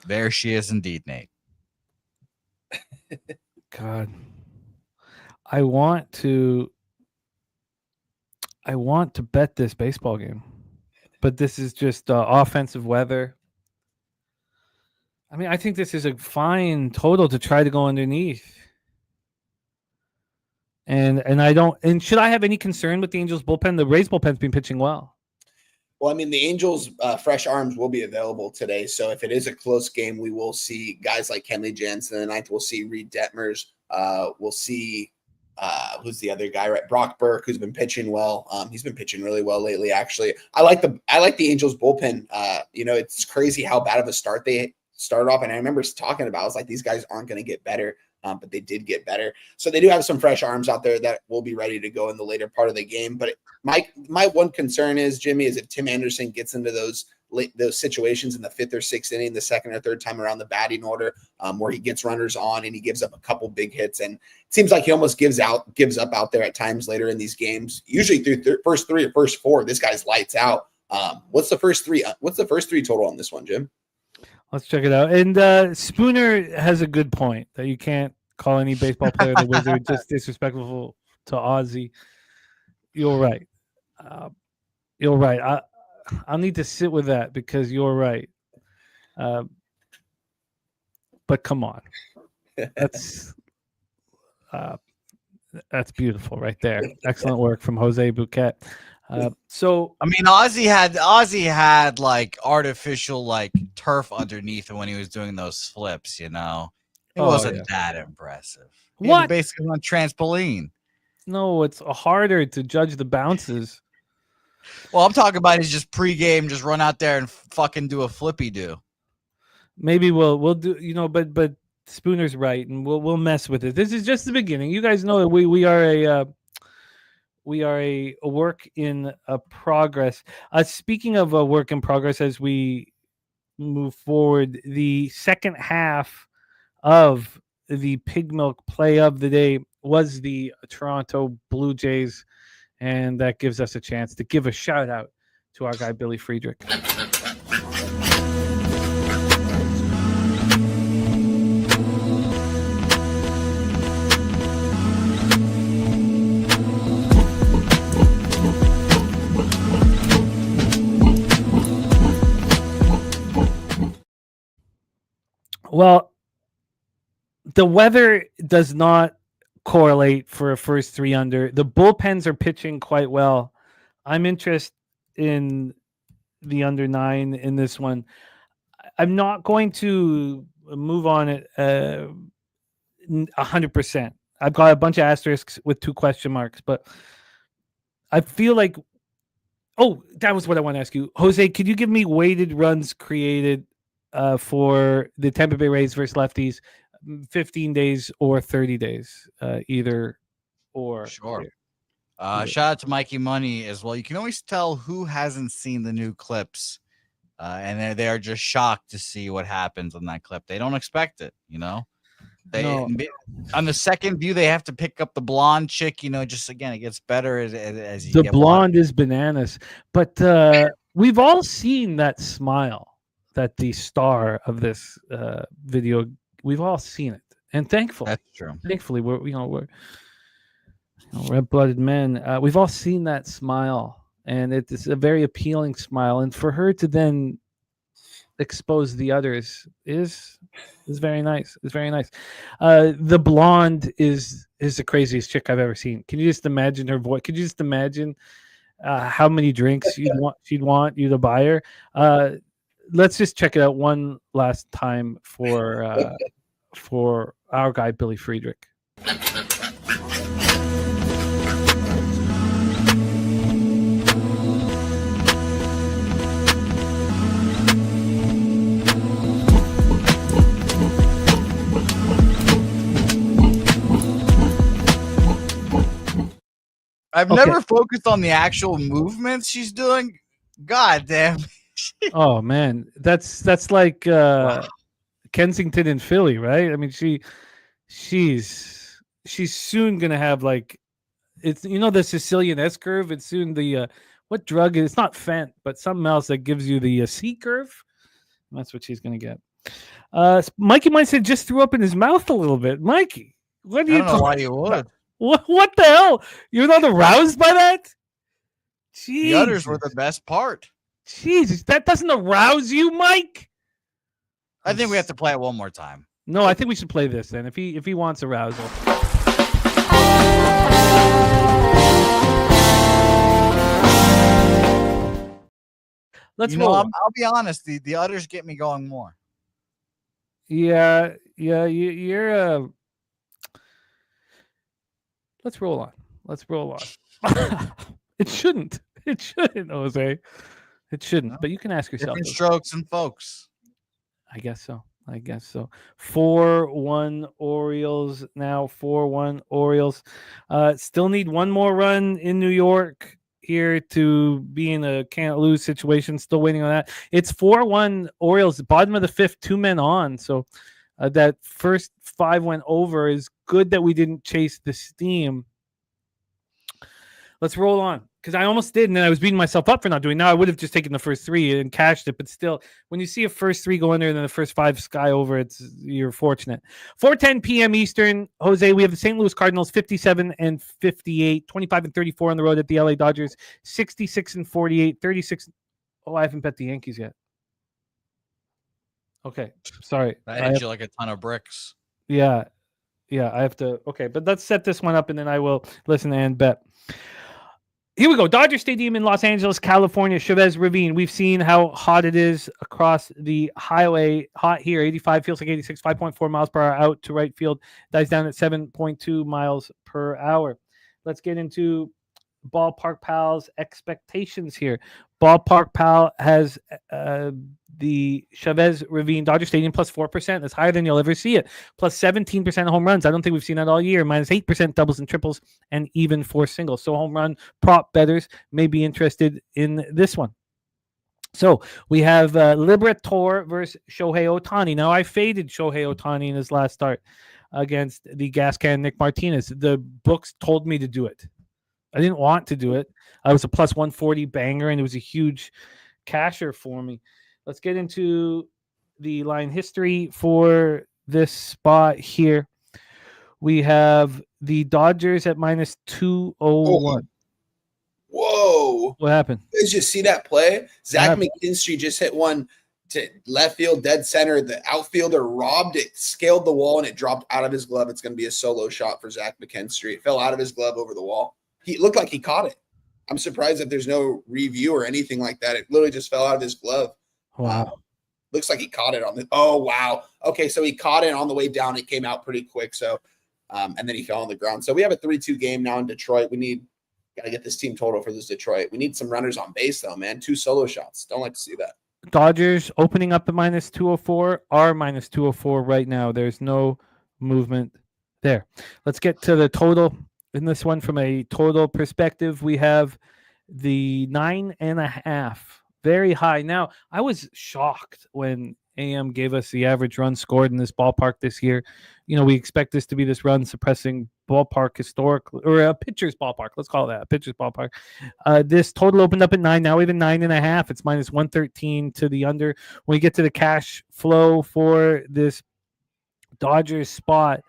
There she is indeed, Nate. God, I want to bet this baseball game, but this is just offensive weather. I mean, I think this is a fine total to try to go underneath. And I don't. And should I have any concern with the Angels bullpen? The Rays bullpen's been pitching well. Well, I mean, the Angels' fresh arms will be available today. So if it is a close game, we will see guys like Kenley Jansen in the ninth. We'll see Reed Detmers. We'll see who's the other guy, right? Brock Burke, who's been pitching well. He's been pitching really well lately, actually. I like the Angels bullpen. It's crazy how bad of a start they started off. And I remember talking about, I was like, these guys aren't going to get better. But they did get better. So they do have some fresh arms out there that will be ready to go in the later part of the game. But my one concern is, Jimmy, is if Tim Anderson gets into those situations in the 5th or 6th inning, the second or third time around the batting order, where he gets runners on and he gives up a couple big hits. And it seems like he almost gives up out there at times later in these games. Usually through first 3 or first 4, this guy's lights out. What's the first 3 total on this one, Jim? Let's check it out. And Spooner has a good point that you can't call any baseball player the Wizard just disrespectful to Ozzy. You're right. You're right. I'll need to sit with that because you're right. But come on. That's beautiful right there. Excellent work from Jose Bouquet. So I mean, Ozzy had like artificial like turf underneath him when he was doing those flips. It wasn't that impressive. He What? Basically on trampoline. No, it's harder to judge the bounces. Well, I'm talking about is just pregame, just run out there and fucking do a flippy do. Maybe we'll do, but Spooner's right, and we'll mess with it. This is just the beginning. You guys know that we are a work in progress. Speaking of a work in progress, as we move forward, the second half of the Pig Milk play of the day was the Toronto Blue Jays, and that gives us a chance to give a shout out to our guy Billy Friedrich. Well, the weather does not correlate for a first 3 under. The bullpens are pitching quite well. I'm interested in the under 9 in this one. I'm not going to move on it 100%. I've got a bunch of asterisks with 2 question marks, but I feel like, that was what I want to ask you. Jose, could you give me weighted runs created for the Tampa Bay Rays versus lefties, 15 days or 30 days, either or. Sure. Shout out to Mikey Money as well. You can always tell who hasn't seen the new clips and they are just shocked to see what happens on that clip. They don't expect it, No. On the second view, they have to pick up the blonde chick. Just again, it gets better as you The get blonde is bananas, but we've all seen that smile that the star of this video. We've all seen it, and That's true. thankfully, we're red-blooded men. We've all seen that smile, and it's a very appealing smile. And for her to then expose the others is very nice. It's very nice. The blonde is the craziest chick I've ever seen. Can you just imagine her voice? Could you just imagine how many drinks she'd want you to buy her? Let's just check it out one last time for our guy Billy Friedrich. I've never focused on the actual movements she's doing. God damn. Oh man, that's like Kensington and Philly, right? I mean, she's soon gonna have like it's the Sicilian S curve. It's soon the what drug? It's not Fent, but something else that gives you the C curve. That's what she's gonna get. Mikey might say just threw up in his mouth a little bit. Mikey, what do you? I don't know why you would. What the hell? You're not aroused by that? Jeez. The others were the best part. Jesus, that doesn't arouse you, Mike? I think we have to play it one more time. No, I think we should play this then. If he wants arousal. Let's roll. I'll be honest. The others get me going more. Yeah. You're. Let's roll on. It shouldn't, Jose. It shouldn't. No. But you can ask yourself. Different strokes and folks. I guess so. 4-1 Orioles now. 4-1 Orioles. Still need one more run in New York here to be in a can't lose situation. Still waiting on that. It's 4-1 Orioles. Bottom of the fifth, 2 men on. So that first 5 went over. Is good that we didn't chase the steam. Let's roll on. Because I almost did, and then I was beating myself up for not doing. Now I would have just taken the first 3 and cashed it, but still, when you see a first 3 go in there and then the first 5 sky over, you're fortunate. 4:10 p.m. Eastern, Jose. We have the St. Louis Cardinals 57-58, 25-34 on the road at the LA Dodgers, 66-48, 36. Oh, I haven't bet the Yankees yet. Okay, sorry. That hit you like a ton of bricks. Yeah, I have to. Okay, but let's set this one up, and then I will listen and bet. Here we go. Dodger Stadium in Los Angeles, California, Chavez Ravine. We've seen how hot it is across the highway. Hot here, 85, feels like 86, 5.4 miles per hour out to right field. Dies down at 7.2 miles per hour. Let's get into Ballpark Pal's expectations here. Ballpark Pal has the Chavez Ravine Dodger Stadium plus 4%. That's higher than you'll ever see it. Plus 17% home runs. I don't think we've seen that all year. Minus 8% doubles and triples, and even 4 singles. So home run prop bettors may be interested in this one. So we have Liberatore versus Shohei Ohtani. Now I faded Shohei Ohtani in his last start against the gas can Nick Martinez. The books told me to do it. I didn't want to do it. I was a plus 140 banger, and it was a huge casher for me. Let's get into the line history for this spot here. We have the Dodgers at minus 201. Whoa. What happened? Did you see that play? Zach McKinstry just hit one to left field, dead center. The outfielder robbed it, scaled the wall, and it dropped out of his glove. It's going to be a solo shot for Zach McKinstry. It fell out of his glove over the wall. He looked like he caught it. I'm surprised that there's no review or anything like that. It literally just fell out of his glove. Wow. Looks like he caught it on the – oh, wow. Okay, so he caught it on the way down. It came out pretty quick. So, and then he fell on the ground. So we have a 3-2 game now in Detroit. Got to get this team total for this Detroit. We need some runners on base, though, man. 2 solo shots. Don't like to see that. Dodgers opening up at minus 204 are minus 204 right now. There's no movement there. Let's get to the total in this one. From a total perspective, we have the 9.5 very high. Now, I was shocked when AM gave us the average run scored in this ballpark this year. We expect this to be this run suppressing ballpark historically, or a pitcher's ballpark. Let's call it that, a pitcher's ballpark. This total opened up at 9. Now even 9.5. It's minus 113 to the under. When we get to the cash flow for this Dodgers spot,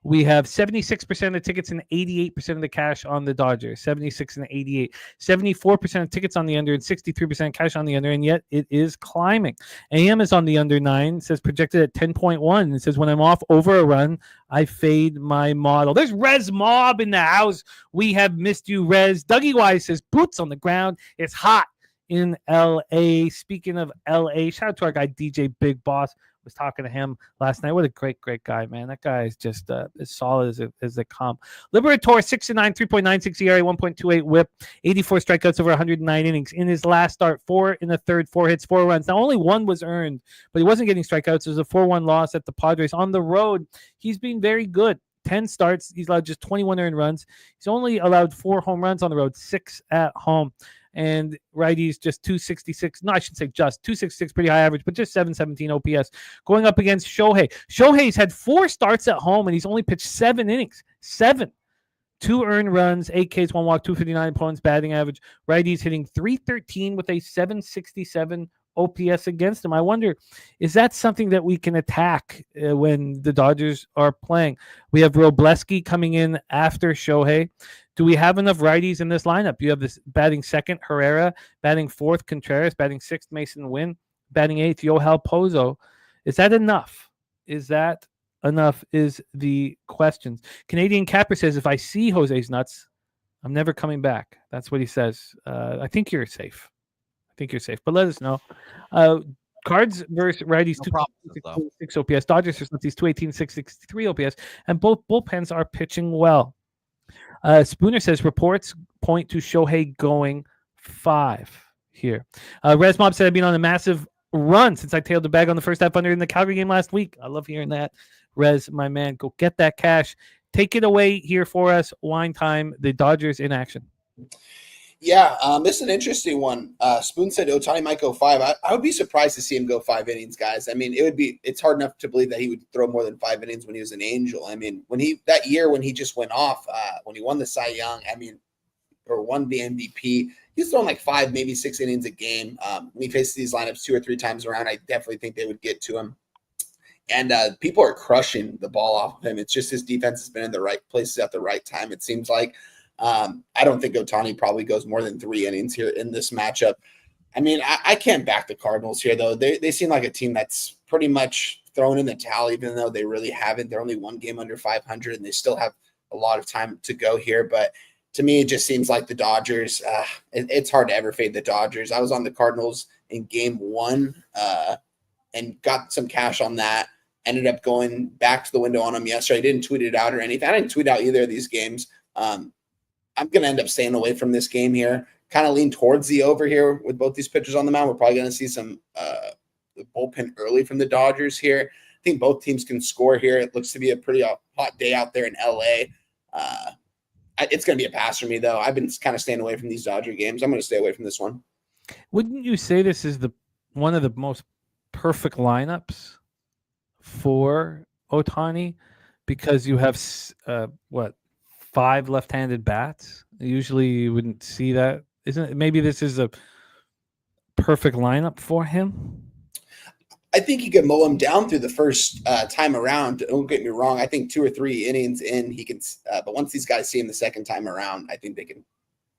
we have 76% of tickets and 88% of the cash on the Dodgers. 76 and 88. 74% of tickets on the under and 63% cash on the under, and yet it is climbing. AM is on the under 9. It says projected at 10.1. It says when I'm off over a run, I fade my model. There's Rez Mob in the house. We have missed you, Rez. Dougie Wise says boots on the ground. It's hot in LA. Speaking of LA, shout out to our guy DJ Big Boss. Was talking to him last night. What a great guy, man. That guy is just as solid as they come. Liberator 6-9, 3.96 ERA, 1.28 WHIP, 84 strikeouts over 109 innings. In his last start, 4 in the third, 4 hits, 4 runs. Now only 1 was earned, but he wasn't getting strikeouts. It was a 4-1 loss at the Padres. On the road, he's been very good. 10 starts. He's allowed just 21 earned runs. He's only allowed 4 home runs on the road, 6 at home. And righties just 266. No, I should say just 266, pretty high average, but just 717 OPS. Going up against Shohei. Shohei's had 4 starts at home, and he's only pitched 7 innings. 7. 2 earned runs, 8 Ks, 1 walk, 259 opponents batting average. Righties hitting 313 with a 767 OPS against him. I wonder, is that something that we can attack when the Dodgers are playing? We have Robleski coming in after Shohei. Do we have enough righties in this lineup? You have this batting second, Herrera, batting fourth, Contreras, batting sixth, Mason Wynn, batting eighth, Yohel Pozo. Is that enough? Is that enough is the question. Canadian Capper says, if I see Jose's nuts, I'm never coming back. That's what he says. I think you're safe. But let us know. Cards versus righties, 2.6 OPS. Dodgers versus lefties, 218, 663 OPS. And both bullpens are pitching well. Spooner says reports point to Shohei going 5 here. Rez Mob said I've been on a massive run since I tailed the bag on the first half under in the Calgary game last week. I love hearing that. Rez, my man, go get that cash. Take it away here for us. Wine time. The Dodgers in action. Yeah, this is an interesting one. Spoon said Ohtani might go 5. I would be surprised to see him go 5 innings, guys. I mean, it's hard enough to believe that he would throw more than 5 innings when he was an Angel. I mean, when he just went off, when he won the Cy Young, or won the MVP, he's throwing like 5, maybe 6 innings a game. When he faces these lineups 2 or 3 times around, I definitely think they would get to him. And people are crushing the ball off of him. It's just his defense has been in the right places at the right time, it seems like. I don't think Ohtani probably goes more than 3 innings here in this matchup. I mean, I can't back the Cardinals here, though. They seem like a team that's pretty much thrown in the towel, even though they really haven't. They're only 1 game under 500, and they still have a lot of time to go here. But to me, it just seems like the Dodgers, it's hard to ever fade the Dodgers. I was on the Cardinals in game 1 and got some cash on that. Ended up going back to the window on them yesterday. I didn't tweet it out or anything. I didn't tweet out either of these games. I'm going to end up staying away from this game here. Kind of lean towards the over here with both these pitchers on the mound. We're probably going to see some the bullpen early from the Dodgers here. I think both teams can score here. It looks to be a pretty hot day out there in LA. It's going to be a pass for me, though. I've been kind of staying away from these Dodger games. I'm going to stay away from this one. Wouldn't you say this is one of the most perfect lineups for Ohtani? Because you have, 5 left-handed bats. Usually you wouldn't see that. Isn't it? Maybe this is a perfect lineup for him. I think he could mow him down through the first time around. Don't get me wrong. I think 2 or 3 innings in, he can. But once these guys see him the second time around, I think they can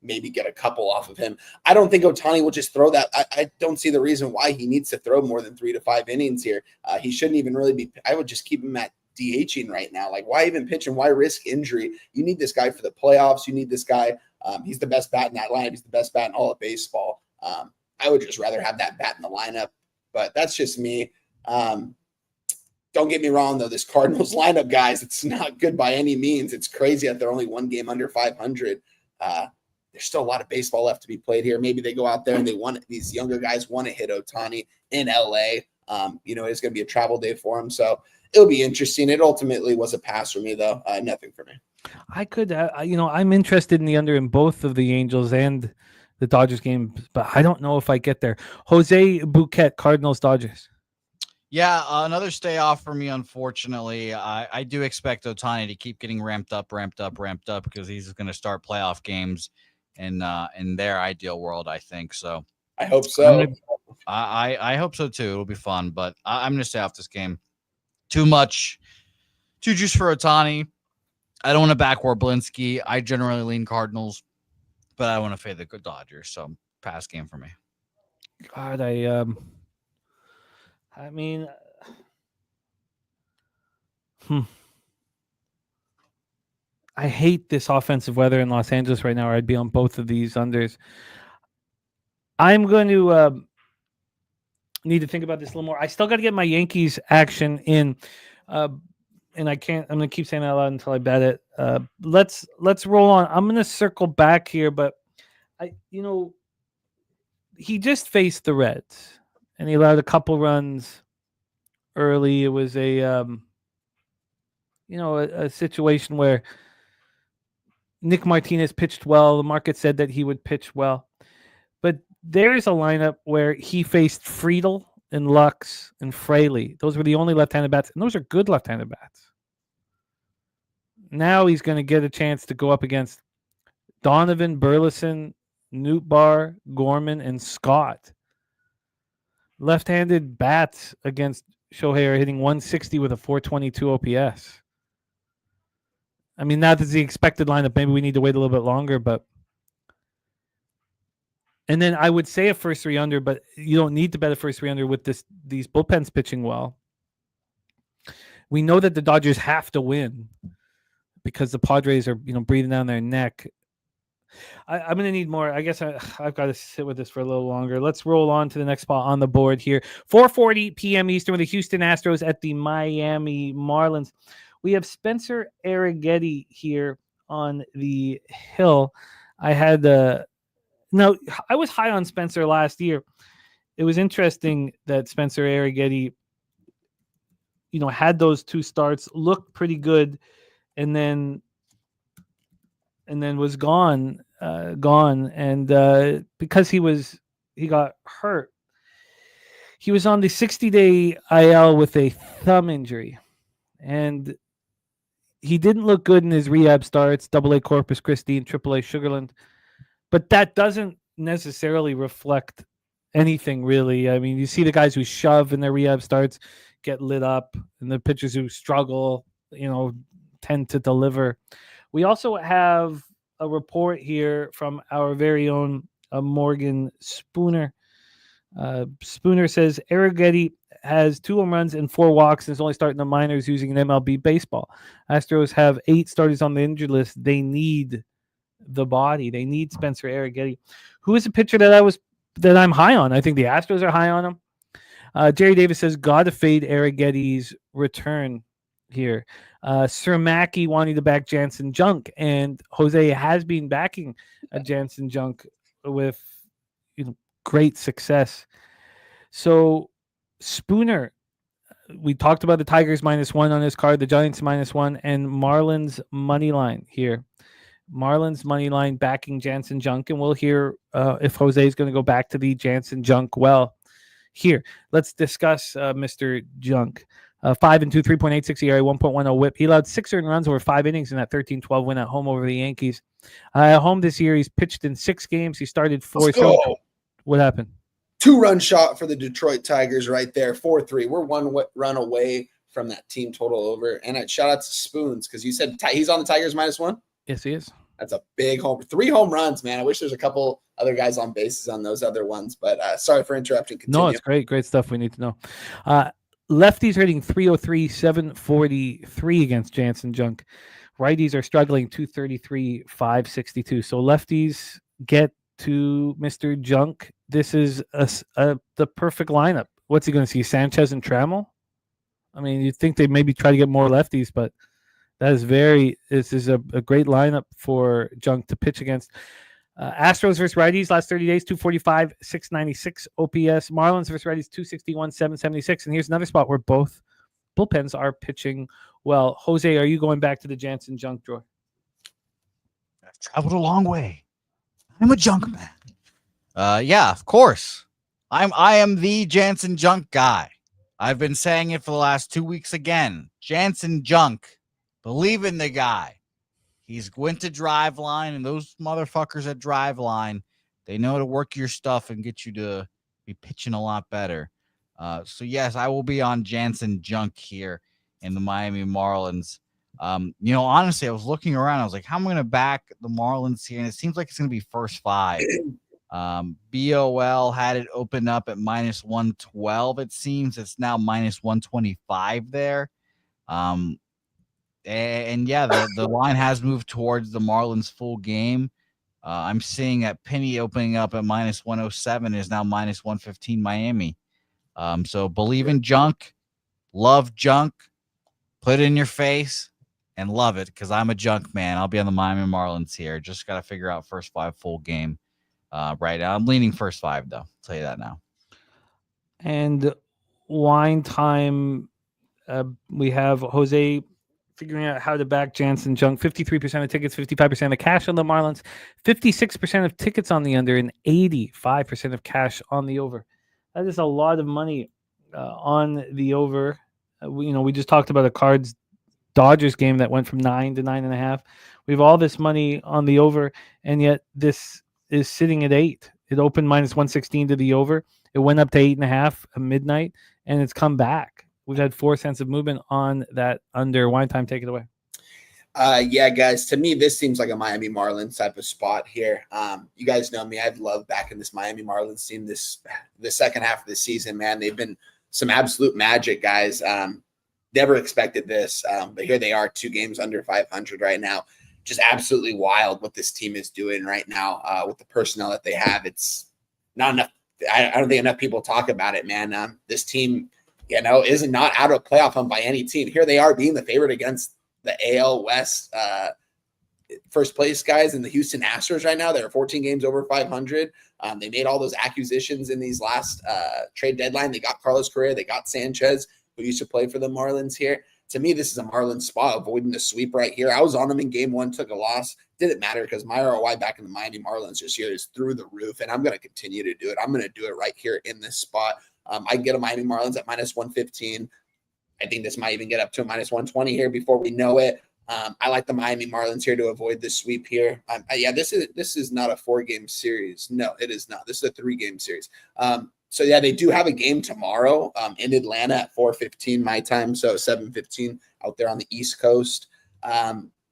maybe get a couple off of him. I don't think Ohtani will just throw that. I don't see the reason why he needs to throw more than 3 to 5 innings here. He shouldn't even really be. I would just keep him at DHing right now. Like, why even pitch him? Why risk injury? You need this guy for the playoffs. You need this guy. He's the best bat in that lineup. He's the best bat in all of baseball. I would just rather have that bat in the lineup, but that's just me. Don't get me wrong, though. This Cardinals lineup, guys, it's not good by any means. It's crazy that they're only 1 game under 500. There's still a lot of baseball left to be played here. Maybe they go out there and these younger guys want to hit Ohtani in LA. It's going to be a travel day for him. So it'll be interesting. It ultimately was a pass for me, though. Nothing for me. I could, I'm interested in the under in both of the Angels and the Dodgers game, but I don't know if I get there. Jose Bouquet, Cardinals, Dodgers. Yeah, another stay off for me, unfortunately. I do expect Ohtani to keep getting ramped up because he's going to start playoff games in their ideal world, I think. So I hope so. I hope so too. It'll be fun, but I'm going to stay off this game. Too juice for Ohtani. I don't want to back Warblinsky. I generally lean Cardinals, but I want to fade the good Dodgers. So pass game for me. God, I mean, I hate this offensive weather in Los Angeles right now, or I'd be on both of these unders. I'm going to need to think about this a little more. I still got to get my Yankees action in, and I'm going to keep saying that out loud until I bet it. Let's roll on. I'm going to circle back here, but he just faced the Reds, and he allowed a couple runs early. It was a situation where Nick Martinez pitched well. The market said that he would pitch well. But there is a lineup where he faced Friedel and Lux and Fraley. Those were the only left-handed bats, and those are good left-handed bats. Now he's going to get a chance to go up against Donovan, Burleson, Nootbaar, Gorman, and Scott. Left-handed bats against Shohei are hitting 160 with a 422 OPS. I mean, that is the expected lineup. Maybe we need to wait a little bit longer, but. And then I would say a first 3 under, but you don't need to bet a first 3 under with these bullpens pitching well. We know that the Dodgers have to win because the Padres are, breathing down their neck. I'm going to need more. I guess I've got to sit with this for a little longer. Let's roll on to the next spot on the board here. 4:40 p.m. Eastern with the Houston Astros at the Miami Marlins. We have Spencer Arrighetti here on the hill. I was high on Spencer last year. It was interesting that Spencer Arrighetti, had those 2 starts, looked pretty good, and then was gone. And because he got hurt, he was on the 60-day IL with a thumb injury, and he didn't look good in his rehab starts, AA Corpus Christi and AAA Sugarland. But that doesn't necessarily reflect anything, really. I mean, you see the guys who shove in their rehab starts get lit up, and the pitchers who struggle, tend to deliver. We also have a report here from our very own Morgan Spooner. Spooner says Arrighetti has 2 home runs and 4 walks and is only starting the minors using an MLB baseball. Astros have 8 starters on the injured list. They need the body. They need Spencer Arrighetti, who is a pitcher that I'm high on. I think the Astros are high on him. Jerry Davis says, gotta fade Arrighetti's return here. Sir Mackey wanting to back Jansen Junk, and Jose has been backing Jansen Junk with great success. So Spooner, we talked about the Tigers -1 on this card, the Giants -1, and Marlins money line here. Marlins money line backing Jansen Junk, and we'll hear if Jose is going to go back to the Jansen Junk well here. Let's discuss Mr. Junk. 5-2, 3.86 ERA, 1.10 WHIP. He allowed 6 earned runs over 5 innings in that 13-12 win at home over the Yankees. At home this year, he's pitched in 6 games. He started 4. So what happened? 2-run shot for the Detroit Tigers right there, 4-3. We're 1 run away from that team total over. And shout out to Spoons, because you said he's on the Tigers -1? Yes, he is. That's a big 3 home runs, man. I wish there's a couple other guys on bases on those other ones, but sorry for interrupting. Continue. No, it's great stuff we need to know. Lefties are hitting 303, 743 against Jansen Junk. Righties are struggling 233, 562. So lefties get to Mr. Junk. This is the perfect lineup. What's he going to see? Sanchez and Trammell? I mean, you'd think they maybe try to get more lefties, but this is a great lineup for Junk to pitch against. Astros versus righties last 30 days, 245, 696 OPS. Marlins versus righties, 261, 776. And here's another spot where both bullpens are pitching well. Jose, are you going back to the Jansen Junk drawer? I've traveled a long way. I'm a Junk man. Yeah, of course. I am the Jansen Junk guy. I've been saying it for the last 2 weeks again. Jansen Junk. Believe in the guy. He's went to Driveline, and those motherfuckers at Driveline, they know how to work your stuff and get you to be pitching a lot better. So yes, I will be on Jansen Junk here in the Miami Marlins. Honestly, I was looking around. I was like, how am I going to back the Marlins here? And it seems like it's going to be first five. BOL had it open up at minus 112. It seems it's now minus 125 there. And yeah, the line has moved towards the Marlins full game. I'm seeing that Penny opening up at minus 107 is now minus 115 Miami. So believe in Junk, love Junk, put it in your face, and love it because I'm a Junk man. I'll be on the Miami Marlins here. Just got to figure out first five full game right now. I'm leaning first five, though. I'll tell you that now. And wine time, we have Jose figuring out how to back Jansen Junk. 53% of tickets, 55% of cash on the Marlins, 56% of tickets on the under, and 85% of cash on the over. That is a lot of money on the over. We just talked about a Cards-Dodgers game that went from 9 to 9.5. We have all this money on the over, and yet this is sitting at 8. It opened minus 116 to the over. It went up to 8.5 at midnight, and it's come back. We've had 4 cents of movement on that under. Wine time, take it away. Yeah, guys, to me, this seems like a Miami Marlins type of spot here. You guys know me. I've loved backing this Miami Marlins team the second half of the season, man. They've been some absolute magic, guys. Never expected this, but here they are, 2 games under 500 right now. Just absolutely wild what this team is doing right now with the personnel that they have. It's not enough. I don't think enough people talk about it, man. This team, is not out of playoff hunt by any team. Here they are being the favorite against the AL West first place guys in the Houston Astros right now. They're 14 games over 500. They made all those acquisitions in these last trade deadline. They got Carlos Correa. They got Sanchez, who used to play for the Marlins here. To me, this is a Marlins spot, avoiding the sweep right here. I was on them in game 1, took a loss. Didn't matter because my ROI back in the Miami Marlins this year is through the roof, and I'm going to continue to do it. I'm going to do it right here in this spot. I get a Miami Marlins at minus 115. I think this might even get up to a minus 120 here before we know it. I like the Miami Marlins here to avoid this sweep here. This is not a 4-game series. No, it is not. This is a 3-game series. So yeah, they do have a game tomorrow in Atlanta at 4:15 my time, so 7:15 out there on the East Coast.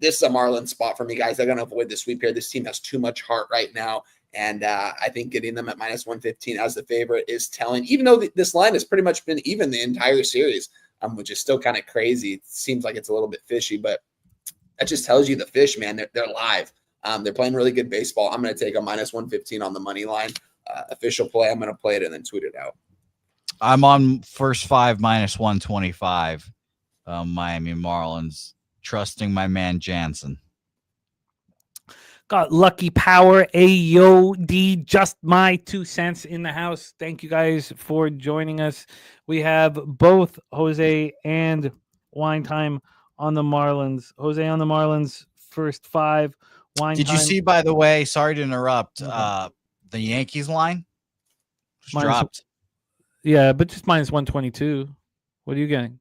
This is a Marlins spot for me, guys. They're going to avoid the sweep here. This team has too much heart right now, and I think getting them at minus 115 as the favorite is telling. Even though this line has pretty much been even the entire series, which is still kind of crazy. It seems like it's a little bit fishy, but that just tells you the fish, man. They're live. They're playing really good baseball. I'm going to take a minus 115 on the money line. Official play. I'm going to play it and then tweet it out. I'm on first five minus 125. Miami Marlins, trusting my man Jansen. Got Lucky Power, AOD, just my 2 cents in the house. Thank you guys for joining us. We have both Jose and Wine Time on the Marlins. Jose on the Marlins, first five. Wine Did Time. you see, by the way, sorry to interrupt, the Yankees line just dropped. Yeah, but just minus 122. What are you getting?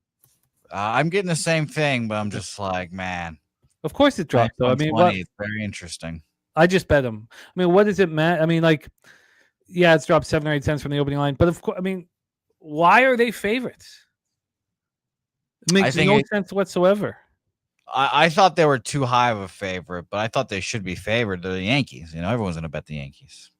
I'm getting the same thing, but I'm just like, man. Of course it dropped, though. I mean, it's very interesting. I just bet them. I mean, what does it matter? I mean, it's dropped 7 or 8 cents from the opening line. But of course, I mean, why are they favorites? It makes no sense whatsoever. I thought they were too high of a favorite, but I thought they should be favored. They're the Yankees. Everyone's going to bet the Yankees.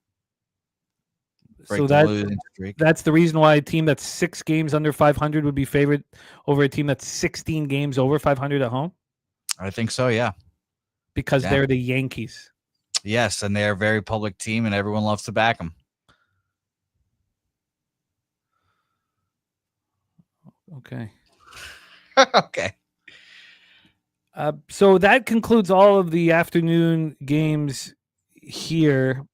So that's the reason why a team that's 6 games under 500 would be favored over a team that's 16 games over 500 at home? I think so, yeah. Because they're the Yankees. Yes, and they're a very public team, and everyone loves to back them. Okay. Okay. So that concludes all of the afternoon games here.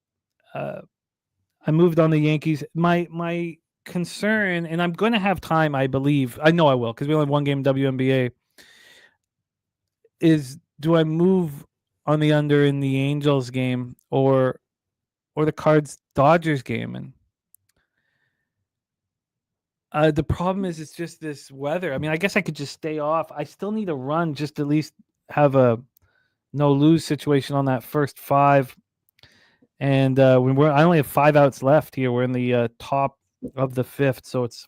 I moved on the Yankees. My concern, and I'm going to have time, I believe. I know I will because we only have 1 game in WNBA. Is do I move on the under in the Angels game, or or the Cards-Dodgers game. And the problem is it's just this weather. I mean, I guess I could just stay off. I still need a run just to at least have a no-lose situation on that first 5. And I only have 5 outs left here. We're in the top of the 5th, so it's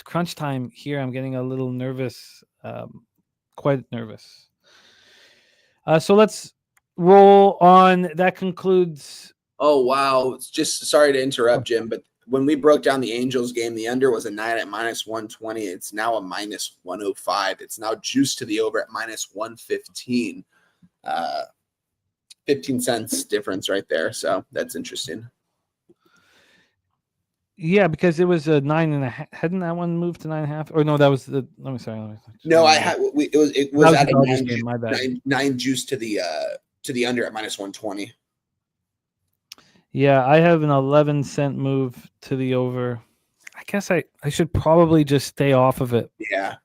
crunch time here. I'm getting a little nervous, quite nervous. So let's roll on. That concludes. Oh, wow. It's just sorry to interrupt, Jim, but when we broke down the Angels game, the under was a 9 at -120. It's now a -105. It's now juiced to the over at -115. 15 cents difference right there. So that's interesting. Yeah, because it was a 9.5. Hadn't that one moved to 9.5? Or no, that was the. Let me sorry. No, I had. It was at a 9, my bad. 9 juice to the under at -120. Yeah, I have an 11-cent move to the over. I guess I should probably just stay off of it. Yeah,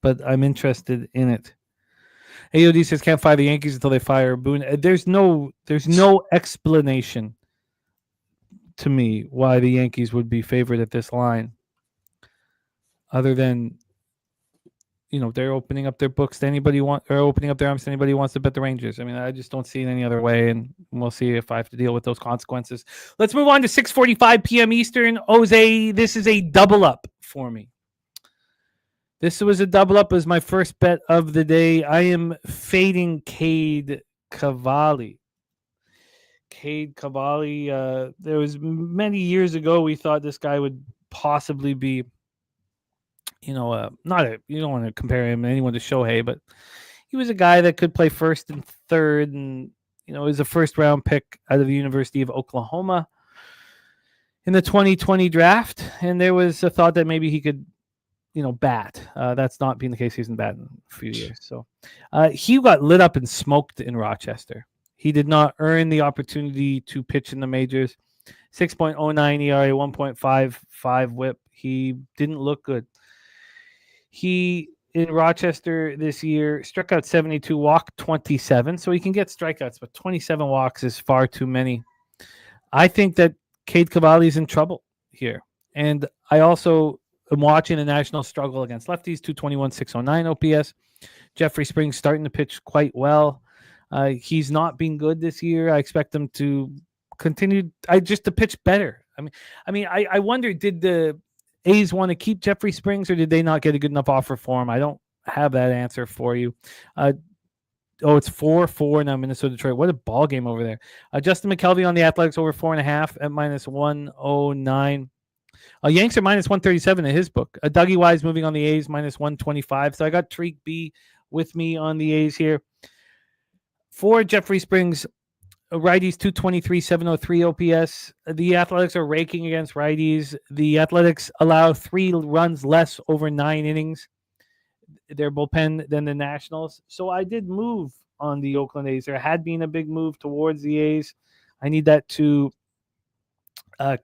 but I'm interested in it. AOD says can't fire the Yankees until they fire Boone. There's no explanation to me why the Yankees would be favored at this line, other than they're opening up their books to anybody opening up their arms to anybody who wants to bet the Rangers. I mean, I just don't see it any other way, and we'll see if I have to deal with those consequences. Let's move on to 6:45 p.m. Eastern. Jose, this is a double up for me. This was a double up as my first bet of the day. I am fading Cade Cavalli. There was many years ago we thought this guy would possibly be, you don't want to compare him to anyone to Shohei, but he was a guy that could play first and third, and was a first round pick out of the University of Oklahoma in the 2020 draft, and there was a thought that maybe he could bat. That's not been the case. He hasn't batted in a few years. So he got lit up and smoked in Rochester. He did not earn the opportunity to pitch in the majors. 6.09 ERA, 1.55 whip. He didn't look good. He, in Rochester this year, struck out 72, walked 27. So he can get strikeouts, but 27 walks is far too many. I think that Cade Cavalli is in trouble here. And I also am watching the Nationals struggle against lefties, 221, 609 OPS. Jeffrey Springs starting to pitch quite well. He's not been good this year. I expect him to continue to pitch better. I wonder, did the A's want to keep Jeffrey Springs, or did they not get a good enough offer for him? I don't have that answer for you. It's 4-4 now, Minnesota Detroit. What a ball game over there. Justin McKelvey on the Athletics over 4.5 at -109. Yanks are -137 in his book. Dougie Wise moving on the A's -125. So I got Tariq B with me on the A's here. For Jeffrey Springs, righties 223, 703 OPS. The Athletics are raking against righties. The Athletics allow 3 runs less over 9 innings, their bullpen, than the Nationals. So I did move on the Oakland A's. There had been a big move towards the A's. I need that to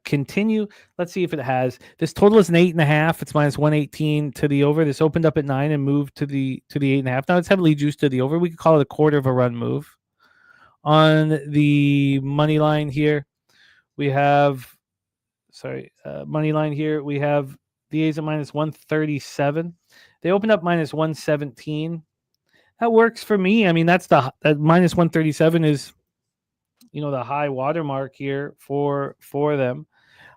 continue. Let's see if it has. This total is an 8.5. It's -118 to the over. This opened up at 9 and moved to the 8.5. Now it's heavily juiced to the over. We could call it a quarter of a run move. On the money line here, we have money line here. We have the A's at -137. They opened up -117. That works for me. I mean, that -137 is the high watermark here for them.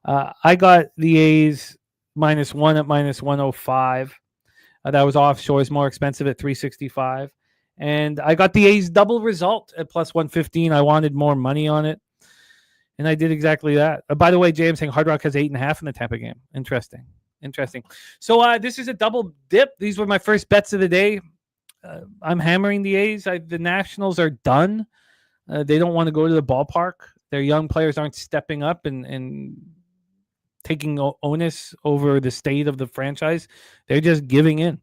I got the A's -1 at -105. That was offshore. It's more expensive at 365. And I got the A's double result at +115. I wanted more money on it, and I did exactly that. By the way, James saying Hard Rock has 8.5 in the Tampa game. Interesting. So this is a double dip. These were my first bets of the day. I'm hammering the A's. The Nationals are done. They don't want to go to the ballpark. Their young players aren't stepping up and taking onus over the state of the franchise. They're just giving in.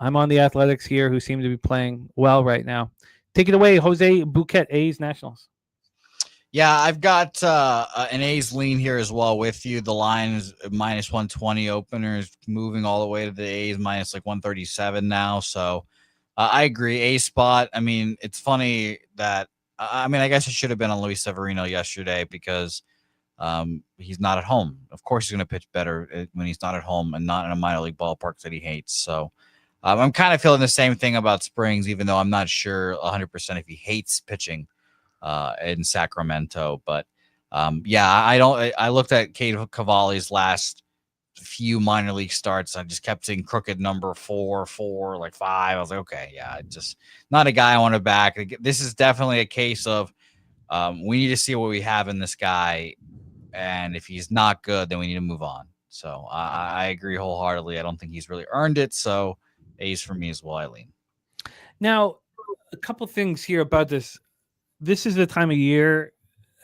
I'm on the Athletics here, who seem to be playing well right now. Take it away, Jose Bouquet, A's Nationals. Yeah, I've got an A's lean here as well with you. The line is -120 opener, is moving all the way to the A's -137 now. So I agree. A spot. I mean, it's funny that I mean, I guess it should have been on Luis Severino yesterday because he's not at home. Of course, he's going to pitch better when he's not at home and not in a minor league ballpark that he hates. So I'm kind of feeling the same thing about Springs, even though I'm not sure 100% if he hates pitching in Sacramento. But I looked at Cade Cavalli's last few minor league starts. I just kept seeing crooked number 4, like 5. I was like, okay, yeah, just not a guy I want to back. This is definitely a case of we need to see what we have in this guy. And if he's not good, then we need to move on. So I agree wholeheartedly. I don't think he's really earned it. So A's for me as well, Eileen. Now, a couple things here about this. This is the time of year,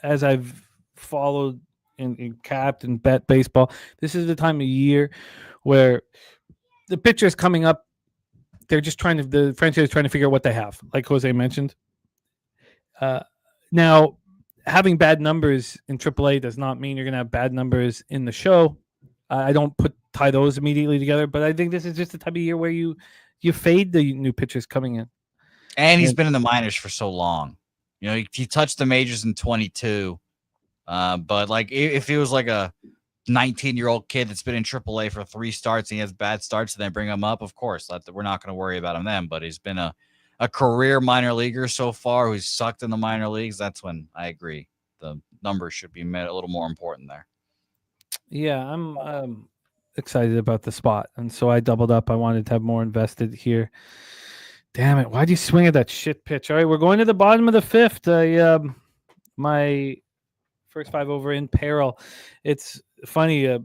as I've followed and capped and bet baseball, this is the time of year where the pitchers coming up, they're just the franchise is trying to figure out what they have, like Jose mentioned. Now, having bad numbers in AAA does not mean you're going to have bad numbers in the show. I don't tie those immediately together, but I think this is just the type of year where you fade the new pitchers coming in. And he's been in the minors for so long. You know, he touched the majors in 22. But like if he was like a 19-year-old kid that's been in AAA for 3 starts and he has bad starts and then bring him up, of course, we're not going to worry about him then. But he's been a career minor leaguer so far who's sucked in the minor leagues. That's when I agree the numbers should be made a little more important there. Yeah, I'm excited about the spot, and so I doubled up. I wanted to have more invested here. Damn it! Why'd you swing at that shit pitch? All right, we're going to the bottom of the 5th. My first 5 over in peril. It's funny.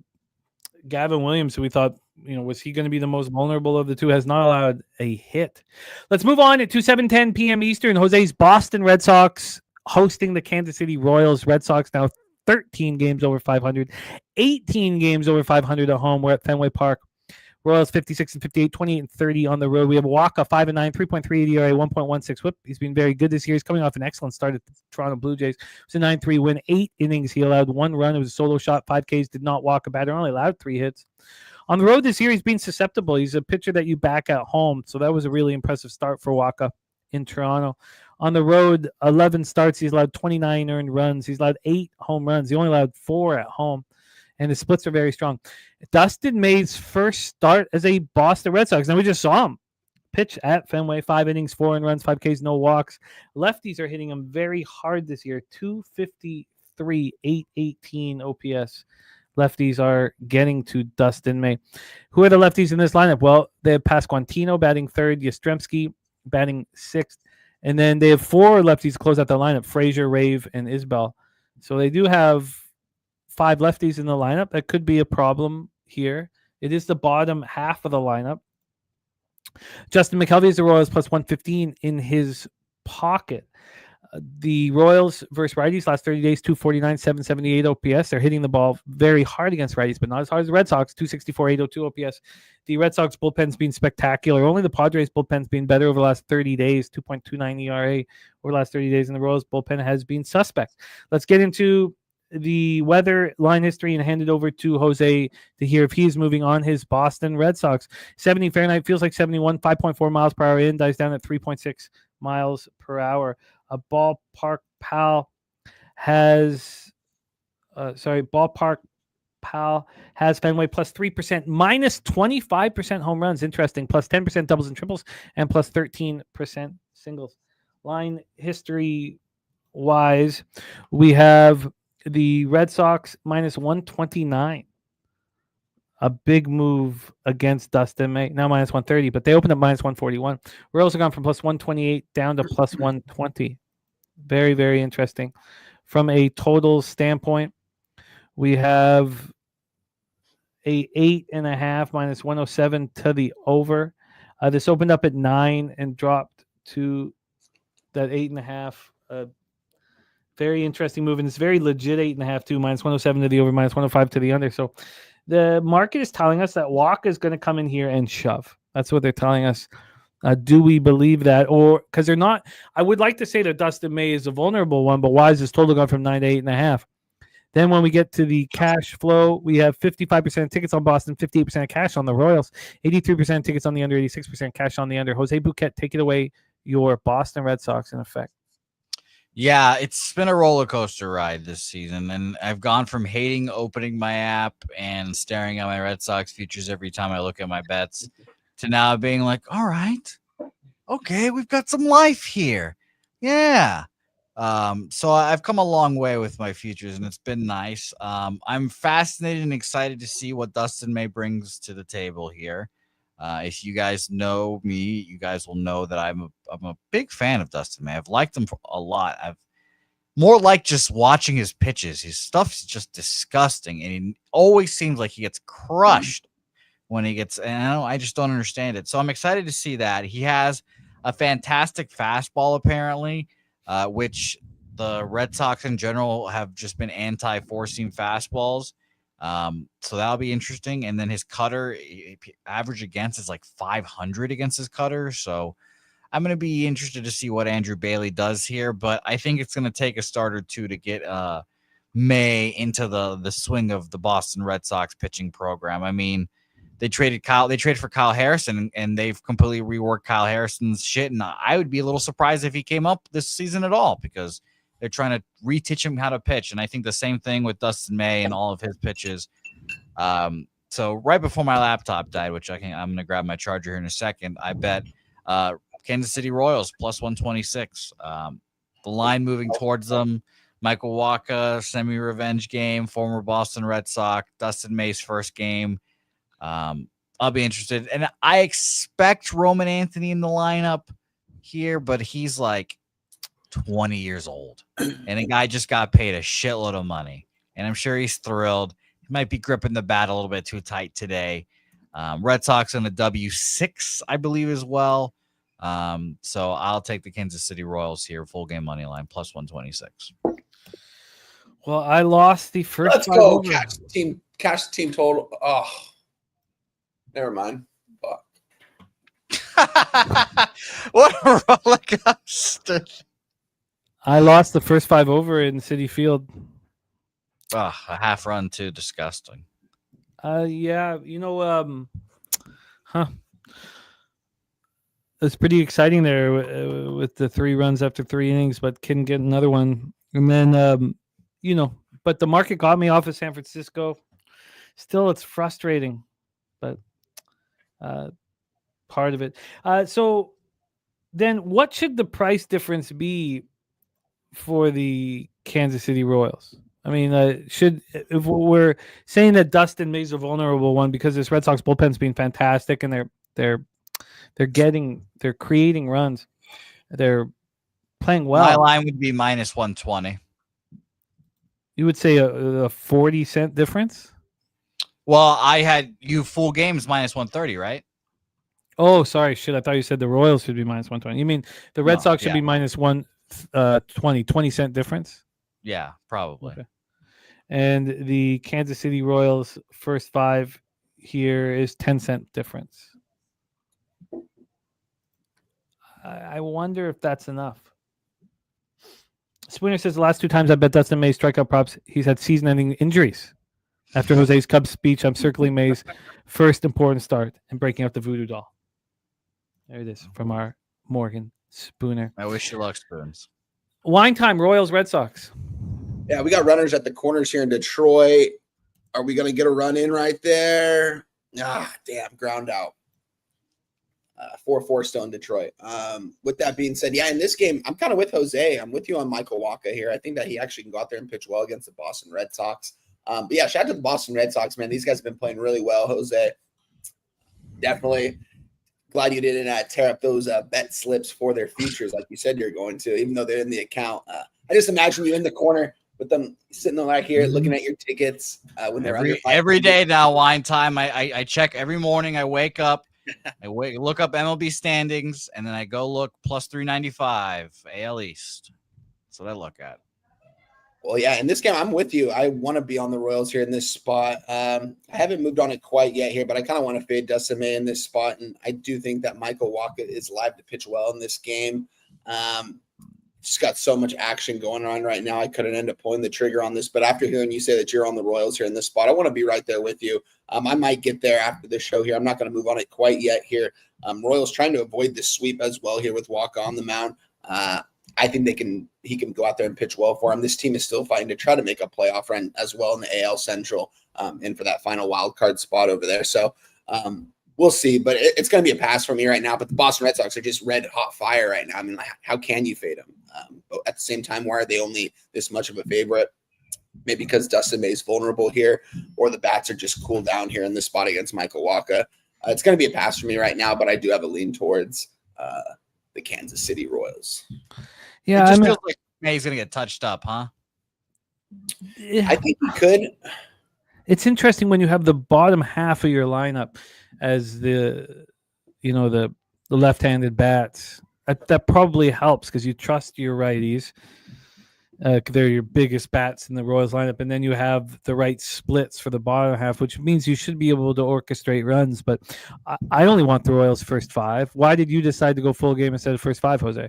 Gavin Williams, who we thought, was he going to be the most vulnerable of the two, has not allowed a hit. Let's move on to 7:10 p.m. Eastern. Jose's Boston Red Sox hosting the Kansas City Royals. Red Sox now 13 games over 500, 18 games over 500 at home. We're at Fenway Park. Royals 56-58, 28-30 on the road. We have Waka 5-9, 3.3 ERA, 1.16 WHIP. He's been very good this year. He's coming off an excellent start at the Toronto Blue Jays. It's a 9-3 win, 8 innings. He allowed 1 run. It was a solo shot, 5 Ks. Did not walk a batter. Only allowed 3 hits. On the road this year, he's been susceptible. He's a pitcher that you back at home. So that was a really impressive start for Waka in Toronto. On the road, 11 starts. He's allowed 29 earned runs. He's allowed 8 home runs. He only allowed 4 at home. And the splits are very strong. Dustin May's first start as a Boston Red Sox. Now, we just saw him pitch at Fenway. 5 innings, 4 earned runs, 5 Ks, no walks. Lefties are hitting him very hard this year. 253, 818 OPS. Lefties are getting to Dustin May. Who are the lefties in this lineup? Well, they have Pasquantino batting 3rd, Yastrzemski batting 6th. And then they have 4 lefties to close out the lineup, Frazier, Rave, and Isbell. So they do have 5 lefties in the lineup. That could be a problem here. It is the bottom half of the lineup. Justin Mcelvy is the Royals plus 115 in his pocket. The Royals versus righties last 30 days, 249, 778 OPS. They're hitting the ball very hard against righties, but not as hard as the Red Sox, 264, 802 OPS. The Red Sox bullpen's been spectacular. Only the Padres bullpen's been better over the last 30 days, 2.29 ERA over the last 30 days, and the Royals bullpen has been suspect. Let's get into the weather line history and hand it over to Jose to hear if he's moving on his Boston Red Sox. 70 Fahrenheit feels like 71, 5.4 miles per hour in, dies down at 3.6 miles per hour. A Ballpark Pal has Fenway plus 3%, minus 25% home runs. Interesting. Plus 10% doubles and triples, and plus 13% singles. Line history wise, we have the Red Sox minus 129. A big move against Dustin May. Now minus 130, but they opened up minus 141. Royals have gone from plus 128 down to plus 120. Very, very interesting. From a total standpoint, we have a 8.5 minus 107 to the over. This opened up at 9 and dropped to that 8.5. Very interesting move, and it's very legit 8.5 too. Minus 107 to the over, minus 105 to the under. So the market is telling us that Walk is going to come in here and shove. That's what they're telling us. Do we believe that? Or because they're not, I would like to say that Dustin May is a vulnerable one, but why is this total gone from 9 to 8.5? Then when we get to the cash flow, we have 55% tickets on Boston, 58% cash on the Royals, 83% tickets on the under, 86% cash on the under. Jose Bouquet, take it away. Your Boston Red Sox in effect. Yeah, it's been a roller coaster ride this season, and I've gone from hating opening my app and staring at my Red Sox futures every time I look at my bets to now being like, all right, okay, we've got some life here. Yeah. So I've come a long way with my futures, and it's been nice. I'm fascinated and excited to see what Dustin May brings to the table here. If you guys know me, you guys will know that I'm a big fan of Dustin May. I've liked him a lot. I've more like just watching his pitches. His stuff's just disgusting, and he always seems like he gets crushed when he gets. And I just don't understand it. So I'm excited to see that he has a fantastic fastball, apparently, which the Red Sox in general have just been anti-four-seam fastballs. So that'll be interesting. And then his cutter average against is like 500 against his cutter. So I'm going to be interested to see what Andrew Bailey does here, but I think it's going to take a start or two to get May into the swing of the Boston Red Sox pitching program. I mean, they traded for Kyle Harrison, and they've completely reworked Kyle Harrison's shit. And I would be a little surprised if he came up this season at all, because they're trying to reteach him how to pitch. And I think the same thing with Dustin May and all of his pitches. So right before my laptop died, which I'm going to grab my charger here in a second, I bet Kansas City Royals plus 126. The line moving towards them. Michael Wacha, semi-revenge game, former Boston Red Sox, Dustin May's first game. I'll be interested. And I expect Roman Anthony in the lineup here, but he's like 20 years old. And the guy just got paid a shitload of money. And I'm sure he's thrilled. He might be gripping the bat a little bit too tight today. Red Sox on a W6, I believe, as well. So I'll take the Kansas City Royals here, full game money line, plus 126. Well, I lost the first. Let's go. Cash the team total. Oh, never mind. Fuck. What a roller coaster. I lost the first 5 over in City Field. A half run too. Disgusting. Yeah, it's pretty exciting there with the 3 runs after 3 innings, but couldn't get another one. And then, but the market got me off of San Francisco. Still, it's frustrating, but part of it. So then what should the price difference be for the Kansas City Royals? I mean, if we're saying that Dustin May's a vulnerable one because this Red Sox bullpen's been fantastic and they're creating runs, they're playing well. My line would be minus 120. You would say a 40-cent difference? Well, I had you full games minus 130, right? Oh, sorry, shit! I thought you said the Royals should be minus 120. You mean the Red Sox should be minus 120, 20-cent difference? Yeah, probably. Okay. And the Kansas City Royals first 5 here is 10-cent difference. I wonder if that's enough. Spooner says the last 2 times I bet Dustin May strikeout props, he's had season-ending injuries. After Jose's Cubs speech, I'm circling May's first important start and breaking out the voodoo doll. There it is from our Morgan Spooner. I wish you luck, Spoons. Wine time, Royals, Red Sox. Yeah, we got runners at the corners here in Detroit. Are we going to get a run in right there? Damn, ground out. 4-4 still in Detroit. With that being said, in this game, I'm kind of with Jose. I'm with you on Michael Wacha here. I think that he actually can go out there and pitch well against the Boston Red Sox. But yeah, shout out to the Boston Red Sox, man. These guys have been playing really well, Jose. Definitely glad you didn't tear up those bet slips for their futures like you said you're going to, even though they're in the account. I just imagine you in the corner with them sitting right here looking at your tickets when they're every day now. Wine time. I check every morning. I wake up. Look up MLB standings, and then I go look plus 395 AL East. That's what I look at. Well, yeah, in this game, I'm with you. I want to be on the Royals here in this spot. I haven't moved on it quite yet here, but I kind of want to fade Dustin May in this spot, and I do think that Michael Wacha is live to pitch well in this game. Just got so much action going on right now. I couldn't end up pulling the trigger on this, but after hearing you say that you're on the Royals here in this spot, I want to be right there with you. I might get there after the show here. I'm not going to move on it quite yet here. Royals trying to avoid this sweep as well here with Wacha on the mound. I think he can go out there and pitch well for him. This team is still fighting to try to make a playoff run as well in the AL Central, and for that final wild card spot over there. So we'll see, but it's going to be a pass for me right now. But the Boston Red Sox are just red hot fire right now. I mean, how can you fade them? But at the same time, why are they only this much of a favorite? Maybe because Dustin May is vulnerable here, or the bats are just cooled down here in this spot against Michael Wacha. It's going to be a pass for me right now, but I do have a lean towards the Kansas City Royals. Yeah, it just feels like May's going to get touched up, huh? Yeah. I think he could. It's interesting when you have the bottom half of your lineup as the left-handed bats. That probably helps because you trust your righties. They're your biggest bats in the Royals lineup, and then you have the right splits for the bottom half, which means you should be able to orchestrate runs. But I only want the Royals first five. Why did you decide to go full game instead of first five, Jose?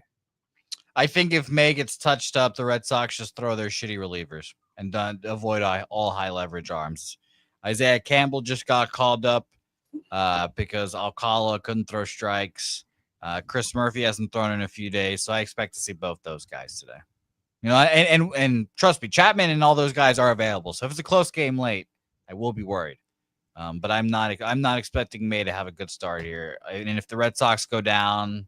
I think if May gets touched up, the Red Sox just throw their shitty relievers and avoid all high leverage arms. Isaiah Campbell just got called up because Alcala couldn't throw strikes. Chris Murphy hasn't thrown in a few days, so I expect to see both those guys today. And trust me, Chapman and all those guys are available. So if it's a close game late, I will be worried. But I'm not expecting May to have a good start here. And if the Red Sox go down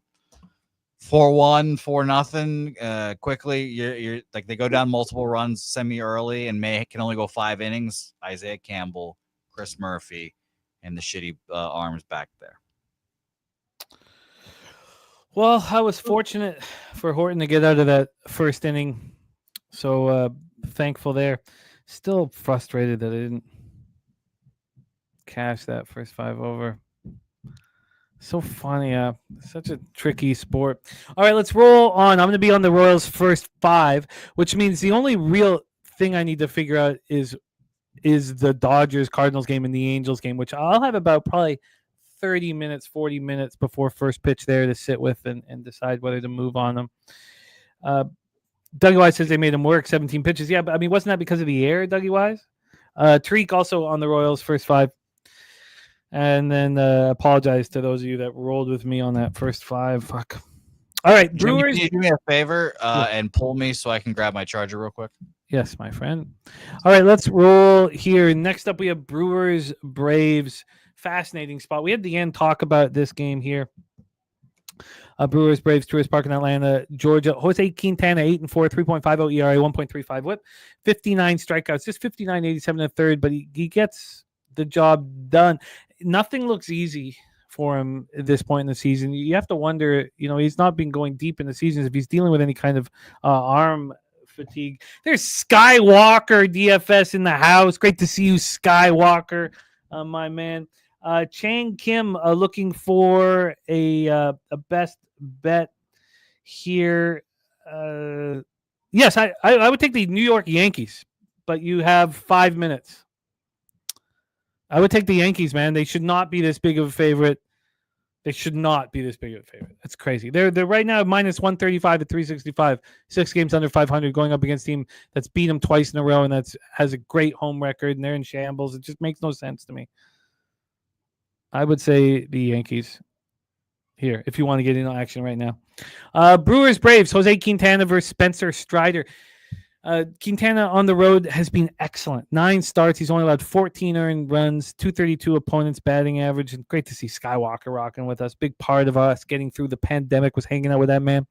4-1, 4-0 quickly, you're like they go down multiple runs semi early, and May can only go 5 innings. Isaiah Campbell, Chris Murphy, and the shitty arms back there. Well, I was fortunate for Horton to get out of that first inning, so thankful there. Still frustrated that I didn't cash that first 5 over. So funny, such a tricky sport. All right, let's roll on. I'm going to be on the Royals' first 5, which means the only real thing I need to figure out is the Dodgers-Cardinals game and the Angels game, which I'll have about probably 30 minutes, 40 minutes before first pitch there to sit with and decide whether to move on them. Dougie Wise says they made him work 17 pitches. Yeah, but I mean, wasn't that because of the air, Dougie Wise? Tariq also on the Royals first 5. And then apologize to those of you that rolled with me on that first 5. Fuck. All right, Brewers. Can you do me a favor and pull me so I can grab my charger real quick? Yes, my friend. All right, let's roll here. Next up, we have Brewers, Braves. Fascinating spot. We had Deanne talk about this game here. Brewers, Braves, Truist Park in Atlanta, Georgia. Jose Quintana, 8-4, 3.50 ERA, 1.35 WHIP, 59 strikeouts, just 59.87 in the third, but he gets the job done. Nothing looks easy for him at this point in the season. You have to wonder, he's not been going deep in the season if he's dealing with any kind of arm fatigue. There's Skywalker DFS in the house. Great to see you, Skywalker, my man. Chang Kim looking for a best bet here. Yes, I would take the New York Yankees, but you have 5 minutes. I would take the Yankees, man. They should not be this big of a favorite. That's crazy. They're right now minus 135 at 365. 6 games under 500, going up against a team that's beat them twice in a row and has a great home record, and they're in shambles. It just makes no sense to me. I would say the Yankees here if you want to get into action right now. Brewers, Braves, Jose Quintana versus Spencer Strider. Quintana on the road has been excellent. 9 starts. He's only allowed 14 earned runs, 232 opponents batting average. And great to see Skywalker rocking with us. Big part of us getting through the pandemic was hanging out with that man.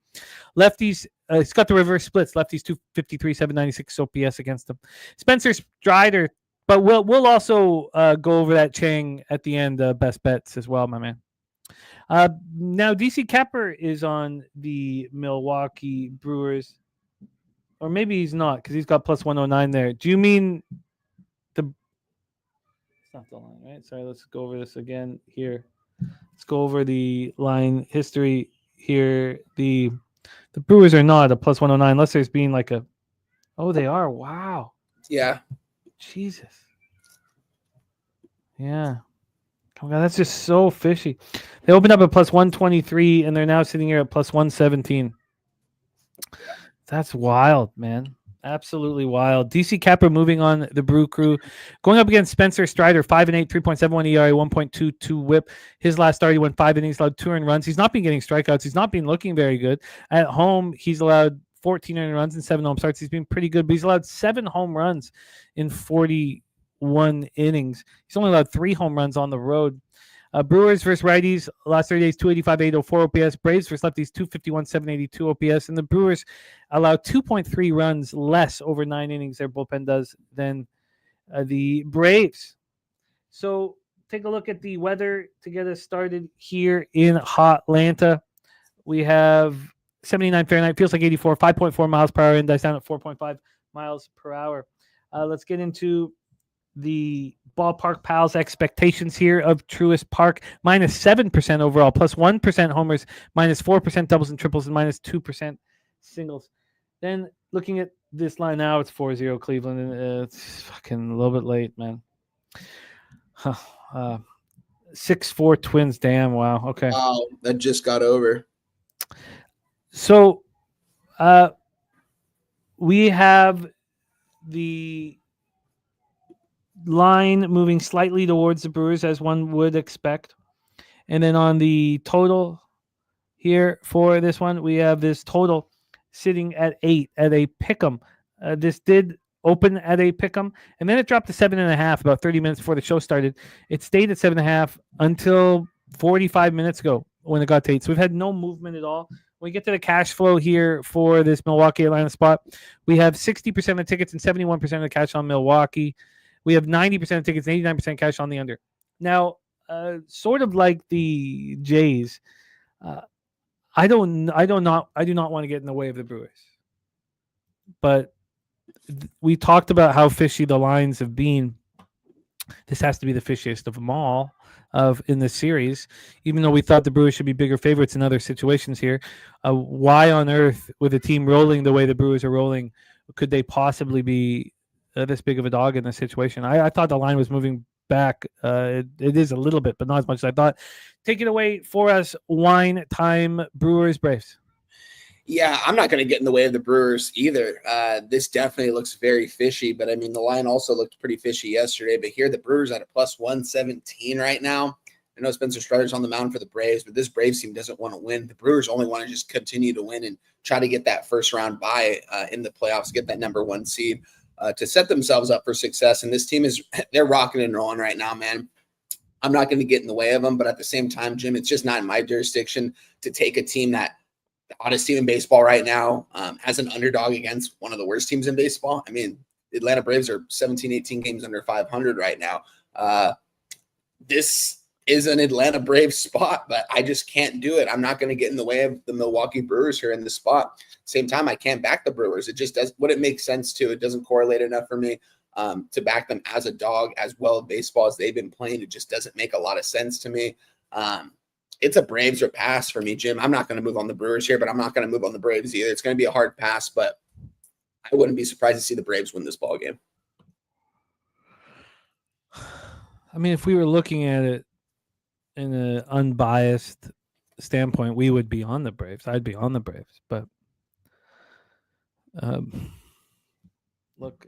Lefties, it's got the reverse splits. Lefties 253, 796 OPS against them. Spencer Strider. But we'll also go over that Chang at the end, best bets as well, my man. Now, DC Kepper is on the Milwaukee Brewers. Or maybe he's not because he's got plus 109 there. Do you mean it's not the line, right? Sorry, let's go over this again here. Let's go over the line history here. The Brewers are not a plus 109 unless there's being like a... Oh, they are. Wow. Yeah. Jesus. Yeah. Oh God, that's just so fishy. They opened up at plus 123, and they're now sitting here at plus 117. That's wild, man. Absolutely wild. DC Capper moving on the Brew Crew. Going up against Spencer Strider, 5-8, 3.71 ERA, 1.22 whip. His last start, he went 5 innings, allowed 2 earned runs. He's not been getting strikeouts. He's not been looking very good. At home, he's allowed 14 earned runs and 7 home starts. He's been pretty good, but he's allowed 7 home runs in 41 innings. He's only allowed 3 home runs on the road. Brewers versus righties, last 30 days, 285, 804 OPS. Braves versus lefties, 251, 782 OPS. And the Brewers allow 2.3 runs less over 9 innings, their bullpen does, than the Braves. So take a look at the weather to get us started here in Atlanta. We have 79 Fahrenheit, feels like 84, 5.4 miles per hour, index down at 4.5 miles per hour. Let's get into the Ballpark Pals expectations here of Truist Park. -7% overall, +1% homers, -4% doubles and triples, and -2% singles. Then looking at this line now, it's 4-0 Cleveland, and it's fucking a little bit late, man. 6-4 Twins, damn, wow, okay. Wow, that just got over. So we have the line moving slightly towards the Brewers, as one would expect. And then on the total here for this one, we have this total sitting at 8 at a pick'em. This did open at a pick'em, and then it dropped to 7.5 about 30 minutes before the show started. It stayed at 7.5 until 45 minutes ago when it got to 8. So we've had no movement at all. When we get to the cash flow here for this Milwaukee-Atlanta spot, we have 60% of tickets and 71% of the cash on Milwaukee. We have 90% of tickets and 89% cash on the under. Now, sort of like the Jays, I do not want to get in the way of the Brewers. But we talked about how fishy the lines have been. This has to be the fishiest of them all in this series, even though we thought the Brewers should be bigger favorites in other situations here. Why on earth, with a team rolling the way the Brewers are rolling, could they possibly be this big of a dog in this situation? I thought the line was moving back. It is a little bit, but not as much as I thought. Take it away for us. Wine time, Brewers, Braves. Yeah, I'm not going to get in the way of the Brewers either. This definitely looks very fishy, but I mean, the line also looked pretty fishy yesterday. But here, the Brewers at a +117 right now. I know Spencer Strider's on the mound for the Braves, but this Braves team doesn't want to win. The Brewers only want to just continue to win and try to get that first round bye in the playoffs, get that number 1 seed. To set themselves up for success. And this team they're rocking and rolling right now, man. I'm not going to get in the way of them, but at the same time, Jim, it's just not in my jurisdiction to take a team that the hottest team in baseball right now as an underdog against one of the worst teams in baseball. I mean, the Atlanta Braves are 17, 18 games under 500 right now. This is an Atlanta Braves spot, but I just can't do it. I'm not going to get in the way of the Milwaukee Brewers here in this spot. Same time, I can't back the Brewers. It just wouldn't make sense to. It doesn't correlate enough for me to back them as a dog as well of baseball as they've been playing. It just doesn't make a lot of sense to me. It's a Braves or pass for me, Jim. I'm not going to move on the Brewers here, but I'm not going to move on the Braves either. It's going to be a hard pass, but I wouldn't be surprised to see the Braves win this ball game. I mean, if we were looking at it in an unbiased standpoint, we would be on the Braves. I'd be on the Braves, but look,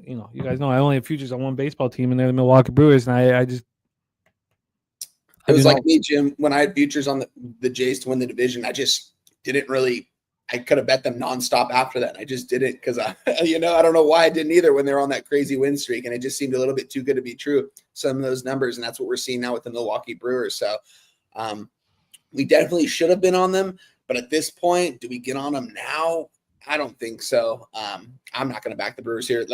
you guys know I only have futures on one baseball team, and they're the Milwaukee Brewers, and I just. It was like me, Jim, when I had futures on the Jays to win the division. I just didn't really. I could have bet them nonstop after that. And I just didn't because I don't know why I didn't either when they're on that crazy win streak, and it just seemed a little bit too good to be true. Some of those numbers, and that's what we're seeing now with the Milwaukee Brewers. So we definitely should have been on them, but at this point, do we get on them now? I don't think so. I'm not going to back the Brewers here.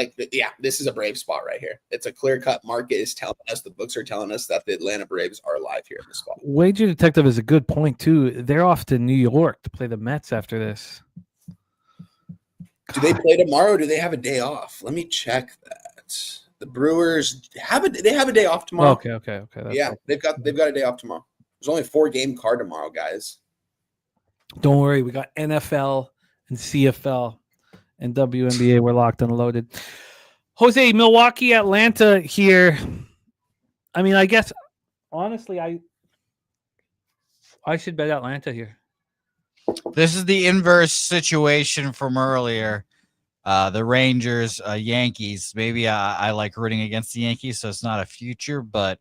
This is a Brave spot right here. It's a clear-cut market is telling us, the books are telling us that the Atlanta Braves are alive here in this spot. Wager Detective is a good point, too. They're off to New York to play the Mets after this. God. Do they play tomorrow or do they have a day off? Let me check that. The Brewers have a day off tomorrow. Okay. Yeah, they've got a day off tomorrow. There's only a 4-game card tomorrow, guys. Don't worry. We got NFL and CFL and WNBA. We're locked and loaded. Jose, Milwaukee, Atlanta here. I mean, I guess, honestly, I should bet Atlanta here. This is the inverse situation from earlier. The Rangers, Yankees. Maybe I like rooting against the Yankees, so it's not a future. But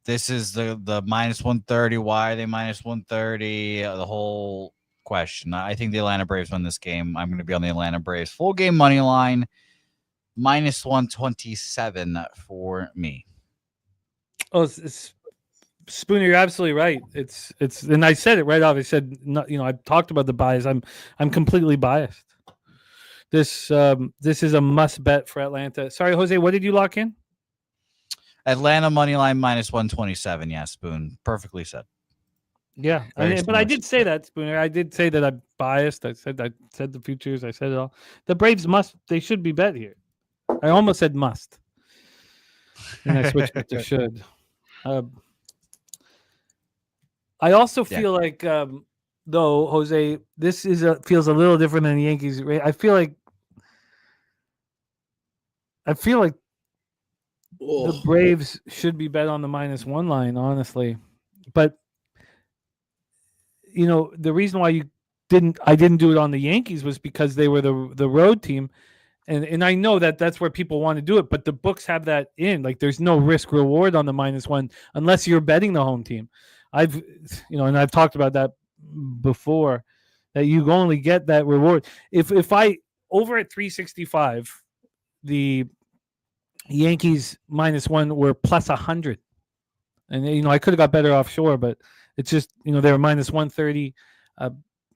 this is the minus 130. Why are they minus 130? The whole question. I think the Atlanta Braves win this game. I'm going to be on the Atlanta Braves full game money line, minus 127 for me. Oh, Spooner, you're absolutely right. It's, and I said it right off. I said, I talked about the bias. I'm completely biased. This is a must bet for Atlanta. Sorry, Jose, what did you lock in? Atlanta money line minus 127. Yeah, Spoon. Perfectly said. Yeah, but I did say that, Spooner. I did say that I'm biased. I said the futures. I said it all. The Braves they should be bet here. I almost said must, and I switched it to should. I also feel like, though, Jose, this feels a little different than the Yankees. I feel like the Braves should be bet on the minus one line, honestly. But the reason why I didn't do it on the Yankees was because they were the road team, and I know that's where people want to do it. But the books have that in, like, there's no risk reward on the minus one unless you're betting the home team. I've talked about that before, that you only get that reward if I over at 365, the Yankees minus one were plus 100, and I could have got better offshore, but it's just they were minus 130,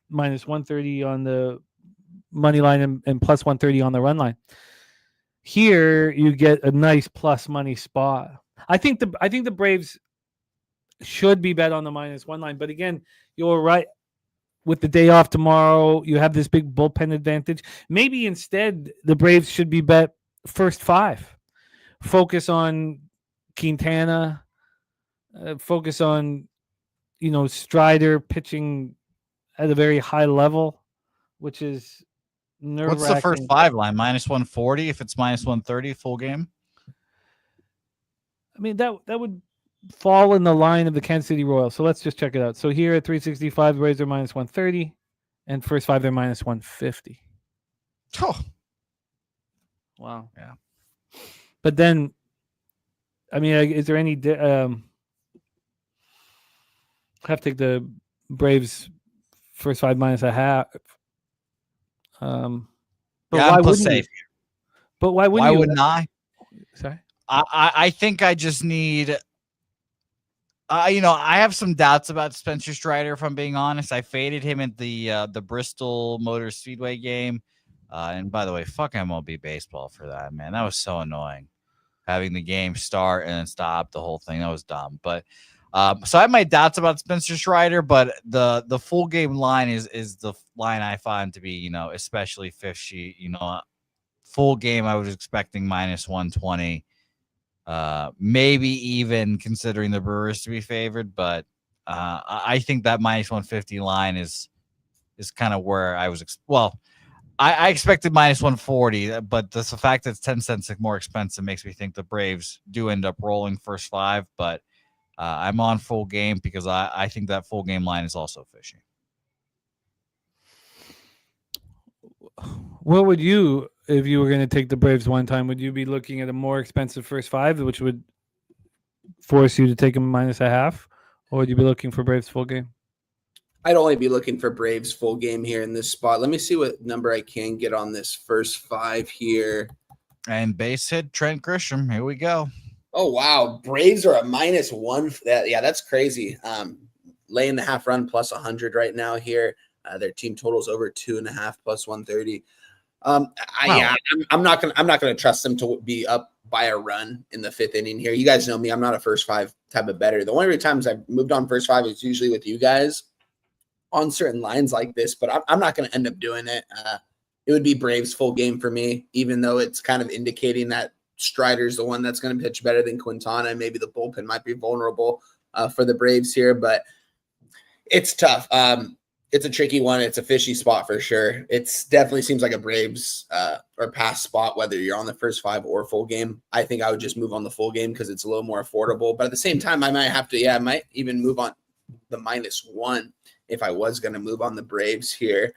minus 130 on the money line and plus 130 on the run line. Here you get a nice plus money spot. I think the Braves should be bet on the minus one line, but again, you're right. With the day off tomorrow, you have this big bullpen advantage. Maybe instead the Braves should be bet first five. Focus on Quintana. Focus on, Strider pitching at a very high level, which is nerve-wracking. What's the first five line? Minus 140 if it's minus 130 full game? I mean, that would fall in the line of the Kansas City Royals. So let's just check it out. So here at 365, the Braves are minus 130, and first five they're minus 150. Oh, wow. Yeah. But then, I mean, is there any? I have to take the Braves first five minus a half. But why wouldn't safe. You? But why wouldn't you? Wouldn't I? Sorry. I think I just need. I have some doubts about Spencer Strider, if I'm being honest. I faded him at the Bristol Motor Speedway game. And by the way, fuck MLB baseball for that, man. That was so annoying. Having the game start and then stop, the whole thing. That was dumb. But so I have my doubts about Spencer Strider, but the full game line is the line I find to be, especially fishy. Full game I was expecting minus 120. Maybe even considering the Brewers to be favored, but I think that minus 150 line is kind of where I was. I expected minus 140, but the fact that it's 10 cents more expensive makes me think the Braves do end up rolling first five. But I'm on full game because I think that full game line is also fishy. What would you, if you were going to take the Braves one time, would you be looking at a more expensive first five, which would force you to take them minus a half, or would you be looking for Braves full game? I'd only be looking for Braves full game here in this spot. Let me see what number I can get on this first five here. And base hit Trent Grisham. Here we go. Oh, wow. Braves are a minus one. That's crazy. Laying the half run plus 100 right now here. Their team totals over 2.5 plus 130. I'm not gonna trust them to be up by a run in the fifth inning here. You guys know me. I'm not a first five type of bettor. The only times I've moved on first five is usually with you guys on certain lines like this, but I'm not going to end up doing it. It would be Braves full game for me, even though it's kind of indicating that Strider's the one that's going to pitch better than Quintana. Maybe the bullpen might be vulnerable for the Braves here, but it's tough. It's a tricky one. It's a fishy spot for sure. It's definitely seems like a Braves or pass spot, whether you're on the first five or full game. I think I would just move on the full game because it's a little more affordable. But at the same time, I might even move on the minus one if I was going to move on the Braves here.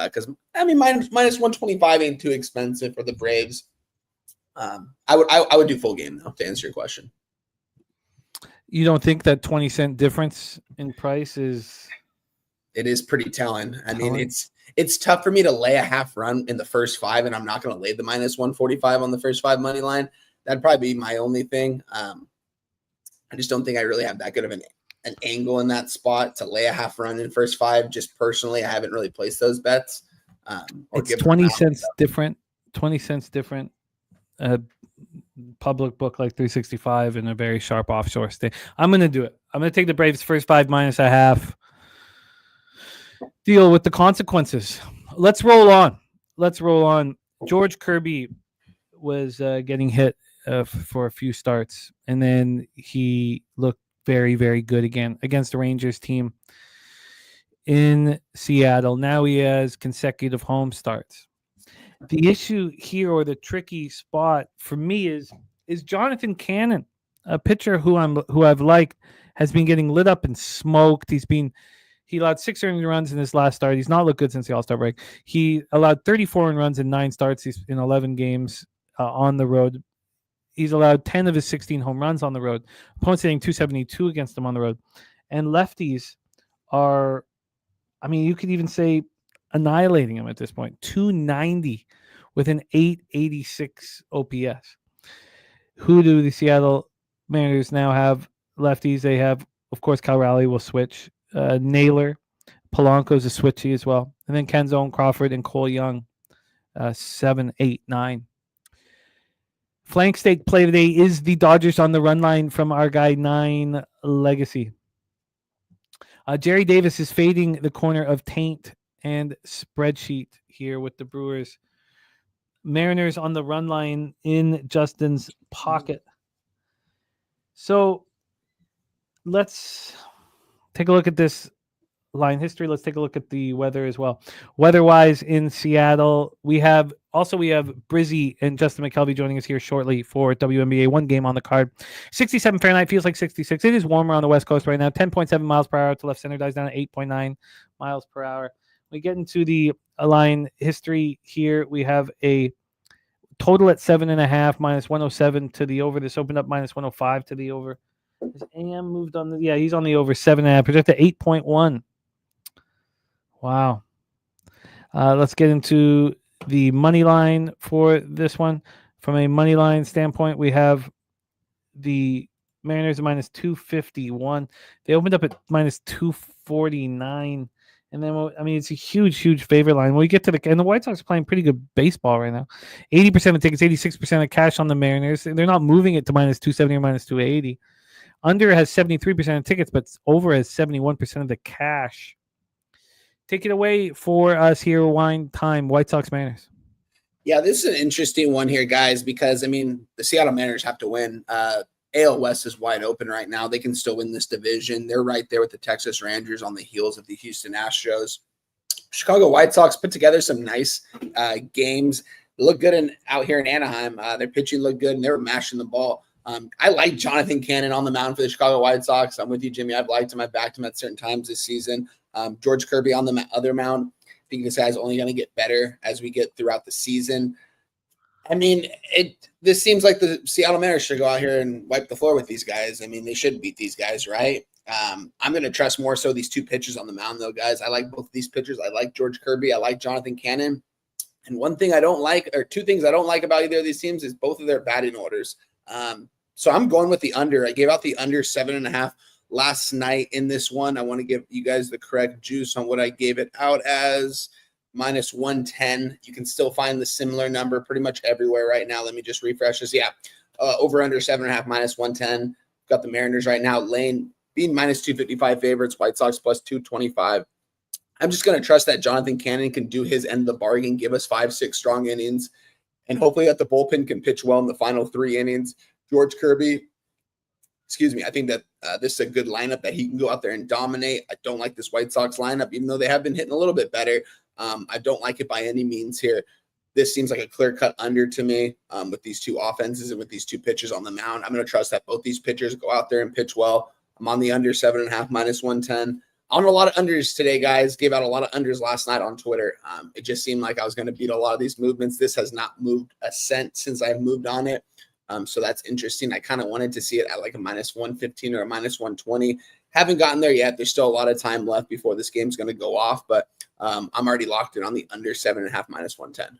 Because minus 125 ain't too expensive for the Braves. I would do full game though, to answer your question. You don't think that 20-cent difference in price is? It is pretty telling. I mean, it's tough for me to lay a half run in the first 5, and I'm not going to lay the minus 145 on the first 5 money line. That'd probably be my only thing. I just don't think I really have that good of an angle in that spot to lay a half run in first 5. Just personally, I haven't really placed those bets. It's 20 cents different. 20 cents different. Public book like 365 and a very sharp offshore stay. I'm going to do it. I'm going to take the Braves first 5 minus a half. Deal with the consequences. Let's roll on. George Kirby was getting hit for a few starts, and then he looked very, very good again against the Rangers team in Seattle. Now he has consecutive home starts. The issue here, or the tricky spot for me, is Jonathan Cannon, a pitcher who I've liked, has been getting lit up and smoked. He allowed 6 earned runs in his last start. He's not looked good since the All-Star break. He allowed 34 earned runs in 9 starts. He's in 11 games on the road. He's allowed 10 of his 16 home runs on the road. Opponents hitting 272 against him on the road. And lefties are, you could even say annihilating him at this point. 290 with an 886 OPS. Who do the Seattle Mariners now have lefties? They have, of course, Cal Raleigh will switch. Naylor, Polanco's a switchy as well. And then Canzone, Crawford, and Cole Young, 7, 8, 9. Flank stake play today is the Dodgers on the run line from our guy 9 Legacy. Jerry Davis is fading the corner of taint and spreadsheet here with the Brewers. Mariners on the run line in Justin's pocket. So let's take a look at this line history. Let's take a look at the weather as well. Weather-wise in Seattle, we have Brizzy and Justin McKelvey joining us here shortly for WNBA. 1 game on the card. 67 Fahrenheit, feels like 66. It is warmer on the West Coast right now. 10.7 miles per hour to left center, dies down at 8.9 miles per hour. We get into the line history here. We have a total at 7.5, minus 107 to the over. This opened up minus 105 to the over. Has AM moved on? He's on the over 7.5. Projected 8.1. Wow. Let's get into the money line for this one. From a money line standpoint, we have the Mariners at minus 251. They opened up at minus 249. And then, it's a huge, huge favorite line. When we get to and the White Sox are playing pretty good baseball right now. 80% of tickets, 86% of cash on the Mariners. They're not moving it to minus 270 or minus 280. Under has 73% of tickets, but over has 71% of the cash. Take it away for us here, wine time, White Sox Mariners. Yeah, this is an interesting one here, guys, because, the Seattle Mariners have to win. AL West is wide open right now. They can still win this division. They're right there with the Texas Rangers on the heels of the Houston Astros. Chicago White Sox put together some nice games. They look good out here in Anaheim. Their pitching looked good, and they were mashing the ball. I like Jonathan Cannon on the mound for the Chicago White Sox. I'm with you, Jimmy. I've liked him. I've backed him at certain times this season. George Kirby on the other mound. I think this guy's only going to get better as we get throughout the season. This seems like the Seattle Mariners should go out here and wipe the floor with these guys. They should beat these guys, right? I'm going to trust more so these 2 pitchers on the mound, though, guys. I like both of these pitchers. I like George Kirby. I like Jonathan Cannon. And 2 things I don't like about either of these teams is both of their batting orders. So I'm going with the under. I gave out the under 7.5 last night in this one. I want to give you guys the correct juice on what I gave it out as. Minus 110. You can still find the similar number pretty much everywhere right now. Let me just refresh this. Yeah, over under 7.5, minus 110. Got the Mariners right now being minus 255 favorites. White Sox plus 225. I'm just going to trust that Jonathan Cannon can do his end of the bargain, give us 5-6 strong innings, and hopefully that the bullpen can pitch well in the final 3 innings. George Kirby, I think that this is a good lineup that he can go out there and dominate. I don't like this White Sox lineup, even though they have been hitting a little bit better. I don't like it by any means here. This seems like a clear-cut under to me with these 2 offenses and with these 2 pitchers on the mound. I'm going to trust that both these pitchers go out there and pitch well. I'm on the under 7.5, minus 110. On a lot of unders today, guys. Gave out a lot of unders last night on Twitter. It just seemed like I was going to beat a lot of these movements. This has not moved a cent since I've moved on it. So that's interesting. I kind of wanted to see it at like a minus 115 or a minus 120. Haven't gotten there yet. There's still a lot of time left before this game's going to go off, but I'm already locked in on the under 7.5 minus 110.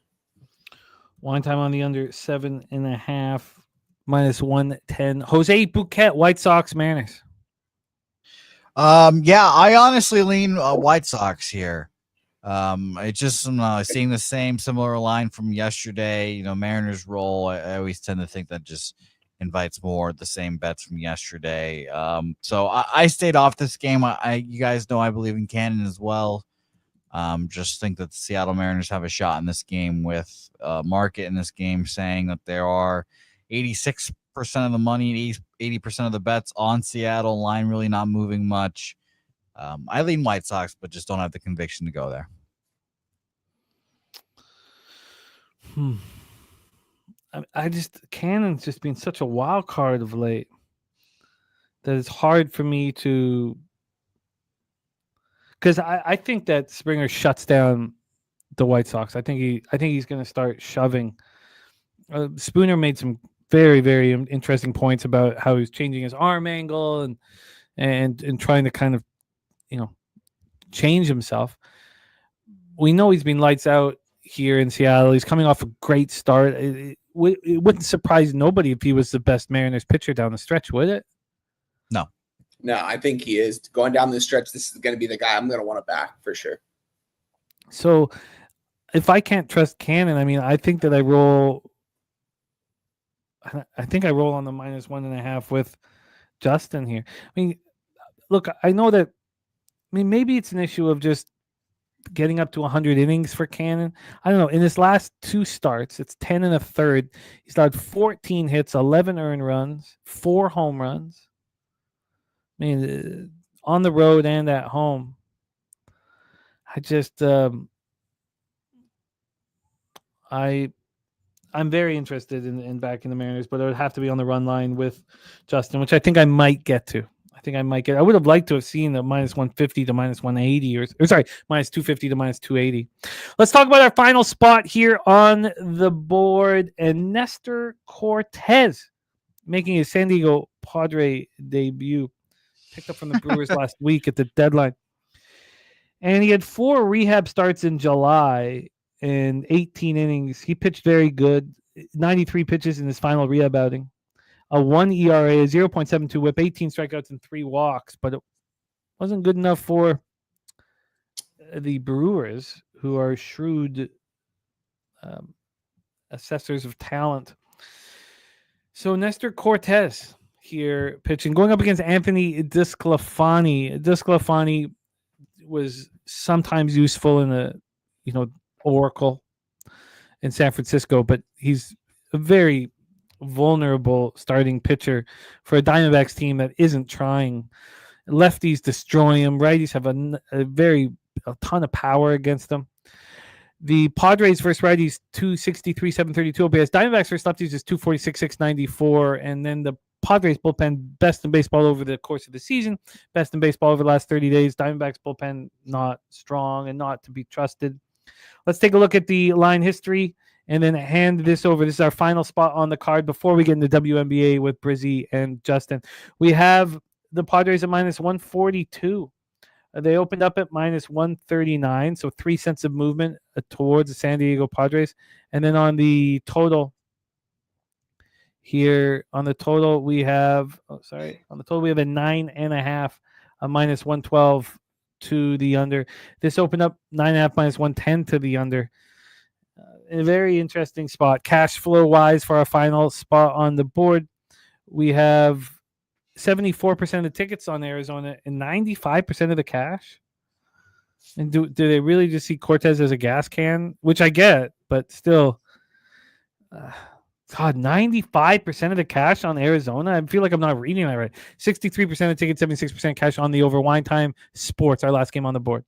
One time on the under 7.5 minus 110. Jose Bouquet, White Sox, Mariners. Yeah, I honestly lean White Sox here. I just seeing the same similar line from yesterday. Mariners roll. I always tend to think that just invites more the same bets from yesterday. So I stayed off this game. You guys know I believe in Cannon as well. Just think that the Seattle Mariners have a shot in this game with market in this game saying that there are 86% of the money, 80% of the bets on Seattle. Line really not moving much. I lean White Sox, but just don't have the conviction to go there. Cannon's just been such a wild card of late that it's hard for me to, because I think that Springer shuts down the White Sox. I think he's going to start shoving. Spooner made some very, very interesting points about how he's changing his arm angle and trying to kind of, change himself. We know he's been lights out here in Seattle. He's coming off a great start. It wouldn't surprise nobody if he was the best Mariners pitcher down the stretch, would it? No, I think he is. Going down the stretch, this is going to be the guy I'm going to want to back for sure. So if I can't trust Cannon, I think that I roll on the minus 1.5 with Justin here. Look, I know that, maybe it's an issue of just getting up to 100 innings for Cannon. I don't know. In his last 2 starts, it's 10 and a third. He's allowed 14 hits, 11 earned runs, 4 home runs. On the road and at home. I just, I'm very interested in backing the Mariners, but it would have to be on the run line with Justin, which I think I might get to. I would have liked to have seen the minus 150 to minus 180 or minus 250 to minus 280. Let's talk about our final spot here on the board. And Nestor Cortez making his San Diego Padre debut. Picked up from the Brewers last week at the deadline. And he had 4 rehab starts in July and 18 innings. He pitched very good. 93 pitches in his final rehab outing. A 1 ERA, a 0.72 whip, 18 strikeouts, and 3 walks. But it wasn't good enough for the Brewers, who are shrewd assessors of talent. So Nestor Cortez here pitching, going up against Anthony Disclafani. Disclafani was sometimes useful in the, Oracle in San Francisco, but he's a very vulnerable starting pitcher for a Diamondbacks team that isn't trying. Lefties destroy him. Righties have a ton of power against them. The Padres versus righties 263, 732 OPS. Diamondbacks versus lefties is 246, 694. And then the Padres bullpen, best in baseball over the course of the season, best in baseball over the last 30 days. Diamondbacks bullpen not strong and not to be trusted. Let's take a look at the line history and then hand this over. This is our final spot on the card before we get into WNBA with Brizzy and Justin. We have the Padres at minus 142. They opened up at minus 139, so 3 cents of movement towards the San Diego Padres. And then on the total here, we have a 9.5, a minus 112 to the under. This opened up 9.5 minus 110 to the under. A very interesting spot. Cash flow wise for our final spot on the board, we have 74% of the tickets on Arizona and 95% of the cash. And do they really just see Cortez as a gas can? Which I get, but still, 95% of the cash on Arizona. I feel like I'm not reading that right. 63% of tickets, 76% cash on the over. Wine Time Sports, our last game on the board.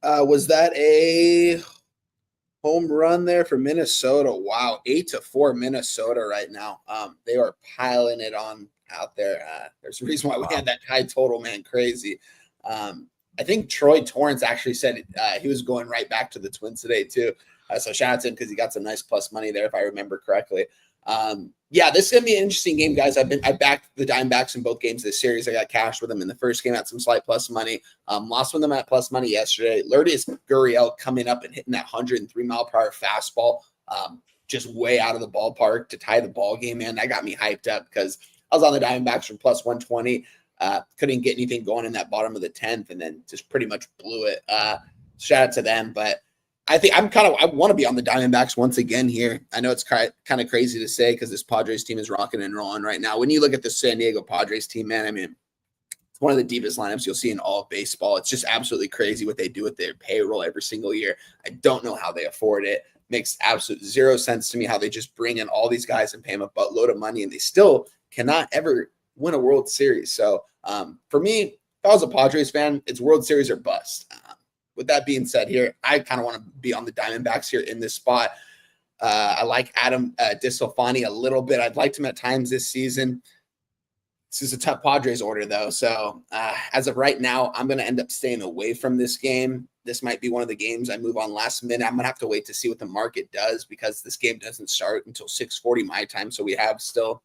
Was that a home run there for Minnesota? Wow, 8-4 Minnesota right now. They are piling it on out there. There's a reason why we had that high total, man. Crazy. I think Troy Torrance actually said he was going right back to the Twins today too. So shout out to him because he got some nice plus money there, if I remember correctly. Yeah, this is gonna be an interesting game, guys. I backed the Diamondbacks in both games this series. I got cash with them in the first game at some slight plus money. Lost with them at plus money yesterday. Lourdes Gurriel coming up and hitting that 103-mile-per-hour fastball, just way out of the ballpark to tie the ball game. Man, that got me hyped up because I was on the Diamondbacks from plus 120. Couldn't get anything going in that bottom of the 10th, and then just pretty much blew it. Shout out to them, but I think I want to be on the Diamondbacks once again here. I know it's kind of crazy to say because this Padres team is rocking and rolling right now. When you look at the San Diego Padres team, man, I mean, it's one of the deepest lineups you'll see in all of baseball. It's just absolutely crazy what they do with their payroll every single year. I don't know how they afford it. Makes absolute zero sense to me how they just bring in all these guys and pay them a buttload of money, and they still cannot ever win a World Series. So for me, if I was a Padres fan, it's World Series or bust. With that being said here, I kind of want to be on the Diamondbacks here in this spot. I like Adam DeSclafani a little bit. I've liked him at times this season. This is a tough Padres order, though. So as of right now, I'm going to end up staying away from this game. This might be one of the games I move on last minute. I'm going to have to wait to see what the market does because this game doesn't start until 6:40 my time. So we have still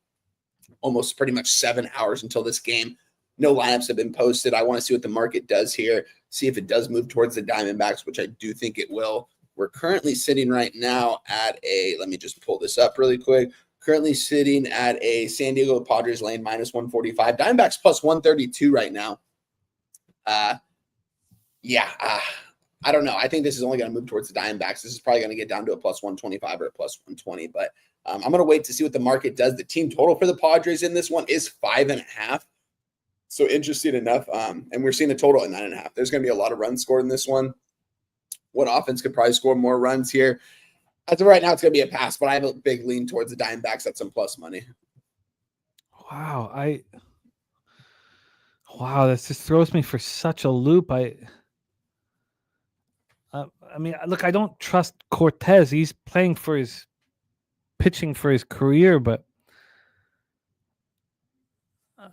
almost pretty much 7 hours until this game. No lineups have been posted. I want to see what the market does here, see if it does move towards the Diamondbacks, which I do think it will. We're currently sitting right now at let me just pull this up really quick. Currently sitting at a San Diego Padres lane minus 145. Diamondbacks plus 132 right now. I don't know. I think this is only going to move towards the Diamondbacks. This is probably going to get down to a plus 125 or a plus 120, but I'm going to wait to see what the market does. The team total for the Padres in this one is 5.5. So interesting enough, and we're seeing a total at 9.5. There's going to be a lot of runs scored in this one. What offense could probably score more runs here? As of right now, it's going to be a pass, but I have a big lean towards the Diamondbacks at some plus money. Wow, this just throws me for such a loop. I mean, look, I don't trust Cortez. He's pitching for his career, but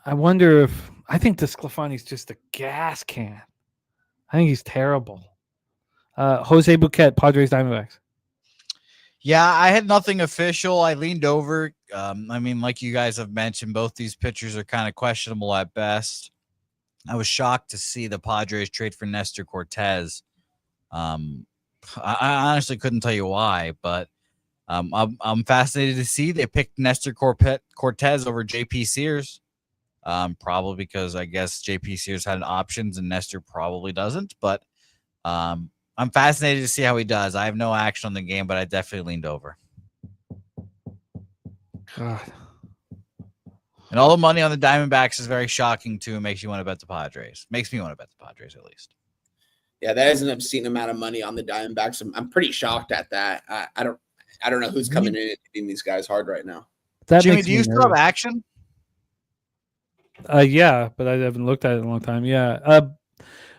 I wonder if I think DeSclafani's just a gas can. I think he's terrible. Jose Bouquet, Padres Diamondbacks. Yeah, I had nothing official. I leaned over. I mean, like you guys have mentioned, both these pitchers are kind of questionable at best. I was shocked to see the Padres trade for Nestor Cortez. I honestly couldn't tell you why, but I'm fascinated to see they picked Nestor Cortez over JP Sears. Probably because I guess JP Sears had options and Nestor probably doesn't, but I'm fascinated to see how he does. I have no action on the game, but I definitely leaned over. God. And all the money on the Diamondbacks is very shocking too. It makes you want to bet the Padres. Makes me want to bet the Padres at least. Yeah, that is an obscene amount of money on the Diamondbacks. I'm pretty shocked at that. I don't know who's coming in and hitting these guys hard right now. Jimmy, do you still have action? Yeah, but I haven't looked at it in a long time. Yeah.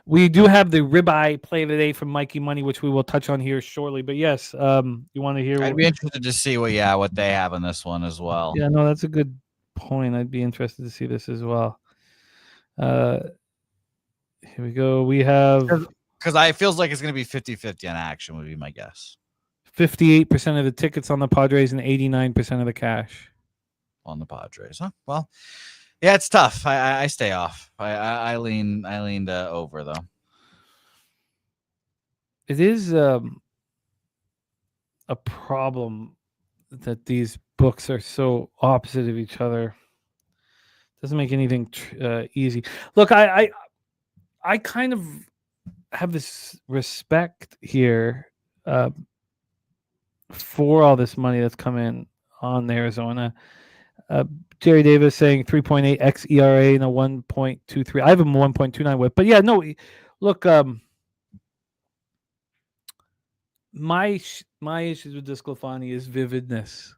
We do have the ribeye play of the day from Mikey Money, which we will touch on here shortly. But yes, you want to hear? I'd be interested to see what they have on this one as well. Yeah, no, that's a good point. I'd be interested to see this as well. Here we go. We have because I feels like it's going to be 50-50 on action would be my guess. 58% of the tickets on the Padres and 89% of the cash on the Padres. Huh? Well. Yeah, it's tough. I stay off. I leaned over though. It is a problem that these books are so opposite of each other. Doesn't make anything easy. Look, I kind of have this respect here for all this money that's come in on Arizona. Jerry Davis saying 3.8x ERA and a 1.23. I have a 1.29 whip, but yeah, no. Look, my issues with DeSclafani is vividness.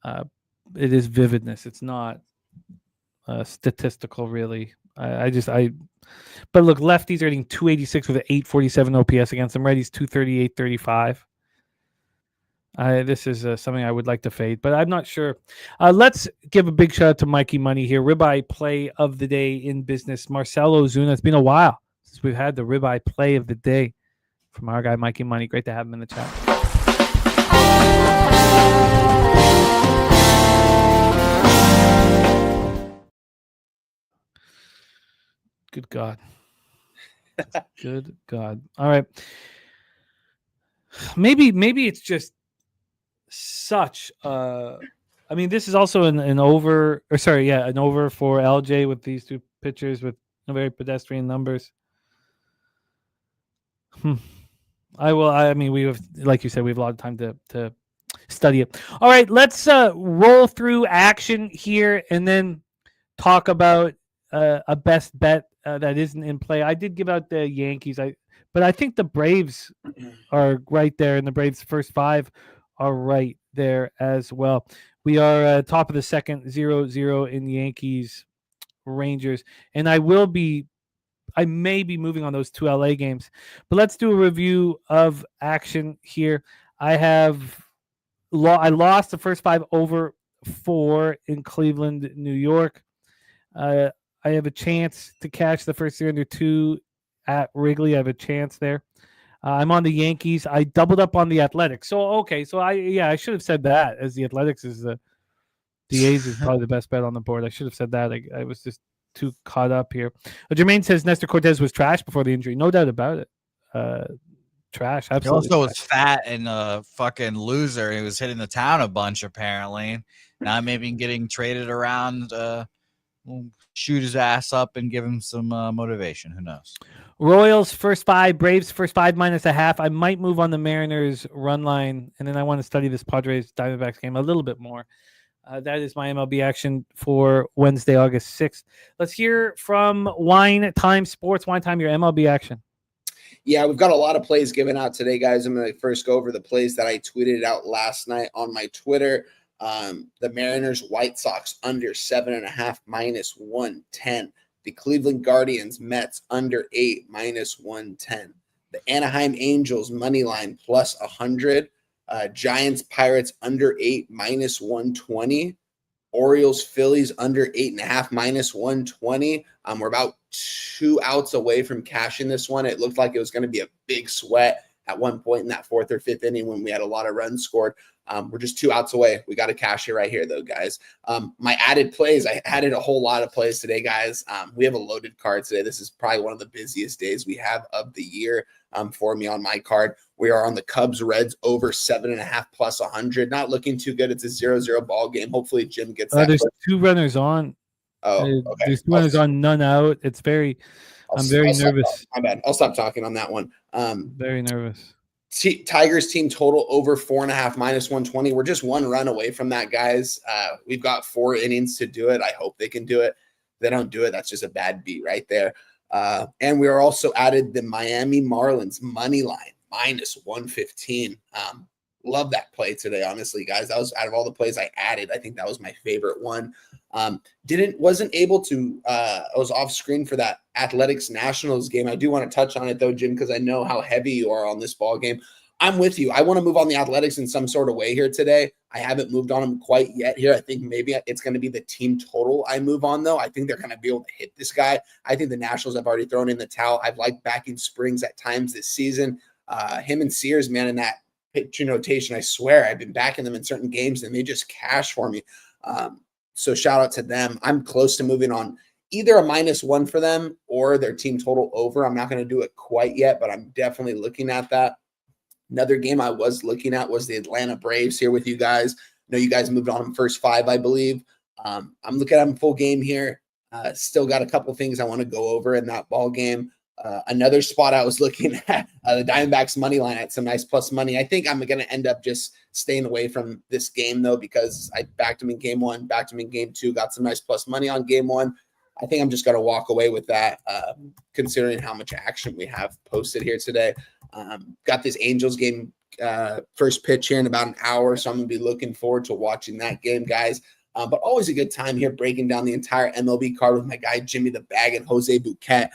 It is vividness. It's not statistical, really. But look, lefties are hitting 286 with an 847 OPS against them. Righties 238, 35. This is something I would like to fade, but I'm not sure. Let's give a big shout out to Mikey Money here. Ribeye play of the day in business. Marcelo Zuna. It's been a while since we've had the ribeye play of the day from our guy Mikey Money. Great to have him in the chat. Good God. Good God. All right. Maybe it's just such I mean, this is also an over an over for LJ with these two pitchers with very pedestrian numbers. I mean, we have, like you said, we have a lot of time to study it. All right, let's roll through action here and then talk about a best bet that isn't in play. I did give out the Yankees, but I think the Braves are right there, and the Braves' first 5 are right there as well. We are top of the second, 0-0 in Yankees Rangers, and I may be moving on those 2 LA games. But let's do a review of action here. I lost the first 5 over 4 in Cleveland, New York. I have a chance to catch the first 3 under 2 at Wrigley. I have a chance there. I'm on the Yankees. I doubled up on the Athletics. So, okay. So, I should have said that, as the Athletics is the A's is probably the best bet on the board. I should have said that. I was just too caught up here. Jermaine says Nestor Cortez was trash before the injury. No doubt about it. Trash. Absolutely. He also was fat and a fucking loser. He was hitting the town a bunch, apparently. Now maybe getting traded around. We'll shoot his ass up and give him some motivation. Who knows? Royals first 5, Braves first 5 -0.5. I might move on the Mariners run line, and then I want to study this Padres Diamondbacks game a little bit more. That is my MLB action for Wednesday, August 6th. Let's hear from Wine Time Sports. Wine Time, your MLB action. Yeah, we've got a lot of plays given out today, guys. I'm going to first go over the plays that I tweeted out last night on my Twitter. The Mariners White Sox under 7.5 -110. The Cleveland Guardians Mets under 8 -110. The Anaheim Angels money line plus 100. Giants Pirates under 8 -120. Orioles Phillies under 8.5 -120. We're about 2 outs away from cashing this one. It looked like it was going to be a big sweat at one point in that 4th or 5th inning when we had a lot of runs scored. We're just 2 outs away. We got to cash it right here, though, guys. My added plays, I added a whole lot of plays today, guys. We have a loaded card today. This is probably one of the busiest days we have of the year for me on my card. We are on the Cubs Reds over 7.5 plus 100. Not looking too good. It's a 0-0 ball game. Hopefully Jim gets that. There's 2 runners on. Oh, okay. There's 2 runners on, none out. I'm very nervous. My bad. I'll stop talking on that one. Very nervous. Tigers team total over 4.5 -120. We're just 1 run away from that, guys. We've got 4 innings to do it. I hope they can do it. If they don't do it, that's just a bad beat right there. And we are also added the Miami Marlins money line -115. Love that play today, honestly, guys. That was out of all the plays I added. I think that was my favorite one. Wasn't able to. I was off screen for that Athletics Nationals game. I do want to touch on it though, Jim, because I know how heavy you are on this ball game. I'm with you. I want to move on the Athletics in some sort of way here today. I haven't moved on them quite yet here. I think maybe it's going to be the team total I move on, though. I think they're going to be able to hit this guy. I think the Nationals have already thrown in the towel. I've liked backing Springs at times this season. Him and Sears, man, in that pitcher notation, I swear I've been backing them in certain games, and they just cash for me. So shout out to them. I'm close to moving on either a -1 for them or their team total over. I'm not going to do it quite yet, but I'm definitely looking at that. Another game I was looking at was the Atlanta Braves here with you guys. I know you guys moved on them first 5, I believe. I'm looking at them full game here. Still got a couple things I want to go over in that ball game. Another spot I was looking at, the Diamondbacks money line at some nice plus money. I think I'm going to end up just staying away from this game, though, because I backed them in game 1, backed them in game 2, got some nice plus money on game 1. I think I'm just going to walk away with that, considering how much action we have posted here today. Got this Angels game first pitch here in about an hour, so I'm going to be looking forward to watching that game, guys. But always a good time here breaking down the entire MLB card with my guy Jimmy the Bag and Jose Bouquet.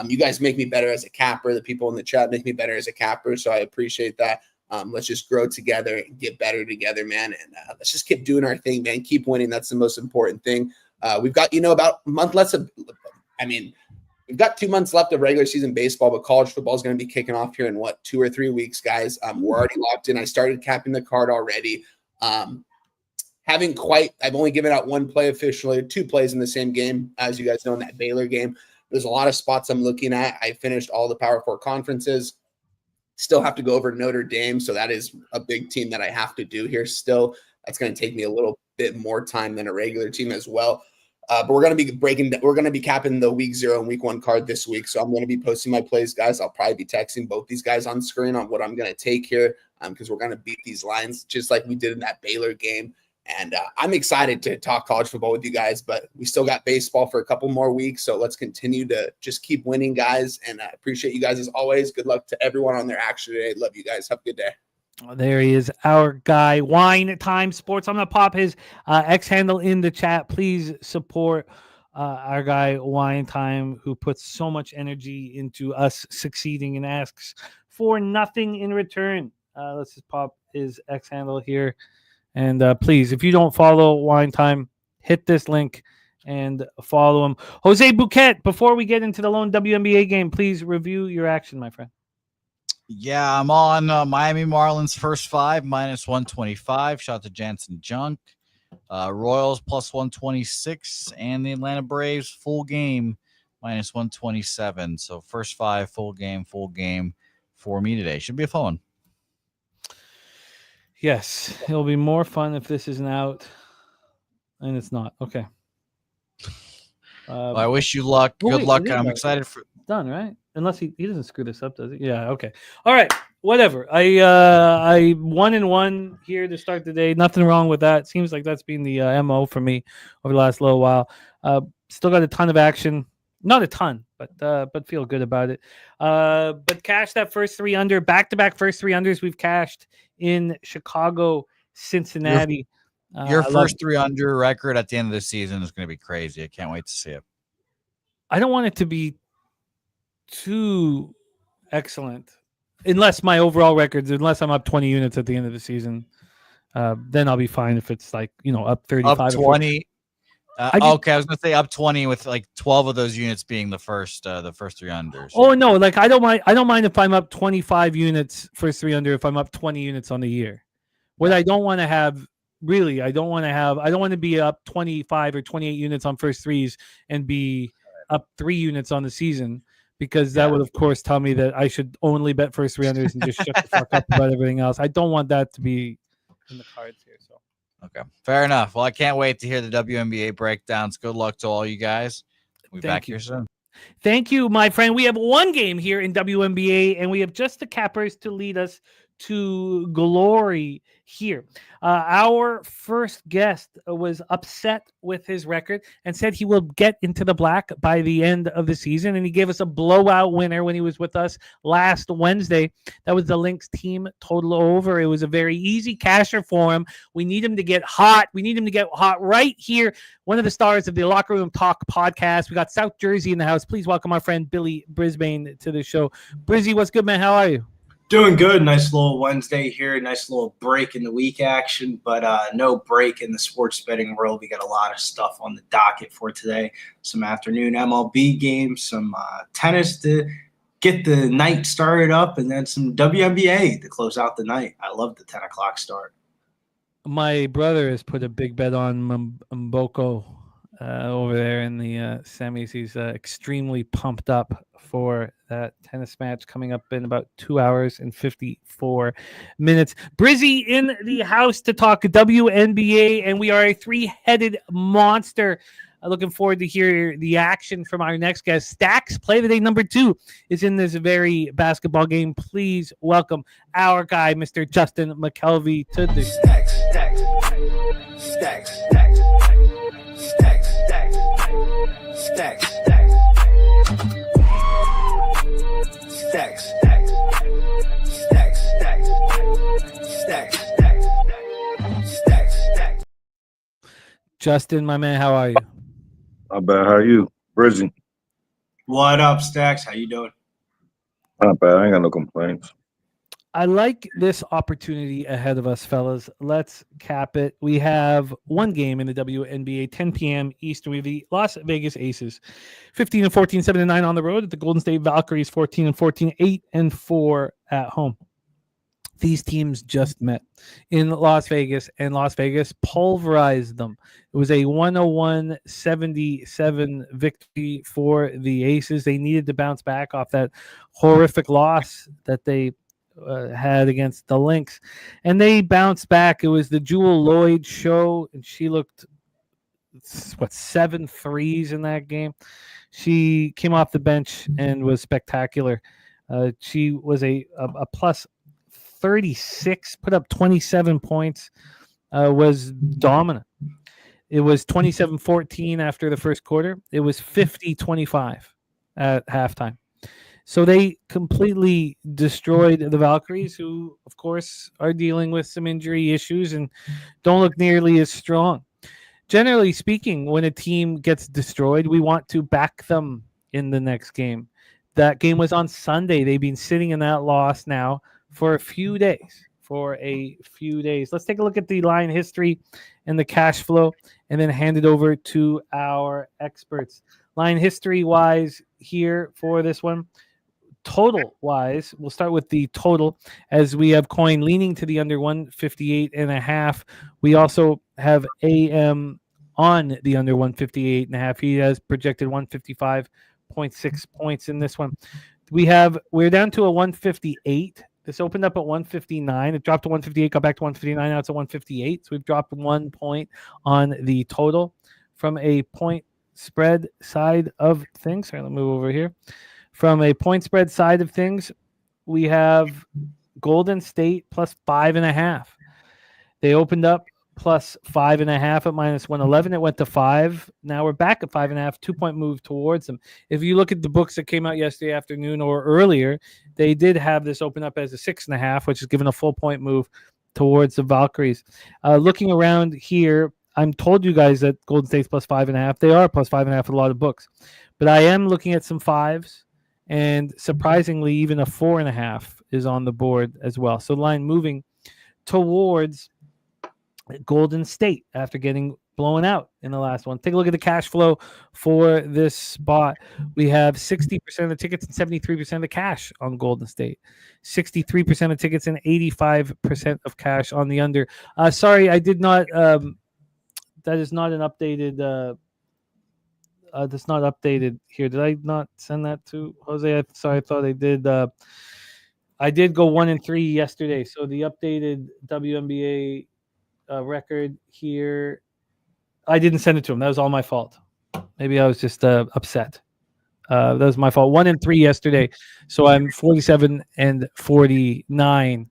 You guys make me better as a capper. The people in the chat make me better as a capper, so I appreciate that. Let's just grow together and get better together, man. And let's just keep doing our thing, man. Keep winning. That's the most important thing. We've got, about a month less of, we've got 2 months left of regular season baseball, but college football is going to be kicking off here in 2 or 3 weeks, guys. We're already locked in. I started capping the card already. I've only given out 1 play officially, 2 plays in the same game, as you guys know, in that Baylor game. There's a lot of spots I'm looking at. I finished all the Power 4 conferences. Still have to go over Notre Dame, so that is a big team that I have to do here still. That's going to take me a little bit more time than a regular team as well. But we're going to be capping the week 0 and week 1 card this week. So I'm going to be posting my plays, guys. I'll probably be texting both these guys on screen on what I'm going to take here because we're going to beat these lines just like we did in that Baylor game. And I'm excited to talk college football with you guys, but we still got baseball for a couple more weeks. So let's continue to just keep winning, guys. And I appreciate you guys as always. Good luck to everyone on their action today. Love you guys. Have a good day. There he is, our guy, Wine Time Sports. I'm going to pop his X handle in the chat. Please support our guy, Wine Time, who puts so much energy into us succeeding and asks for nothing in return. Let's just pop his X handle here. And please, if you don't follow Wine Time, hit this link and follow him. Jose Bouquet, before we get into the lone WNBA game, please review your action, my friend. Yeah, I'm on Miami Marlins first 5, -125. Shout out to Jansen Junk. Royals +126. And the Atlanta Braves full game -127. So first 5, full game for me today. Should be a fun one. Yes, it'll be more fun if this isn't out, and it's not. Okay. Well, I wish you luck. Good luck. I'm excited for. Done, right? Unless he doesn't screw this up, does he? Yeah. Okay. All right. Whatever. I 1-1 here to start the day. Nothing wrong with that. Seems like that's been the MO for me over the last little while. Still got a ton of action. Not a ton, but feel good about it. But cash that first 3 under, back-to-back first 3 unders we've cashed in Chicago, Cincinnati. Your first 3 under record at the end of the season is going to be crazy. I can't wait to see it. I don't want it to be too excellent, unless my overall records, unless I'm up 20 units at the end of the season. Then I'll be fine if it's like, up 35. Up 20. Okay, I was gonna say up 20 with like 12 of those units being the first 3 unders. Oh no, like I don't mind if I'm up 25 units first 3 under if I'm up 20 units on the year. What I don't want to have really, I don't want to be up 25 or 28 units on first 3s and be up 3 units on the season, because that would of course tell me that I should only bet first 3 unders and just shut the fuck up about everything else. I don't want that to be in the cards here. So okay, fair enough. Well, I can't wait to hear the WNBA breakdowns. Good luck to all you guys. We'll be back here soon. Thank you, my friend. We have 1 game here in WNBA, and we have just the cappers to lead us to glory here. Our first guest was upset with his record and said he will get into the black by the end of the season, and he gave us a blowout winner when he was with us last Wednesday. That was the Lynx team total over. It was a very easy casher for him. We need him to get hot. We need him to get hot right here. One of the stars of the Locker Room Talk podcast. We got South Jersey in the house. Please welcome our friend Billy Brisbane to the show. Brizzy, what's good, man? How are you? Doing good. Nice little Wednesday here. Nice little break in the week action, but no break in the sports betting world. We got a lot of stuff on the docket for today. Some afternoon MLB games, some tennis to get the night started up, and then some WNBA to close out the night. I love the 10 o'clock start. My brother has put a big bet on Mboko over there in the semis. He's extremely pumped up for that tennis match coming up in about 2 hours and 54 minutes. Brizzy in the house to talk WNBA, and we are a 3-headed monster. Looking forward to hear the action from our next guest. Stacks, play of the day number 2, is in this very basketball game. Please welcome our guy, Mr. Justin Mcelvy, to the Stacks. Justin, my man, how are you? Not bad. How are you? Brizzy. What up, Stacks? How you doing? Not bad. I ain't got no complaints. I like this opportunity ahead of us, fellas. Let's cap it. We have one game in the WNBA, 10 p.m. Eastern. We have the Las Vegas Aces, 15-14, 7-9 on the road at the Golden State Valkyries, 14-14, 8-4 at home. These teams just met in Las Vegas, and Las Vegas pulverized them. It was a 101-77 victory for the Aces. They needed to bounce back off that horrific loss that they had against the Lynx, and they bounced back. It was the Jewel Lloyd show, and she looked 7 threes in that game. She came off the bench and was spectacular. She was a plus 36, put up 27 points, was dominant. It was 27-14 after the first quarter. It was 50-25 at halftime. So they completely destroyed the Valkyries, who, of course, are dealing with some injury issues and don't look nearly as strong. Generally speaking, when a team gets destroyed, we want to back them in the next game. That game was on Sunday. They've been sitting in that loss now for a few days. Let's take a look at the line history and the cash flow, and then hand it over to our experts. Line history-wise here for this one. Total-wise, we'll start with the total, as we have coin leaning to the under 158.5. We also have AM on the under 158.5. He has projected 155.6 points in this one. We're down to a 158. This opened up at 159. It dropped to 158, got back to 159. Now it's at 158. So we've dropped 1 point on the total from a point spread side of things. All right, let me move over here. From a point spread side of things, we have Golden State plus 5.5. They opened up plus 5.5 at -111. It went to 5. Now we're back at 5.5, 2-point move towards them. If you look at the books that came out yesterday afternoon or earlier, they did have this open up as a 6.5, which is given a full point move towards the Valkyries. Looking around here, I'm told you guys that Golden State's plus 5.5. They are plus 5.5 with a lot of books, but I am looking at some 5s. And surprisingly, even a 4.5 is on the board as well. So line moving towards Golden State after getting blown out in the last one. Take a look at the cash flow for this spot. We have 60% of the tickets and 73% of the cash on Golden State. 63% of tickets and 85% of cash on the under. Sorry, I did not. That is not an updated. That's not updated here. Did I not send that to Jose? Sorry, I thought I did. I did go 1-3 yesterday. So the updated WNBA record here, I didn't send it to him. That was all my fault. Maybe I was just upset. That was my fault. 1-3 yesterday. So I'm 47-49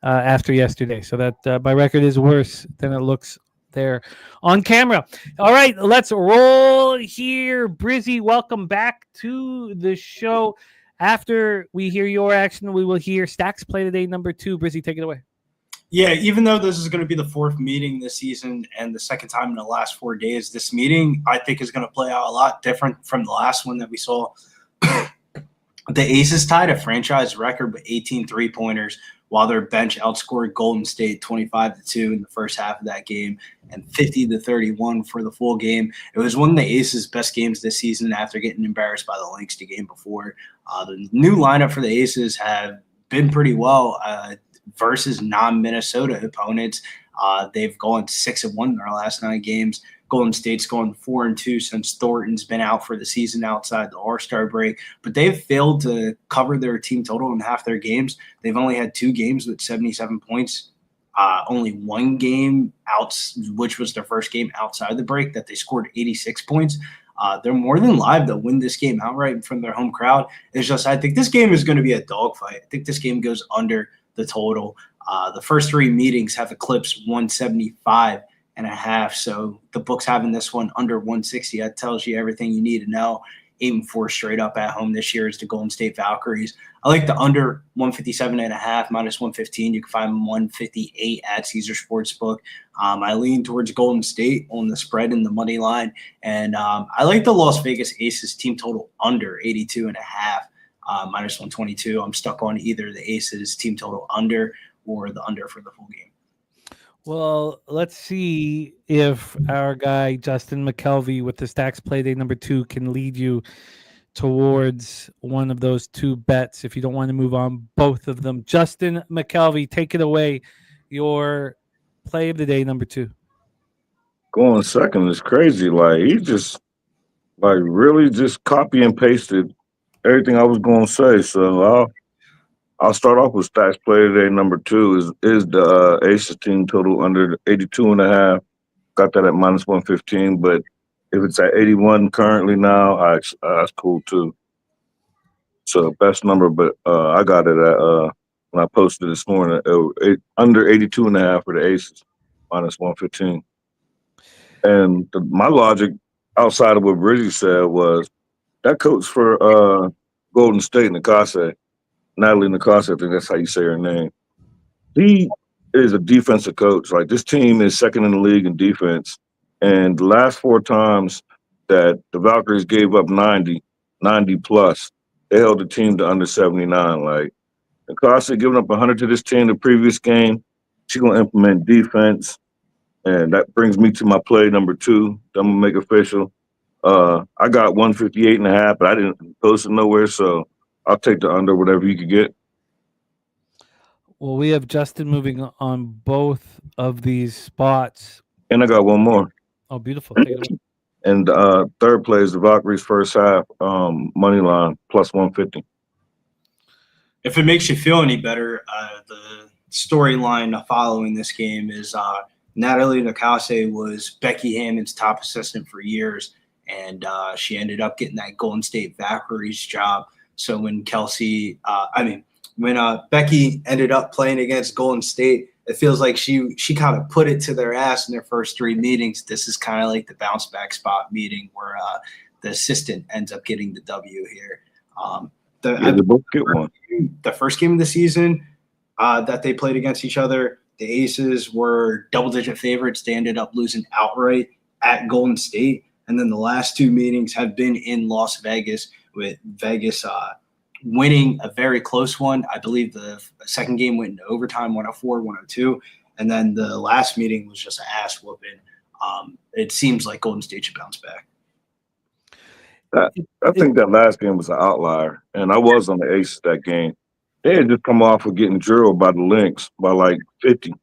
after yesterday. So that my record is worse than it looks there on camera. All right, let's roll here. Brizzy, welcome back to the show. After we hear your action, we will hear Stacks play today number 2. Brizzy, take it away. Yeah, even though this is going to be the 4th meeting this season and the 2nd time in the last 4 days, this meeting I think is going to play out a lot different from the last one that we saw. The Aces tied a franchise record with 18 3-pointers, while their bench outscored Golden State 25-2 in the first half of that game and 50-31 for the full game. It was one of the Aces' best games this season after getting embarrassed by the Lynx the game before. The new lineup for the Aces have been pretty well versus non-Minnesota opponents. They've gone 6-1 in their last 9 games. Golden State's gone 4-2 since Thornton's been out for the season outside the All-Star break. But they've failed to cover their team total in half their games. They've only had 2 games with 77 points. Only 1 game out, which was their first game outside the break, that they scored 86 points. They're more than live to win this game outright from their home crowd. It's just, I think this game is going to be a dogfight. I think this game goes under the total. The first 3 meetings have eclipsed 175.5. So the book's having this one under 160. That tells you everything you need to know. 8-4 straight up at home this year is the Golden State Valkyries. I like the under 157.5 -115. You can find 158 at Caesar Sportsbook. I lean towards Golden State on the spread and the money line. And I like the Las Vegas Aces team total under 82.5. minus 122. I'm stuck on either the Aces team total under or the under for the full game. Well, let's see if our guy Justin McCelvy with the Stacks Playday number 2 can lead you towards one of those two bets if you don't want to move on both of them. Justin McCelvy, take it away. Your play of the day number 2. Going second is crazy. Like he just really just copy and pasted everything I was going to say. So I'll start off with Stacks Play Today. Number 2 is the Aces team total under 82.5. Got that at minus 115. But if it's at 81 currently now, that's cool too. So best number, but I got it at when I posted this morning under 82.5 for the Aces, minus 115. And my logic outside of what Bridgie said was that coach for Golden State, Natalie Nakase, I think that's how you say her name. He is a defensive coach. Like this team is second in the league in defense. And the last 4 times that the Valkyries gave up 90 plus, they held the team to under 79. Like Nakase giving up 100 to this team the previous game, she's going to implement defense. And that brings me to my play number 2 that I'm going to make official. I got 158.5, but I didn't post it nowhere, so I'll take the under, whatever you could get. Well, we have Justin moving on both of these spots. And I got one more. Oh, beautiful. Take it away. And third play is the Valkyries first half money line plus 150. If it makes you feel any better, the storyline following this game is Natalie Nakase was Becky Hammond's top assistant for years, and she ended up getting that Golden State Valkyries job. So when Becky ended up playing against Golden State, it feels like she kind of put it to their ass in their first 3 meetings. This is kind of like the bounce back spot meeting where the assistant ends up getting the W here. The first game of the season that they played against each other, the Aces were double-digit favorites. They ended up losing outright at Golden State. And then the last 2 meetings have been in Las Vegas, with Vegas winning a very close one. I believe the second game went into overtime, 104-102. And then the last meeting was just an ass whooping. It seems like Golden State should bounce back. I think that last game was an outlier, and I was on the Aces that game. They had just come off of getting drilled by the Lynx by like 50.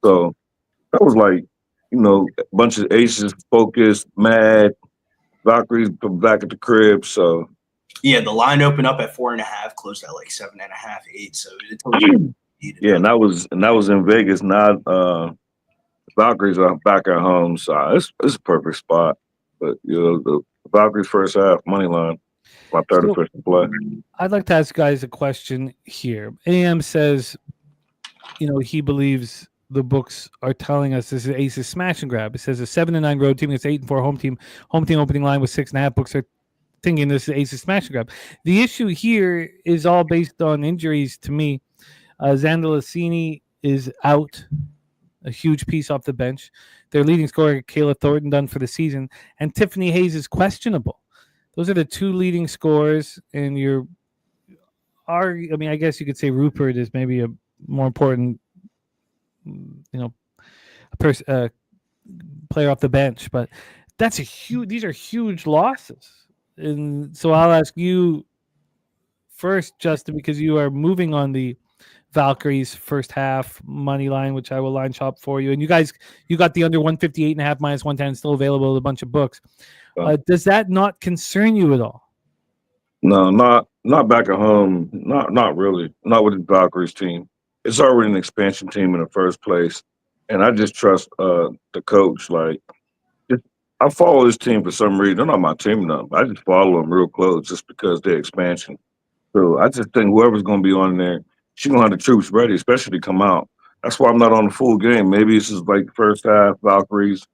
So that was like, a bunch of Aces focused, mad, Valkyries back at the crib. So yeah, the line opened up at 4.5, closed at like 7.5, 8. So it's and that was in Vegas. Now Valkyries are back at home, so it's a perfect spot. But the Valkyries first half money line, my third official play. I'd like to ask guys a question here. AM says, he believes the books are telling us this is Aces smash and grab. It says a 7-9 road team against 8-4 home team. Home team opening line with 6.5. Books are thinking this is Aces smash and grab. The issue here is all based on injuries to me. Zandalicini is out, a huge piece off the bench. Their leading scorer, Kayla Thornton, done for the season. And Tiffany Hayes is questionable. Those are the 2 leading scorers. And I guess you could say Rupert is maybe a more important player off the bench, but these are huge losses. And so I'll ask you first, Justin, because you are moving on the Valkyries first half money line, which I will line shop for you. And you got the under 158.5 minus 110 still available in a bunch of books. Does that not concern you at all? No, not back at home. Not really. Not with the Valkyries team. It's already an expansion team in the first place, and I just trust the coach. Like, I follow this team for some reason. They're not my team now. I just follow them real close just because they're expansion. So I just think whoever's going to be on there, she's going to have the troops ready, especially to come out. That's why I'm not on the full game. Maybe this is like first half Valkyries,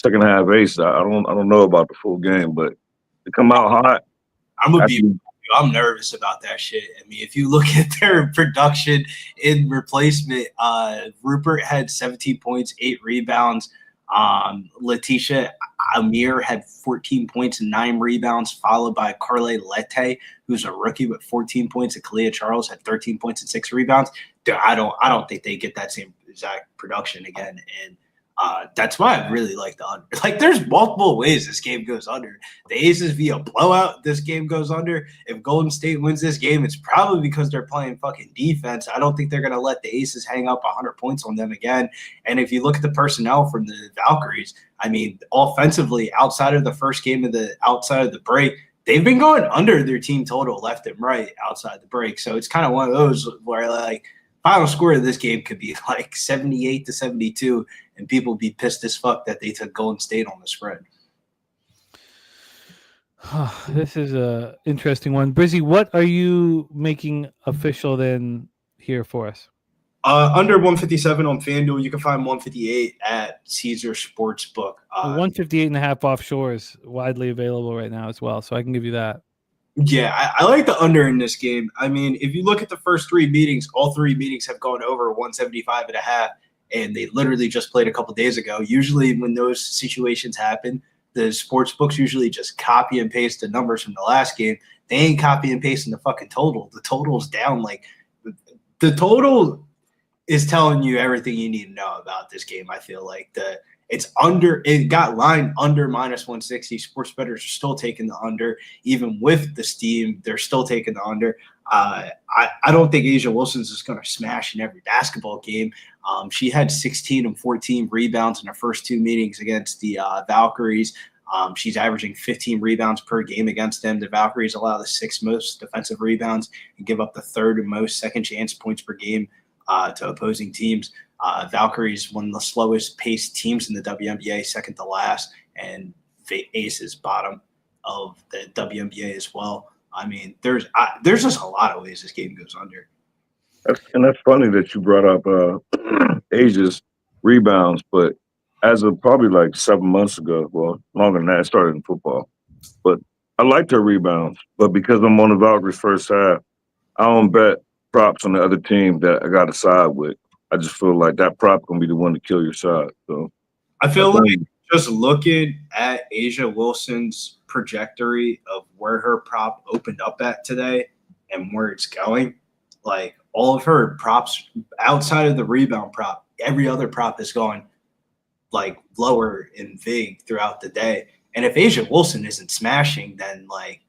second half Ace. I don't know about the full game, but to come out hot. I'm nervous about that shit. I mean, if you look at their production in replacement, Rupert had 17 points, 8 rebounds. Letitia, Amir had 14 points and 9 rebounds, followed by Carly Lette, who's a rookie with 14 points, and Kalia Charles had 13 points and 6 rebounds. I don't think they get that same exact production again, and that's why I really like the under. Like, there's multiple ways this game goes under. The Aces via blowout, this game goes under. If Golden State wins this game, it's probably because they're playing fucking defense. I don't think they're going to let the Aces hang up 100 points on them again. And if you look at the personnel from the Valkyries, I mean, offensively, outside of the break, they've been going under their team total left and right outside the break. So it's kind of one of those where, like, final score of this game could be like 78-72, and people be pissed as fuck that they took Golden State on the spread. This is a interesting one. Brizzy, what are you making official then here for us? Under 157 on FanDuel. You can find 158 at Caesar Sportsbook. 158.5 offshores widely available right now as well, so I can give you that. Yeah, I like the under in this game. I mean, if you look at the first 3 meetings, all 3 meetings have gone over 175.5, and they literally just played a couple days ago. Usually when those situations happen, the sports books usually just copy and paste the numbers from the last game. They ain't copy and pasting the fucking total. The total's down. Like, the total is telling you everything you need to know about this game. I feel like it got lined under -160. Sports bettors are still taking the under. Even with the steam, they're still taking the under. I don't think Asia Wilson's is going to smash in every basketball game. She had 16 and 14 rebounds in her first 2 meetings against the Valkyries. She's averaging 15 rebounds per game against them. The Valkyries allow the 6th most defensive rebounds and give up the 3rd most second chance points per game to opposing teams. Valkyries, one of the slowest paced teams in the WNBA, second to last, and Aces bottom of the WNBA as well. I mean, there's just a lot of ways this game goes under. And that's funny that you brought up Asia's rebounds, but as of probably like 7 months ago, well, longer than that, it started in football. But I liked her rebounds, but because I'm on the Valkyries first half, I don't bet props on the other team that I got to side with. I just feel like that prop gonna be the one to kill your side. So I feel like just looking at Asia Wilson's trajectory of where her prop opened up at today and where it's going, like, all of her props outside of the rebound prop, every other prop is going like lower in VIG throughout the day. And if Asia Wilson isn't smashing, then like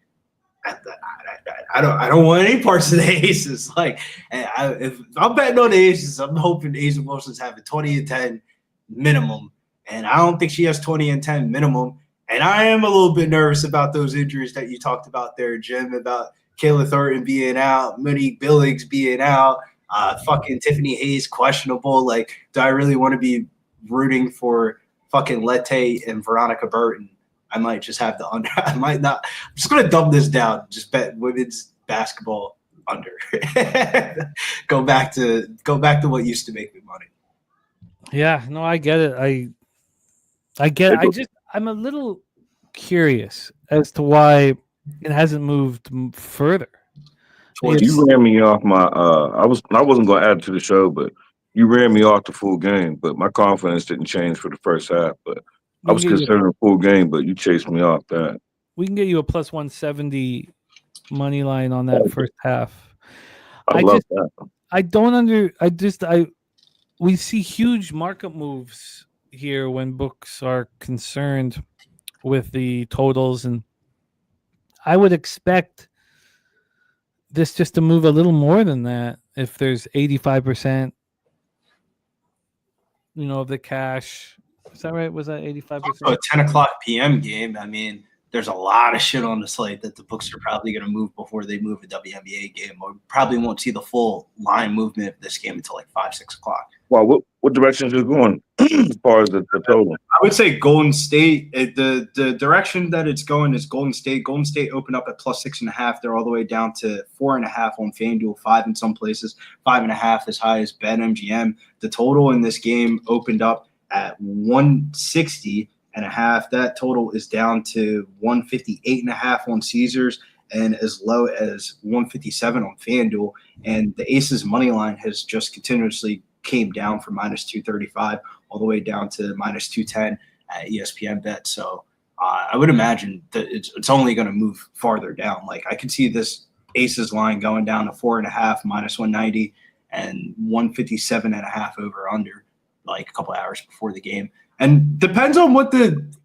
I don't want any parts of the Aces. Like, if I'm betting on the Aces, I'm hoping Asia Wilson's having 20 and 10 minimum, and I don't think she has 20 and 10 minimum. And I am a little bit nervous about those injuries that you talked about there, Jim, about Kayla Thornton being out, Monique Billings being out, fucking Tiffany Hayes questionable. Like, do I really want to be rooting for fucking Lette and Veronica Burton? I might just have the under. I might not. I'm just going to dumb this down. Just bet women's basketball under. Go back to what used to make me money. Yeah, no, I get it. I get it. I'm a little curious as to why it hasn't moved further. You ran me off my. I wasn't going to add to the show, but you ran me off the full game. But my confidence didn't change for the first half. But I was considering a full game, but you chased me off that. We can get you a plus 170 money line on that first half. I love that. We see huge markup moves here when books are concerned with the totals, and I would expect this just to move a little more than that if there's 85%, of the cash. Is that right? Was that 85%? A 10 o'clock p.m. game. I mean, there's a lot of shit on the slate that the books are probably going to move before they move a WNBA game. Or probably won't see the full line movement of this game until like 5, 6 o'clock. Wow, what direction is it going as far as the total? I would say Golden State. The direction that it's going is Golden State. Golden State opened up at plus 6.5. They're all the way down to 4.5 on FanDuel, 5 in some places, 5.5 as high as BetMGM. The total in this game opened up at 160.5. That total is down to 158.5 on Caesars and as low as 157 on FanDuel. And the Aces money line has just continuously came down from -235 all the way down to -210. at ESPN Bet. So I would imagine that it's only going to move farther down. Like I could see this Aces line going down to 4.5 minus 190 and 157.5 over under like a couple hours before the game. And depends on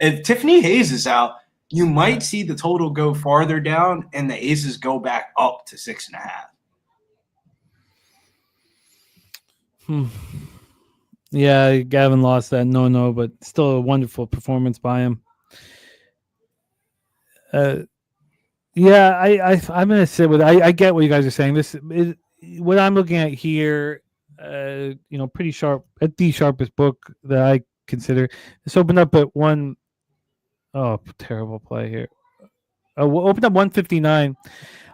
if Tiffany Hayes is out, you might see the total go farther down and the Aces go back up to 6.5. Yeah, Gavin lost that but still a wonderful performance by him. I'm gonna sit with. I get what you guys are saying. What I'm looking at here, pretty sharp, at the sharpest book that I consider. This opened up at one. Oh, terrible play here. Opened up 159.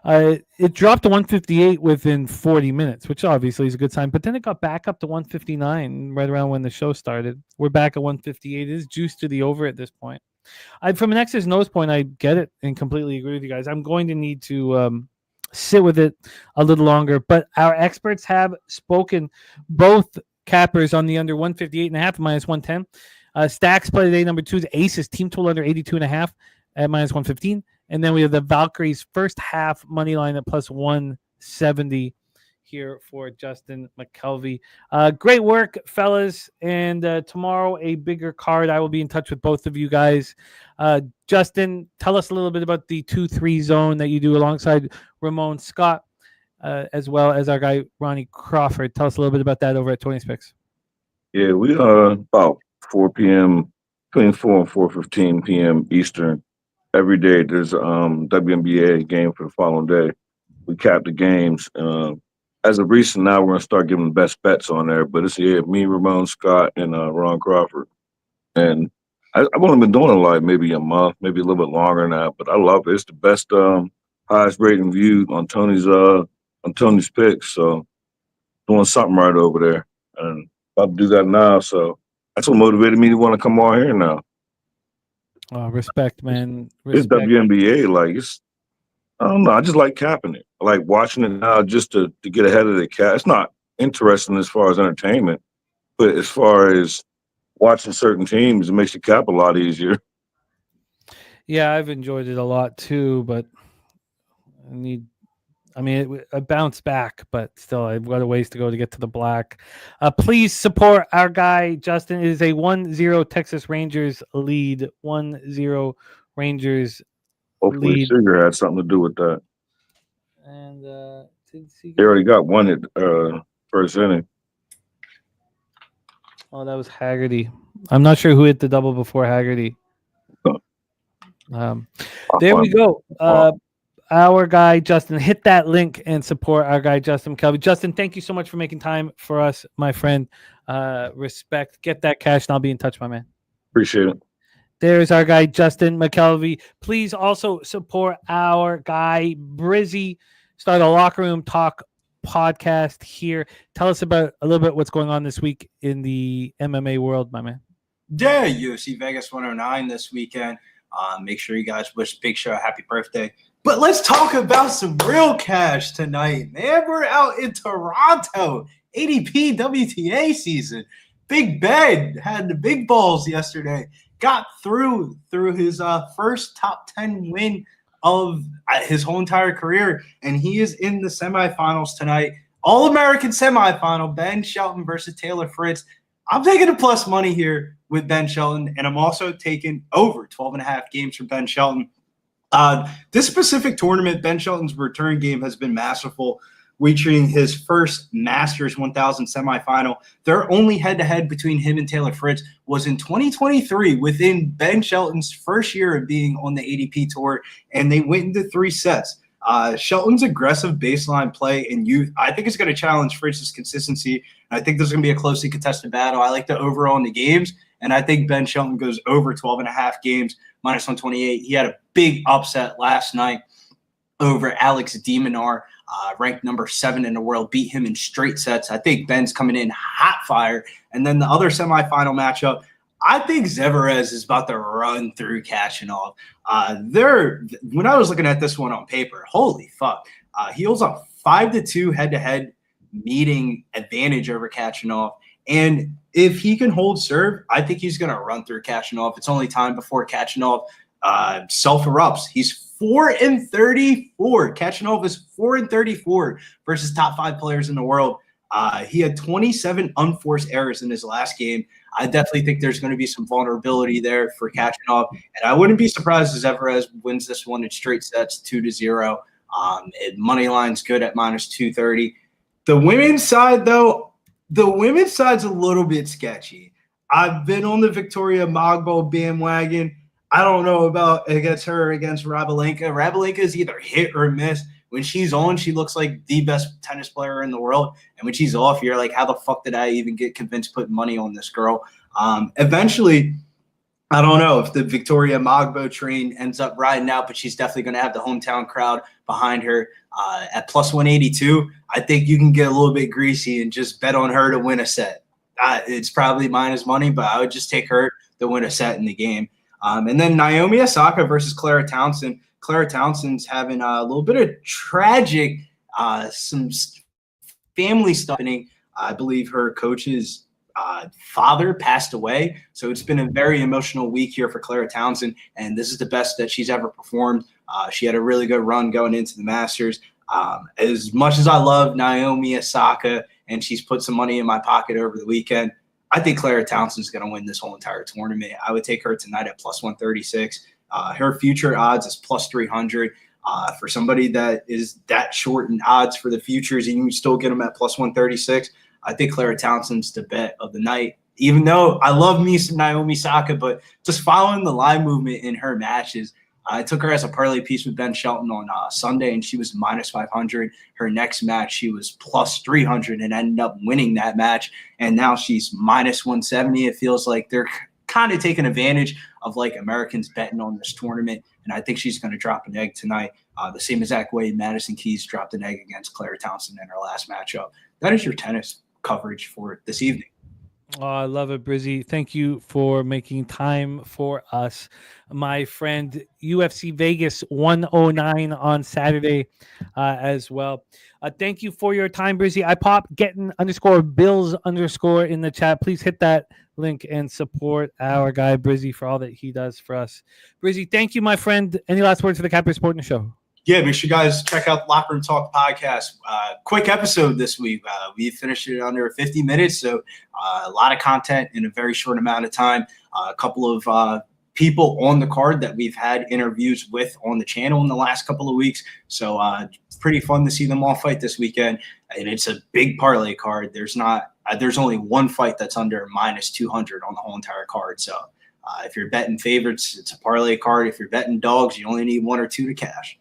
It dropped to 158 within 40 minutes, which obviously is a good sign. But then it got back up to 159 right around when the show started. We're back at 158. It is juiced to the over at this point. From an X's nose point, I get it and completely agree with you guys. I'm going to need to sit with it a little longer. But our experts have spoken, both cappers on the under 158.5 minus 110. Stacks play today, number 2 is Aces, team total under 82.5 at minus 115. And then we have the Valkyries first half money line at plus 170 here for Justin Mcelvy. Great work, fellas. And tomorrow, a bigger card. I will be in touch with both of you guys. Justin, tell us a little bit about the 2-3 zone that you do alongside Ramon Scott, as well as our guy, Ronnie Crawford. Tell us a little bit about that over at 20 Picks. Yeah, we are about 4 p.m., between 4 and 4:15 p.m. Eastern. Every day there's WNBA game for the following day. We cap the games. As of recent now, we're going to start giving the best bets on there. But it's me, Ramon Scott, and Ron Crawford. And I've only been doing it like maybe a month, maybe a little bit longer than that. But I love it. It's the best, highest rating view on Tony's picks. So doing something right over there. And about to do that now. So that's what motivated me to want to come on here now. Respect, man. It's WNBA. I don't know. I just like capping it. I like watching it now just to get ahead of the cap. It's not interesting as far as entertainment, but as far as watching certain teams, it makes the cap a lot easier. Yeah, I've enjoyed it a lot too, but I bounced back, but still, I've got a ways to go to get to the black. Please support our guy, Justin. It is a 1-0 Texas Rangers lead. 1-0 Rangers Hopefully lead. Sugar had something to do with that. And they already got one at first inning. Oh, that was Haggerty. I'm not sure who hit the double before Haggerty. There we go. Our guy, Justin, hit that link and support our guy, Justin Mcelvy. Justin, thank you so much for making time for us, my friend. Respect. Get that cash, and I'll be in touch, my man. Appreciate it. There's our guy, Justin Mcelvy. Please also support our guy, Brizzy. Start a Locker Room Talk podcast here. Tell us about a little bit what's going on this week in the MMA world, my man. Yeah, UFC Vegas 109 this weekend. Make sure you guys wish Big Show a happy birthday. But let's talk about some real cash tonight, man. We're out in Toronto, ADP WTA season. Big Ben had the big balls yesterday. Got through his first top 10 win of his whole entire career, and he is in the semifinals tonight. All-American semifinal, Ben Shelton versus Taylor Fritz. I'm taking a plus money here with Ben Shelton, and I'm also taking over 12.5 games for Ben Shelton. This specific tournament, Ben Shelton's return game has been masterful, reaching his first Masters 1000 semifinal. Their only head-to-head between him and Taylor Fritz was in 2023, within Ben Shelton's first year of being on the ADP tour, and they went into 3 sets. Shelton's aggressive baseline play and youth, I think, is going to challenge Fritz's consistency. I think there's going to be a closely contested battle. I like the over on the games, and I think Ben Shelton goes over 12.5 games, minus 128. He had a big upset last night over Alex de Minaur, ranked number 7 in the world, beat him in straight sets. I think Ben's coming in hot fire. And then the other semifinal matchup, I think Zverev is about to run through Khachanov. When I was looking at this one on paper, holy fuck. He holds a 5-2 head-to-head meeting advantage over Khachanov. And if he can hold serve, I think he's going to run through Kachanov. It's only time before Kachanov self-erupts. He's 4-34. Kachanov is 4-34 versus top 5 players in the world. He had 27 unforced errors in his last game. I definitely think there's going to be some vulnerability there for Kachanov. And I wouldn't be surprised as Everez wins this one in straight sets 2-0. Money line's good at -230. The women's side, though, the women's side's a little bit sketchy. I've been on the Victoria Mogbo bandwagon. I don't know about against Rabalenka. Rabalenka is either hit or miss. When she's on, she looks like the best tennis player in the world. And when she's off, you're like, how the fuck did I even get convinced putting money on this girl? Eventually, I don't know if the Victoria Mogbo train ends up riding out, but she's definitely going to have the hometown crowd behind her. At +182, I think you can get a little bit greasy and just bet on her to win a set. It's probably minus money, but I would just take her to win a set in the game. And then Naomi Osaka versus Clara Townsend. Clara Townsend's having a little bit of tragic, some family stuff happening. I believe her coach's father passed away. So it's been a very emotional week here for Clara Townsend, and this is the best that she's ever performed. She had a really good run going into the Masters. As much as I love Naomi Osaka, and she's put some money in my pocket over the weekend, I think Clara Townsend's going to win this whole entire tournament. I would take her tonight at +136. Her future odds is +300. For somebody that is that short in odds for the futures, and you still get them at +136, I think Clara Townsend's the bet of the night. Even though I love me some Naomi Osaka, but just following the line movement in her matches, I took her as a parlay piece with Ben Shelton on Sunday, and she was -500. Her next match, she was +300 and ended up winning that match. And now she's -170. It feels like they're kind of taking advantage of like Americans betting on this tournament. And I think she's going to drop an egg tonight. The same exact way Madison Keys dropped an egg against Clara Townsend in her last matchup. That is your tennis coverage for this evening. Oh, I love it, Brizzy. Thank you for making time for us, my friend. UFC Vegas 109 on Saturday as well. Thank you for your time, Brizzy. I pop getting_bills_ in the chat. Please hit that link and support our guy Brizzy for all that he does for us. Brizzy, thank you, my friend. Any last words for the Capper Sporting Show? Yeah, make sure you guys check out the Locker Room Talk podcast. Quick episode this week. We finished it under 50 minutes, so a lot of content in a very short amount of time. A couple of people on the card that we've had interviews with on the channel in the last couple of weeks. So pretty fun to see them all fight this weekend. And it's a big parlay card. There's only one fight that's under -200 on the whole entire card. So if you're betting favorites, it's a parlay card. If you're betting dogs, you only need 1 or 2 to cash.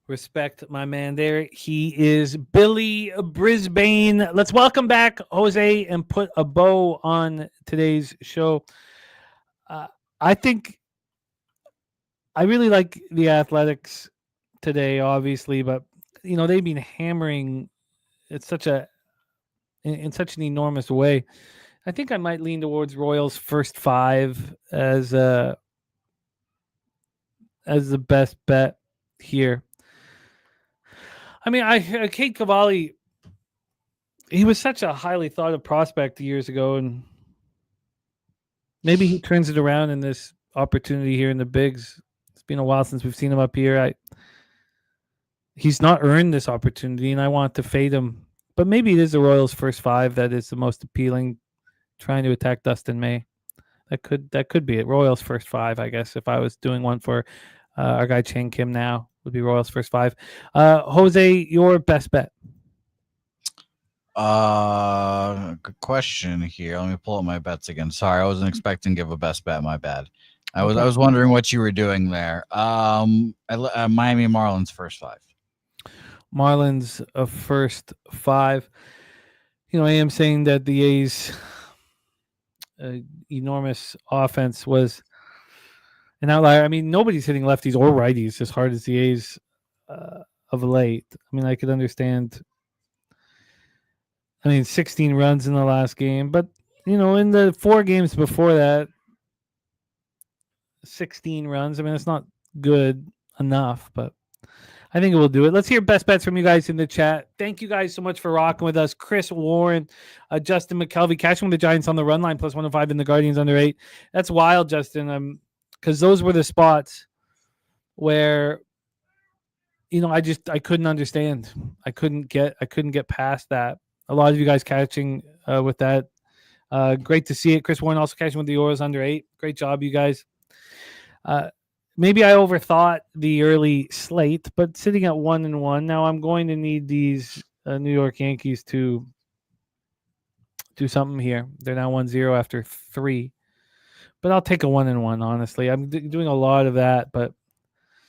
Respect, my man there. He is Billy Brisbane. Let's welcome back Jose and put a bow on today's show. I think I really like the Athletics today, obviously, but they've been hammering in such an enormous way. I think I might lean towards Royals first 5 as the best bet here. I mean, Kate Cavalli, he was such a highly thought of prospect years ago, and maybe he turns it around in this opportunity here in the bigs. It's been a while since we've seen him up here. He's not earned this opportunity, and I want to fade him. But maybe it is the Royals first 5 that is the most appealing, trying to attack Dustin May. That could be it. Royals first 5, I guess, if I was doing one for our guy Chang Kim now. Would be Royals first 5. Jose, your best bet? Good question here. Let me pull up my bets again. Sorry, I wasn't expecting to give a best bet. My bad. I was wondering what you were doing there. Miami Marlins first 5. Marlins first 5. I am saying that the A's enormous offense was an outlier. I mean, nobody's hitting lefties or righties as hard as the A's of late. I mean, I could understand. 16 runs in the last game, but in the 4 games before that, 16 runs. I mean, it's not good enough, but I think it will do it. Let's hear best bets from you guys in the chat. Thank you guys so much for rocking with us. Chris Warren, Justin McKelvey, catching the Giants on the run line, plus 105 in the Guardians under 8. That's wild, Justin. Because those were the spots where, I couldn't understand. I couldn't get past that. A lot of you guys catching with that. Great to see it. Chris Warren also catching with the Orioles under 8. Great job, you guys. Maybe I overthought the early slate, but sitting at 1-1. Now I'm going to need these New York Yankees to do something here. They're now 1-0 after 3. But I'll take a 1-1, honestly. I'm doing a lot of that, but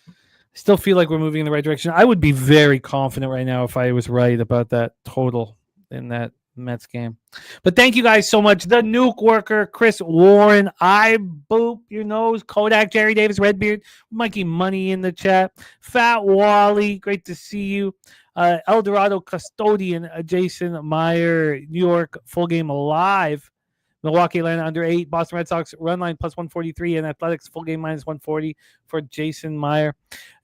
I still feel like we're moving in the right direction. I would be very confident right now if I was right about that total in that Mets game. But thank you guys so much. The Nuke Worker, Chris Warren, I Boop Your Nose, Kodak, Jerry Davis, Redbeard, Mikey Money in the chat, Fat Wally, great to see you. El Dorado Custodian, Jason Meyer, New York Full Game Live, Milwaukee Atlanta under 8, Boston Red Sox run line plus 143, and Athletics full game minus 140 for Jason Meyer.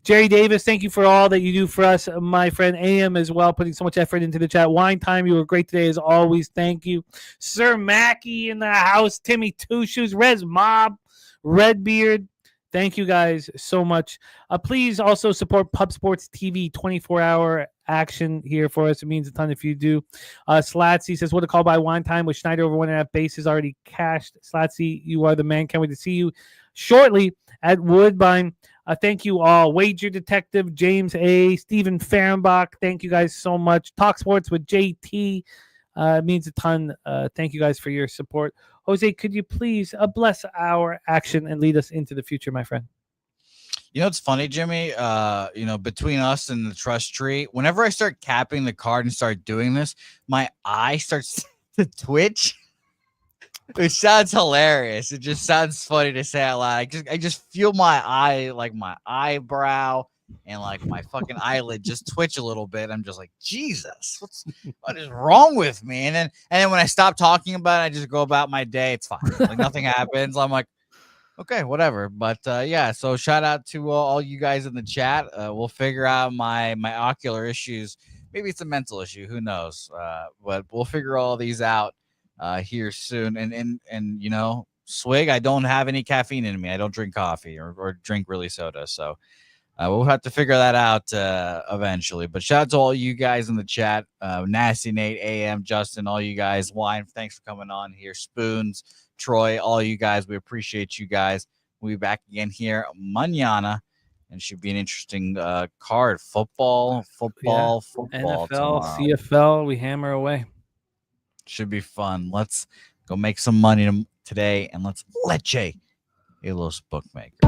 Jerry Davis, thank you for all that you do for us. My friend AM as well, putting so much effort into the chat. Wine Time, you were great today as always. Thank you. Sir Mackey in the house, Timmy Two Shoes, Rez Mob, Redbeard. Thank you guys so much. Please also support Pub Sports TV, 24-hour action here for us. It means a ton if you do. Slatsy says, what a call by Wine Time with Schneider over 1.5 bases already cashed. Slatsy, you are the man. Can't wait to see you shortly at Woodbine. Thank you all. Wager Detective, James A., Stephen Fahrenbach. Thank you guys so much. Talk Sports with JT. It means a ton. Thank you guys for your support. Jose, could you please bless our action and lead us into the future, my friend? It's funny, Jimmy, between us and the trust tree, whenever I start capping the card and start doing this, my eye starts to twitch. It sounds hilarious. It just sounds funny to say out loud. I just feel my eye, like my eyebrow and like my fucking eyelid just twitch a little bit. I'm just like, Jesus, what is wrong with me? And then when I stop talking about it, I just go about my day. It's fine. Like nothing happens. I'm like, okay, whatever. But yeah, so shout out to all you guys in the chat. We'll figure out my ocular issues. Maybe it's a mental issue. Who knows? But we'll figure all these out here soon. And swig, I don't have any caffeine in me. I don't drink coffee or drink really soda. So we'll have to figure that out eventually. But shout out to all you guys in the chat. Nasty Nate, AM, Justin, all you guys. Wine, thanks for coming on here. Spoons, Troy, all you guys. We appreciate you guys. We'll be back again here mañana. And should be an interesting card. Football NFL, tomorrow. CFL, we hammer away. Should be fun. Let's go make some money today, and let's LECHE a los bookmakers.